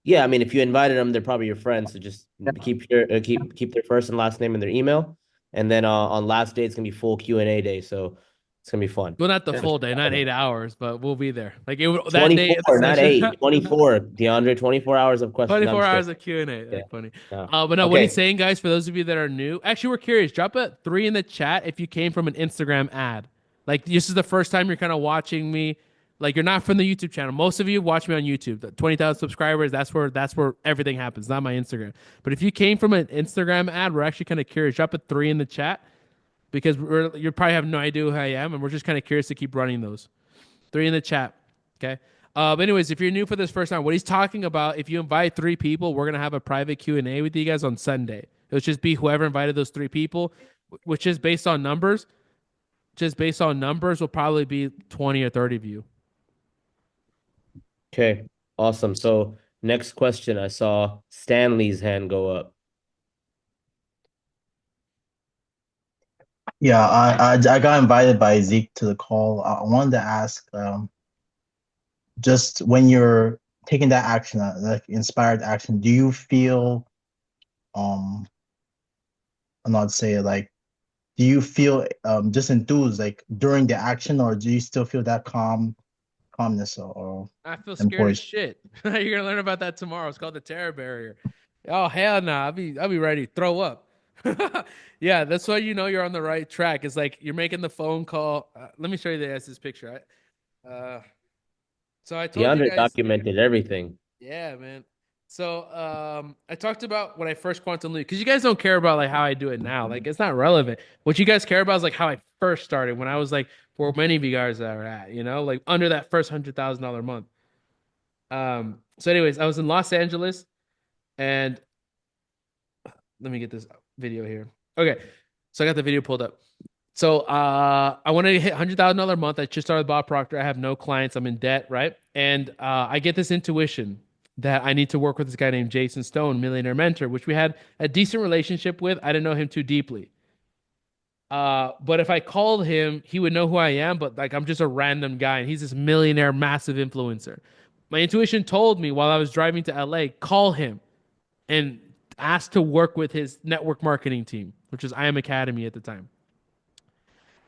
Yeah, I mean, if you invited them, they're probably your friends. So just Yeah. keep their first and last name and their email, and then on last day it's gonna be full Q&A day. So it's gonna be fun. Well, not the Yeah. full day, not 8 hours, but we'll be there. Like that day in the 24, not session. 8, 24, DeAndre, 24 hours of questions. No, I'm 24 just hours kidding. of Q&A. Yeah. Like funny. No. But no, what he's Okay. saying, guys, for those of you that are new, actually, we're curious. Drop a 3 in the chat if you came from an Instagram ad. Like this is the first time you're kind of watching me. Like you're not from the YouTube channel. Most of you watch me on YouTube. The 20,000 subscribers. That's where everything happens. Not my Instagram. But if you came from an Instagram ad, we're actually kind of curious. Drop a 3 in the chat because you probably have no idea who I am, and we're just kind of curious to keep running those. 3 in the chat. Okay. But anyways, if you're new for this first time, what he's talking about, if you invite 3 people, we're gonna have a private Q&A with you guys on Sunday. It'll just be whoever invited those 3 people, which is based on numbers. Just based on numbers, will probably be 20 or 30 of you. Okay. Awesome. So next question, I saw Stanley's hand go up. Yeah, I got invited by Zeke to the call. I wanted to ask, just when you're taking that action, like inspired action, do you feel, um, I'm not say like, do you feel just enthused like during the action, or do you still feel that calmness or I feel and scared as poise? shit. You're gonna learn about that tomorrow. It's called the terror barrier. Oh hell no! I'll be ready to throw up. Yeah, that's why you know you're on the right track. It's like you're making the phone call. Let me show you this picture. So I told you DeAndre guys, documented everything. yeah, man. So I talked about when I first quantum leap because you guys don't care about like how I do it now. Like it's not relevant. What you guys care about is like how I first started when I was like for many of you guys that are at, like under that first $100,000 month. So anyways, I was in Los Angeles and let me get this video here. Okay. So I got the video pulled up. So I wanted to hit $100,000 a month. I just started Bob Proctor. I have no clients. I'm in debt, right? And I get this intuition that I need to work with this guy named Jason Stone, Millionaire Mentor, which we had a decent relationship with. I didn't know him too deeply. But if I called him, he would know who I am, but like I'm just a random guy and he's this millionaire, massive influencer. My intuition told me while I was driving to LA, call him and ask to work with his network marketing team, which was I Am Academy at the time.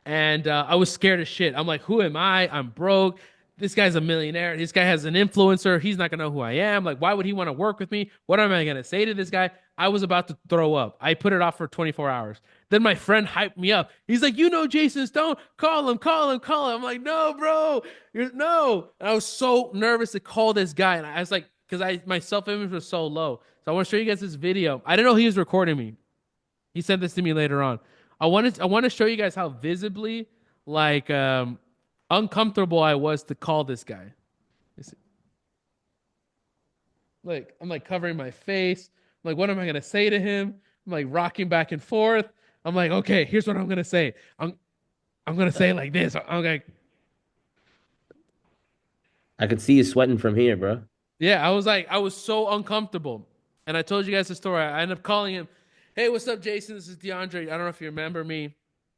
And I was scared as shit. I'm like, who am I? I'm broke. This guy's a millionaire. This guy has an influencer. He's not gonna know who I am. Like, why would he want to work with me? What am I gonna say to this guy? I was about to throw up. I put it off for 24 hours. Then my friend hyped me up. He's like, you know Jason Stone? Call him, call him, call him. I'm like, no, bro. No. And I was so nervous to call this guy. And I was like, because my self-image was so low. So I want to show you guys this video. I didn't know he was recording me. He sent this to me later on. I want to show you guys how visibly like uncomfortable I was to call this guy. Like I'm like covering my face. I'm like, what am I gonna say to him? I'm like rocking back and forth. I'm like, okay, here's what I'm gonna say. I'm gonna say it like this. I'm like, I could see you sweating from here, bro. yeah, I was so uncomfortable. And I told you guys the story. I ended up calling him, hey, what's up, Jason? This is DeAndre. I don't know if you remember me.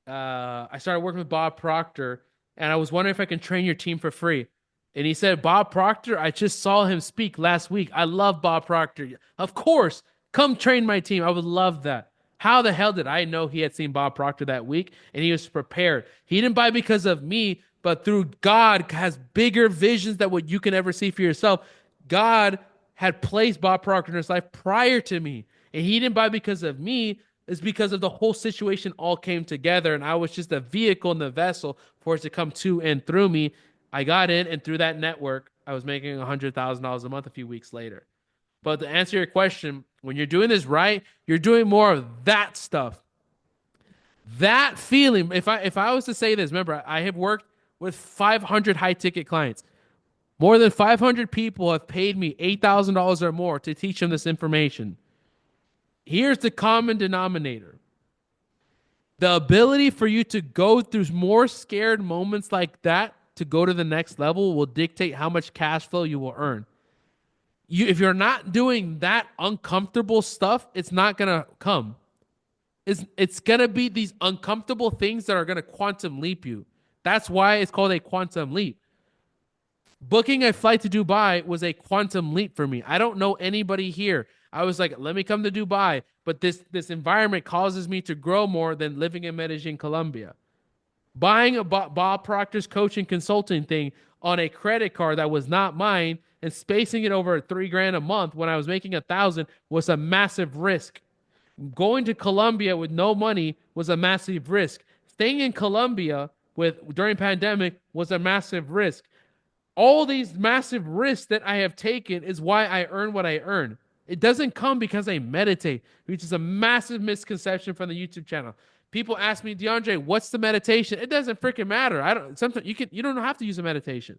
I started working with Bob Proctor, and I was wondering if I can train your team for free. And he said, Bob Proctor, I just saw him speak last week. I love Bob Proctor. Of course, come train my team. I would love that. How the hell did I know he had seen Bob Proctor that week and he was prepared? He didn't buy because of me, but through God has bigger visions than what you can ever see for yourself. God had placed Bob Proctor in his life prior to me, and he didn't buy because of me. It's because of the whole situation all came together, and I was just a vehicle in the vessel for it to come to and through me. I got in, and through that network, I was making $100,000 a month a few weeks later. But to answer your question, when you're doing this right, you're doing more of that stuff. That feeling, if I was to say this, remember, I have worked with 500 high ticket clients. More than 500 people have paid me $8,000 or more to teach them this information. Here's the common denominator: the ability for you to go through more scared moments like that to go to the next level will dictate how much cash flow you will earn. If you're not doing that uncomfortable stuff, it's not gonna come. It's gonna be these uncomfortable things that are gonna quantum leap you. That's why it's called a quantum leap. Booking a flight to Dubai was a quantum leap for me. I don't know anybody here. I was like, let me come to Dubai, but this environment causes me to grow more than living in Medellin, Colombia. Buying a Bob Proctor's coaching consulting thing on a credit card that was not mine and spacing it over $3,000 a month when I was making 1,000 was a massive risk. Going to Colombia with no money was a massive risk. Staying in Colombia with during pandemic was a massive risk. All these massive risks that I have taken is why I earn what I earn. It doesn't come because I meditate, which is a massive misconception from the YouTube channel. People ask me, DeAndre, what's the meditation? It doesn't freaking matter. I don't. Sometimes you don't have to use a meditation.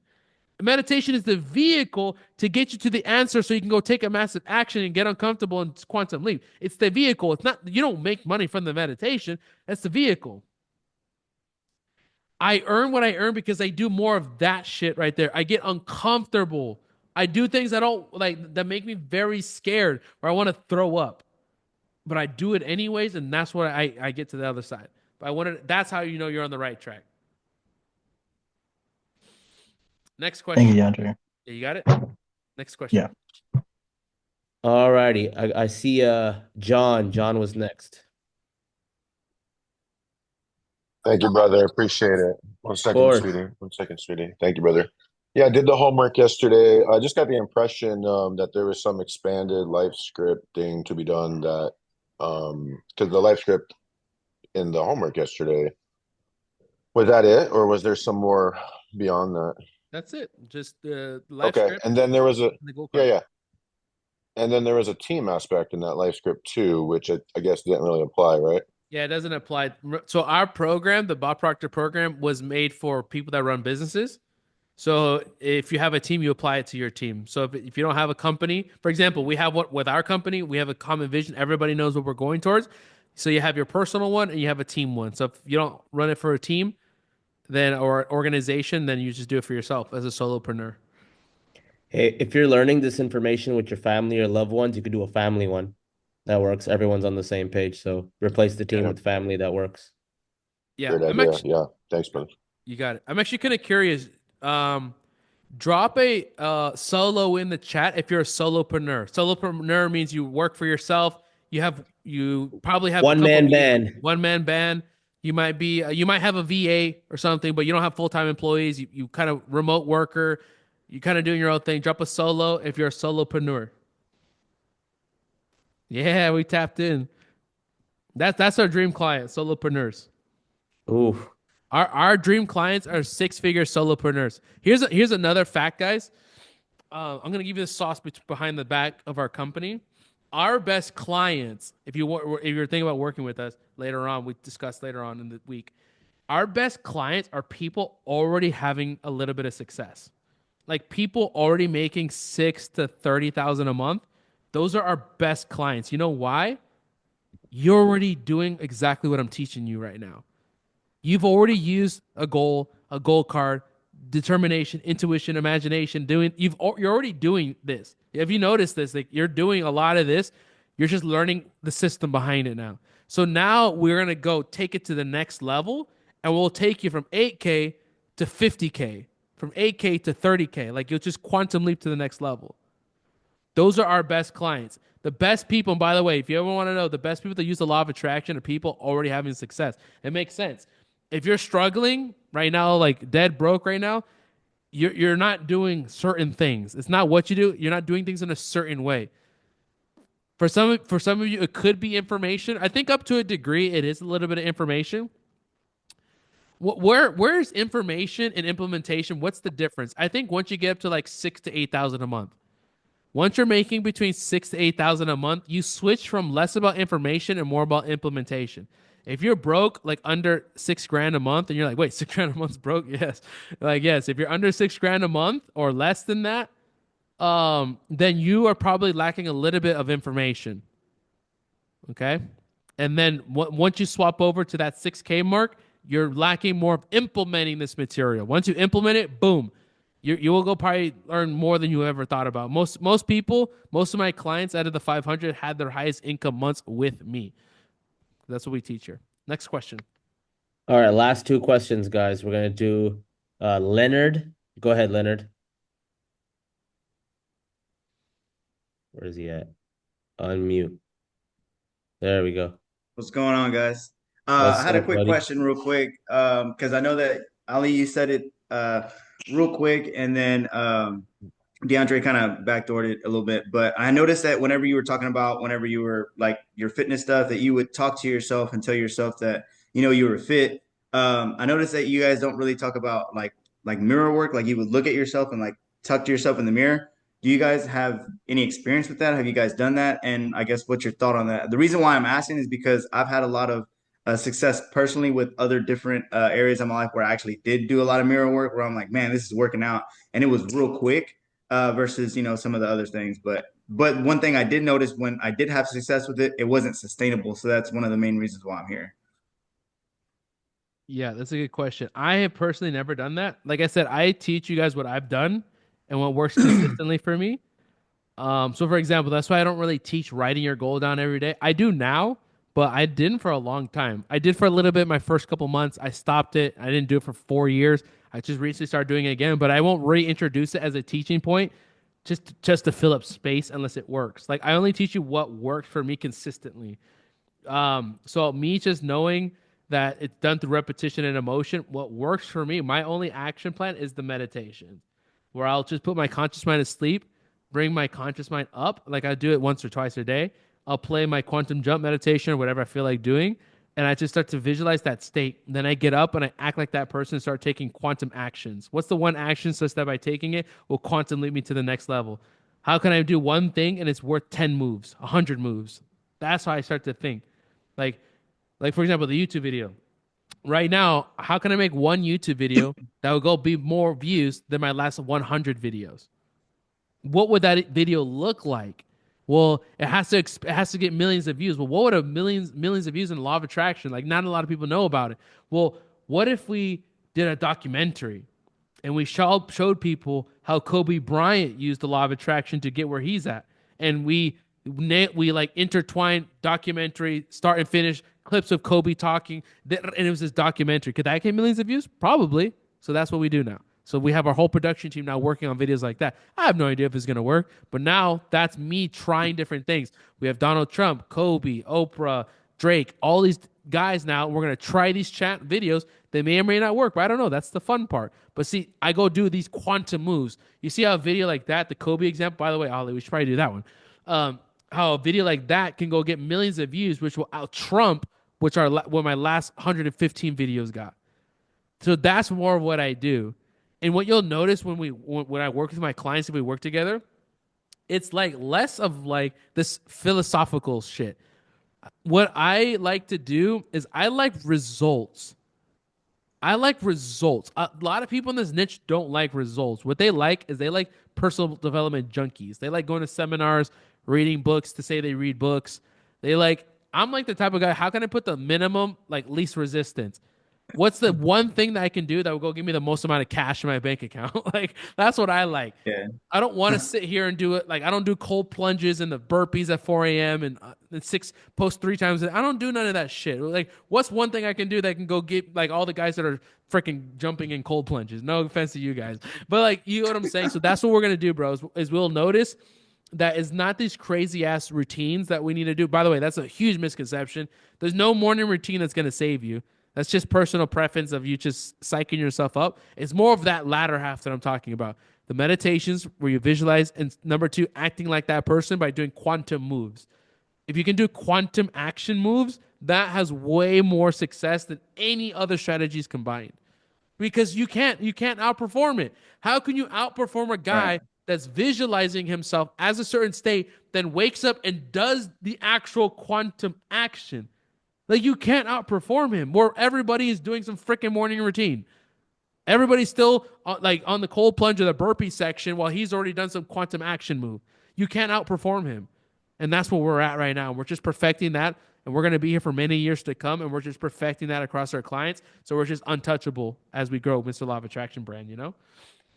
Meditation is the vehicle to get you to the answer, so you can go take a massive action and get uncomfortable and quantum leap. It's the vehicle. It's not. You don't make money from the meditation. That's the vehicle. I earn what I earn because I do more of that shit right there. I get uncomfortable. I do things I don't like that make me very scared or I want to throw up. But I do it anyways, and that's what I get to the other side. But that's how you know you're on the right track. Next question. Thank you, Andre. Yeah, you got it? Next question. Yeah. All righty. I see John. John was next. Thank you, brother. Appreciate it. One second, sweetie. 1 second, sweetie. Thank you, brother. Yeah, I did the homework yesterday. I just got the impression that there was some expanded life scripting to be done that Because the life script in the homework yesterday, was that it, or was there some more beyond that? That's it. Just the life Okay, script and then there was a and the goal yeah, card. yeah, and then there was a team aspect in that life script too, which I guess didn't really apply, right? Yeah, it doesn't apply. So our program, the Bob Proctor program, was made for people that run businesses. So if you have a team, you apply it to your team. So if you don't have a company, for example, we have what with our company, we have a common vision. Everybody knows what we're going towards. So you have your personal one and you have a team one. So if you don't run it for a team, then or organization, then you just do it for yourself as a solopreneur. Hey, if you're learning this information with your family or loved ones, you could do a family one that works. Everyone's on the same page. So replace the team Yeah, with family that works. Yeah, great I'm idea. actually Yeah, thanks, man. you got it. I'm actually kind of curious. Um, Drop a solo in the chat if you're a solopreneur. Solopreneur means you work for yourself. You probably have a One couple man VA, band. one man band. You might have a VA or something, but you don't have full time employees. You kind of remote worker. You kind of doing your own thing. Drop a solo if you're a solopreneur. Yeah, we tapped in. That's our dream client, solopreneurs. Ooh. Our dream clients are six figure solopreneurs. Here's another fact, guys. I'm gonna give you the sauce behind the back of our company. Our best clients, if you're thinking about working with us later on, we discussed later on in the week. Our best clients are people already having a little bit of success, like people already making 6 to 30,000 a month. Those are our best clients. You know why? You're already doing exactly what I'm teaching you right now. You've already used a goal card, determination, intuition, imagination. You're already doing this. Have you noticed this? Like you're doing a lot of this. You're just learning the system behind it now. So now we're gonna go take it to the next level, and we'll take you from 8K to 50K, from 8K to 30K. Like you'll just quantum leap to the next level. Those are our best clients. The best people, and by the way, if you ever want to know, the best people that use the law of attraction are people already having success. It makes sense. If you're struggling right now, like dead broke right now, you're not doing certain things. It's not what you do. You're not doing things in a certain way. For some of you, it could be information. I think up to a degree, it is a little bit of information. Where's information and implementation? What's the difference? I think once you get up to like 6 to 8 thousand a month, once you're making between 6 to 8 thousand a month, you switch from less about information and more about implementation. If you're broke, like under 6 grand a month, and you're like, wait, 6 grand a month's broke? Yes. Like, yes, if you're under 6 grand a month or less than that, then you are probably lacking a little bit of information. Okay. And then once you swap over to that 6K mark, you're lacking more of implementing this material. Once you implement it, boom, you will go probably learn more than you ever thought about. Most people, most of my clients out of the 500 had their highest income months with me. That's what we teach here. Next question. All right, last two questions, guys. We're gonna do Leonard. Go ahead, Leonard. Where is he at? Unmute. There we go. What's going on, guys? I What's had a up, quick buddy? question, real quick, because I know that Ali, you said it real quick, and then DeAndre kind of backdoored it a little bit. But I noticed that whenever you were talking about, whenever you were like your fitness stuff, that you would talk to yourself and tell yourself that you were fit. I noticed that you guys don't really talk about like mirror work, like you would look at yourself and like talk to yourself in the mirror. Do you guys have any experience with that? Have you guys done that? And I guess what's your thought on that? The reason why I'm asking is because I've had a lot of success personally with other different areas of my life where I actually did do a lot of mirror work where I'm like, man, this is working out. And it was real quick versus, some of the other things. But one thing I did notice when I did have success with it, it wasn't sustainable. So that's one of the main reasons why I'm here. Yeah, that's a good question. I have personally never done that. Like I said, I teach you guys what I've done and what works consistently for me. So for example, that's why I don't really teach writing your goal down every day. I do now, but I didn't for a long time. I did for a little bit my first couple months. I stopped it. I didn't do it for 4 years. I just recently started doing it again, but I won't reintroduce it as a teaching point just to fill up space unless it works. Like I only teach you what works for me consistently. So me just knowing that it's done through repetition and emotion, what works for me, my only action plan is the meditation, where I'll just put my conscious mind to sleep, bring my conscious mind up, like I do it once or twice a day. I'll play my quantum jump meditation or whatever I feel like doing, and I just start to visualize that state. Then I get up and I act like that person and start taking quantum actions. What's the one action such that by taking it will quantum lead me to the next level? How can I do one thing and it's worth 10 moves, 100 moves? That's how I start to think. Like, like for example, the YouTube video. Right now, how can I make one YouTube video that will go be more views than my last 100 videos? What would that video look like? Well, it has to get millions of views. Well, what would a millions of views in the law of attraction? Like, not a lot of people know about it. Well, what if we did a documentary and we showed people how Kobe Bryant used the law of attraction to get where he's at, and we like intertwined documentary start and finish clips of Kobe talking, and it was this documentary. Could that get millions of views? Probably. So that's what we do now. So we have our whole production team now working on videos like that. I have no idea if it's going to work, but now that's me trying different things. We have Donald Trump, Kobe, Oprah, Drake, all these guys now. We're going to try these chat videos. They may or may not work, but I don't know. That's the fun part. But see, I go do these quantum moves. You see how a video like that, the Kobe example, by the way, Ollie, we should probably do that one. How a video like that can go get millions of views, which will out Trump, which are what my last 115 videos got. So that's more of what I do. And what you'll notice when I work with my clients, if we work together, it's like less of like this philosophical shit. What I like to do is I like results. I like results. A lot of people in this niche don't like results. What they like is they like personal development junkies. They like going to seminars, reading books to say they read books. I'm like the type of guy, how can I put the minimum, like least resistance? What's the one thing that I can do that will go give me the most amount of cash in my bank account? Like, that's what I like. Yeah. I don't want to sit here and do it. Like, I don't do cold plunges and the burpees at 4 a.m. and post 3 times. I don't do none of that shit. Like, what's one thing I can do that can go get like all the guys that are freaking jumping in cold plunges? No offense to you guys, but like, you know what I'm saying? So that's what we're going to do, bros, is we'll notice that is not these crazy ass routines that we need to do. By the way, that's a huge misconception. There's no morning routine that's going to save you. That's just personal preference of you just psyching yourself up. It's more of that latter half that I'm talking about. The meditations where you visualize, and number 2, acting like that person by doing quantum moves. If you can do quantum action moves, that has way more success than any other strategies combined. Because you can't outperform it. How can you outperform a guy that's visualizing himself as a certain state, then wakes up and does the actual quantum action? Like, you can't outperform him, where everybody is doing some freaking morning routine. Everybody's still like on the cold plunge or the burpee section while he's already done some quantum action move. You can't outperform him. And that's where we're at right now. We're just perfecting that, and we're going to be here for many years to come, and we're just perfecting that across our clients. So we're just untouchable as we grow Mr. Law of Attraction brand, you know?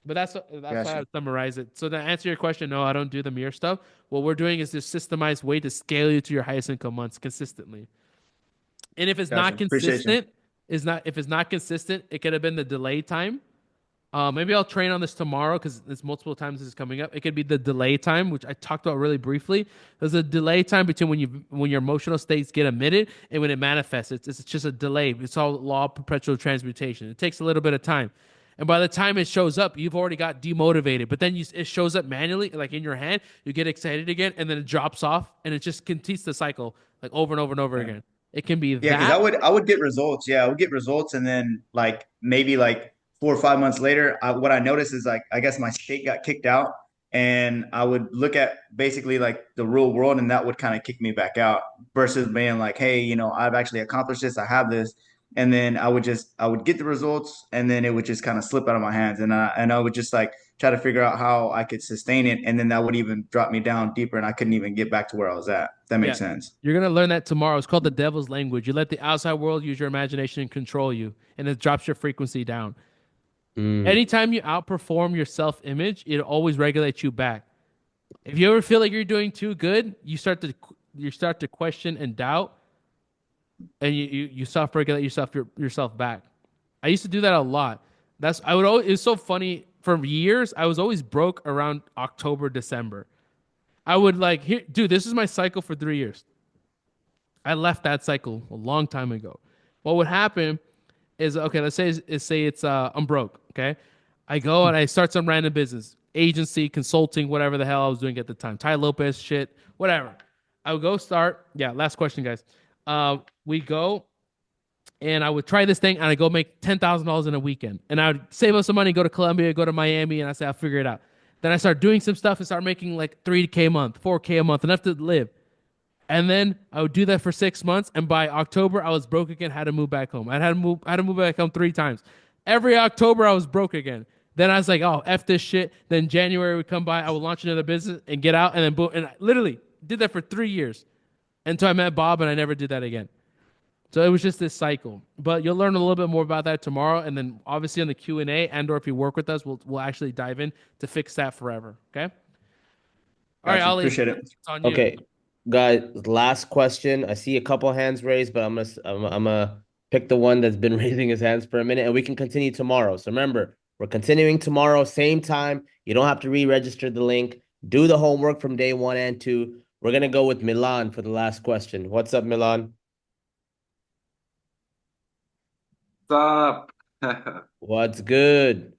But that's how I would summarize it. So to answer your question, no, I don't do the mirror stuff. What we're doing is this systemized way to scale you to your highest income months consistently. And if it's not consistent, if it's not consistent, it could have been the delay time. Maybe I'll train on this tomorrow because it's multiple times this is coming up. It could be the delay time, which I talked about really briefly. There's a delay time between when your emotional states get emitted and when it manifests. It's just a delay. It's all law of perpetual transmutation. It takes a little bit of time. And by the time it shows up, you've already got demotivated. But then it shows up manually, like in your hand. You get excited again, and then it drops off, and it just continues the cycle, like over and over and over again. It can be that. Yeah, because I would get results. Yeah, I would get results, and then like maybe like 4 or 5 months later, what I noticed is like I guess my state got kicked out, and I would look at basically like the real world, and that would kind of kick me back out versus being like, hey, I've actually accomplished this, I have this, and then I would get the results, and then it would just kind of slip out of my hands, and I would just like try to figure out how I could sustain it, and then that would even drop me down deeper, and I couldn't even get back to where I was at. That makes sense. You're gonna learn that tomorrow. It's called the devil's language. You let the outside world use your imagination and control you, and it drops your frequency down. Anytime you outperform your self-image, it always regulates you back. If you ever feel like you're doing too good, you start to question and doubt, and you self-regulate yourself back. I used to do that a lot. It's so funny. For years, I was always broke around October, December. I would dude, this is my cycle for 3 years. I left that cycle a long time ago. What would happen is, okay, let's say it's I'm broke, okay? I go and I start some random business, agency, consulting, whatever the hell I was doing at the time. Tai Lopez shit, whatever. I would go start. Yeah, last question, guys. We go and I would try this thing and I go make $10,000 in a weekend. And I would save up some money, go to Colombia, go to Miami, and I say I'll figure it out. Then I start doing some stuff and start making like 3K a month, 4K a month, enough to live. And then I would do that for 6 months, and by October I was broke again. Had to move back home. I had to move back home 3 times. Every October I was broke again. Then I was like, oh, f this shit. Then January would come by, I would launch another business and get out, and then boom. And I literally did that for 3 years until I met Bob, and I never did that again. So it was just this cycle. But you'll learn a little bit more about that tomorrow, and then obviously on the Q&A, and or if you work with us, we'll actually dive in to fix that forever. Okay. All right, Gotcha. Ali, Appreciate it. it's on you. Okay, guys, last question. I see a couple hands raised, but I'm gonna pick the one that's been raising his hands for a minute, and we can continue tomorrow. So remember, we're continuing tomorrow, same time. You don't have to re-register the link. Do the homework from day 1 and 2. We're gonna go with Milan for the last question. What's up, Milan? Up? What's good?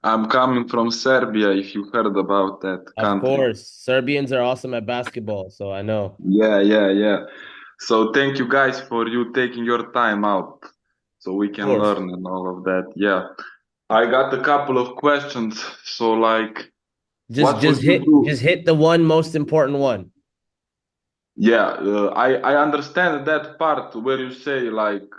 I'm coming from Serbia, if you heard about that Of country. course, Serbians are awesome at basketball, so I know. Yeah. So thank you guys for you taking your time out so we Of can course. learn and all of that. Yeah. I got a couple of questions. So like, Just what just would you hit do? just hit the one most important one. Yeah, I understand that part where you say like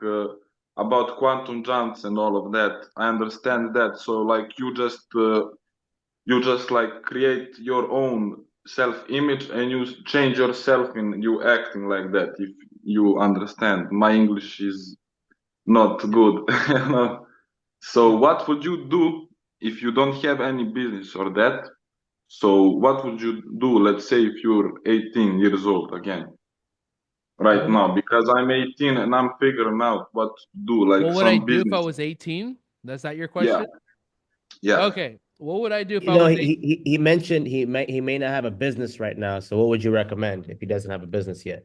about quantum jumps and all of that. I understand that. So like you just like create your own self-image and you change yourself in you acting like that. If you understand, my English is not good. You know? So what would you do if you don't have any business or that? So what would you do? Let's say if you're 18 years old again right What, now, because I'm 18 and I'm figuring out what to do, like what would I some do if I business. was 18? That's that your Yeah, question? yeah. Okay. What would I do if You I know, was he 18? he, he mentioned he may not have a business right now. So what would you recommend if he doesn't have a business yet?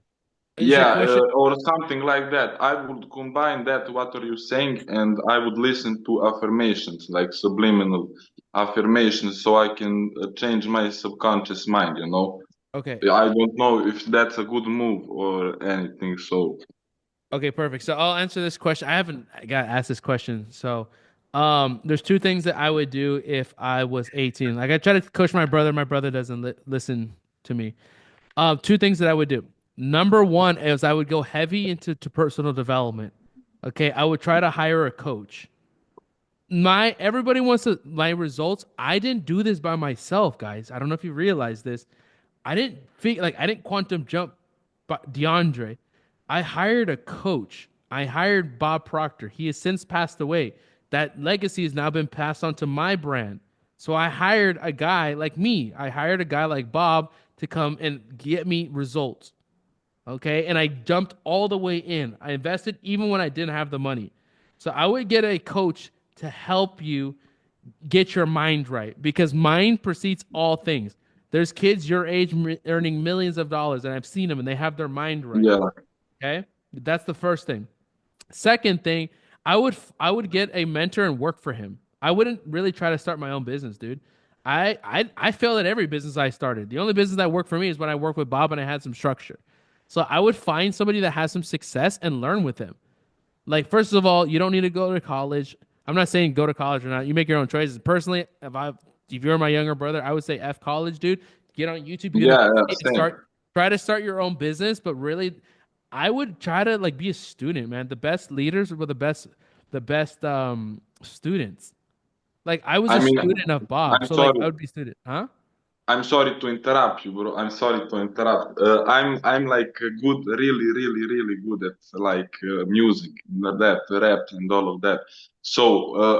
Is your Yeah, question or something like that. I would combine that, what are you saying, and I would listen to affirmations, like subliminal affirmations, so I can change my subconscious mind, you know? okay? I don't know if that's a good move or anything, so Okay, perfect. So I'll answer this question. I got asked this question. So there's two things that I would do if I was 18. Like I try to coach my brother. My brother doesn't listen to me. Two things that I would do. Number one is I would go heavy into personal development. Okay, I would try to hire a coach. My everybody wants my results. I didn't do this by myself, guys. I don't know if you realize this. I didn't quantum jump DeAndre. I hired a coach. I hired Bob Proctor. He has since passed away. That legacy has now been passed on to my brand. So I hired a guy like me. I hired a guy like Bob to come and get me results. Okay. And I jumped all the way in. I invested even when I didn't have the money. So I would get a coach to help you get your mind right because mind precedes all things. There's kids your age earning millions of dollars, and I've seen them, and they have their mind right. yeah, Okay, that's the first thing. Second thing, I would get a mentor and work for him. I wouldn't really try to start my own business, dude. I failed at every business I started. The only business that worked for me is when I worked with Bob and I had some structure. So I would find somebody that has some success and learn with him. Like, first of all, you don't need to go to college. I'm not saying go to college or not. You make your own choices. Personally, if you're my younger brother, I would say F college, dude. Get on YouTube. You're gonna yeah, same. start try to start your own business, but really, I would try to like be a student, man. The best leaders were the best students. Like I was I a mean, student of Bob, I'm so like sorry. I would be a student, huh? I'm sorry to interrupt you, bro. I'm sorry to interrupt. I'm like good, really good at like music, that rap and all of that. So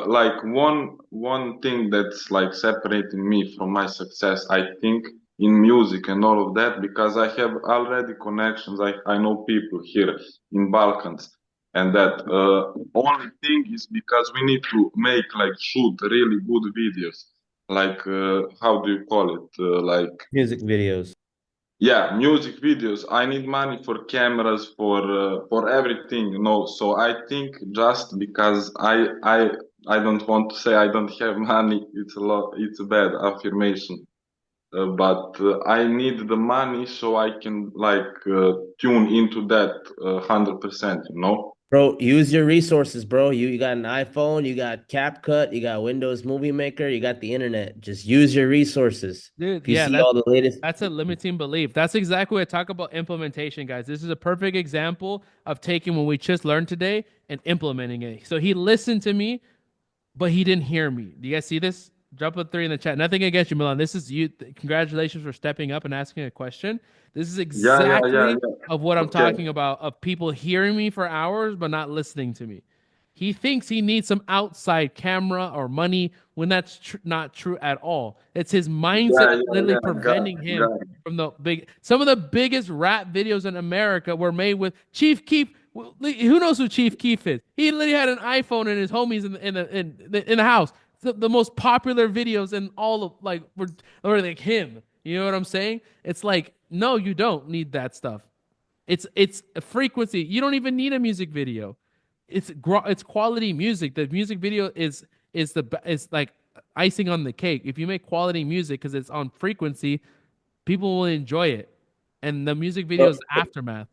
like one thing that's like separating me from my success, I think, in music and all of that, because I have already connections. I know people here in Balkans, and that only thing is because we need to make like shoot really good videos like how do you call it like Music videos. yeah, music videos. I need money for cameras for everything, you know. So I think just because I don't want to say I don't have money, it's a bad affirmation. but I need the money so I can like tune into that 100%, you know? Bro, use your resources, bro. You got an iPhone, you got CapCut, you got Windows Movie Maker, you got the internet. Just use your resources. Dude, If you yeah, see all the latest, that's a limiting belief. That's exactly what I talk about implementation, guys. This is a perfect example of taking what we just learned today and implementing it. So he listened to me, but he didn't hear me. Do you guys see this? Drop a 3 in the chat. Nothing against you, Milan. This is you. Congratulations for stepping up and asking a question. This is exactly Yeah. of what I'm Okay. talking about, of people hearing me for hours but not listening to me. He thinks he needs some outside camera or money when that's not true at all. It's his mindset literally preventing him Got it. from the big. Some of the biggest rap videos in America were made with Chief Keef. Who knows who Chief Keef is? He literally had an iPhone and his homies in the house. The most popular videos in all of like were like him. You know what I'm saying? It's like no, you don't need that stuff. It's a frequency. You don't even need a music video. It's quality music. The music video is like icing on the cake. If you make quality music because it's on frequency, people will enjoy it. And the music video is aftermath.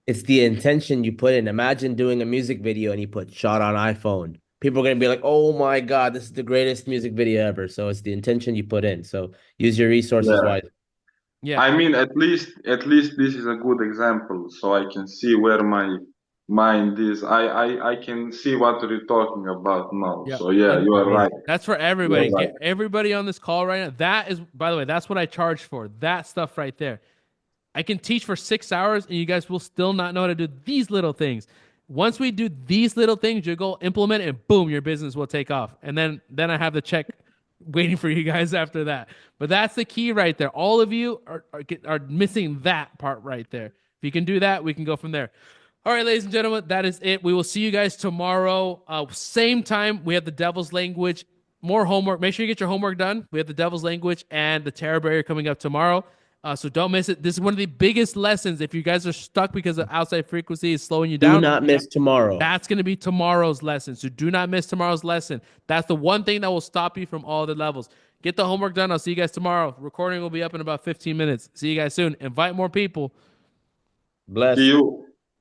it's the intention you put in. Imagine doing a music video and you put shot on iPhone. People are gonna be like, "Oh my God, this is the greatest music video ever." So it's the intention you put in. So use your resources Yeah. wisely. Yeah. I mean, at least this is a good example, so I can see where my mind is. I can see what you're talking about now. Yeah. So yeah, And you are right. that's for You are everybody. right. Get everybody on this call right now. That is, by the way, that's what I charge for. That stuff right there. I can teach for 6 hours and you guys will still not know how to do these little things. Once we do these little things, you go implement it and boom, your business will take off. And then I have the check waiting for you guys after that. But that's the key right there. All of you are missing that part right there. If you can do that, we can go from there. All right, ladies and gentlemen, that is it. We will see you guys tomorrow. Same time, we have the Devil's Language. More homework. Make sure you get your homework done. We have the Devil's Language and the Terror Barrier coming up tomorrow. So don't miss it. This is one of the biggest lessons. If you guys are stuck because of outside frequency is slowing you Do down, not miss tomorrow. that's going to be tomorrow's lesson. So do not miss tomorrow's lesson. That's the one thing that will stop you from all the levels. Get the homework done. I'll see you guys tomorrow. Recording will be up in about 15 minutes. See you guys soon. Invite more people. Bless. See you.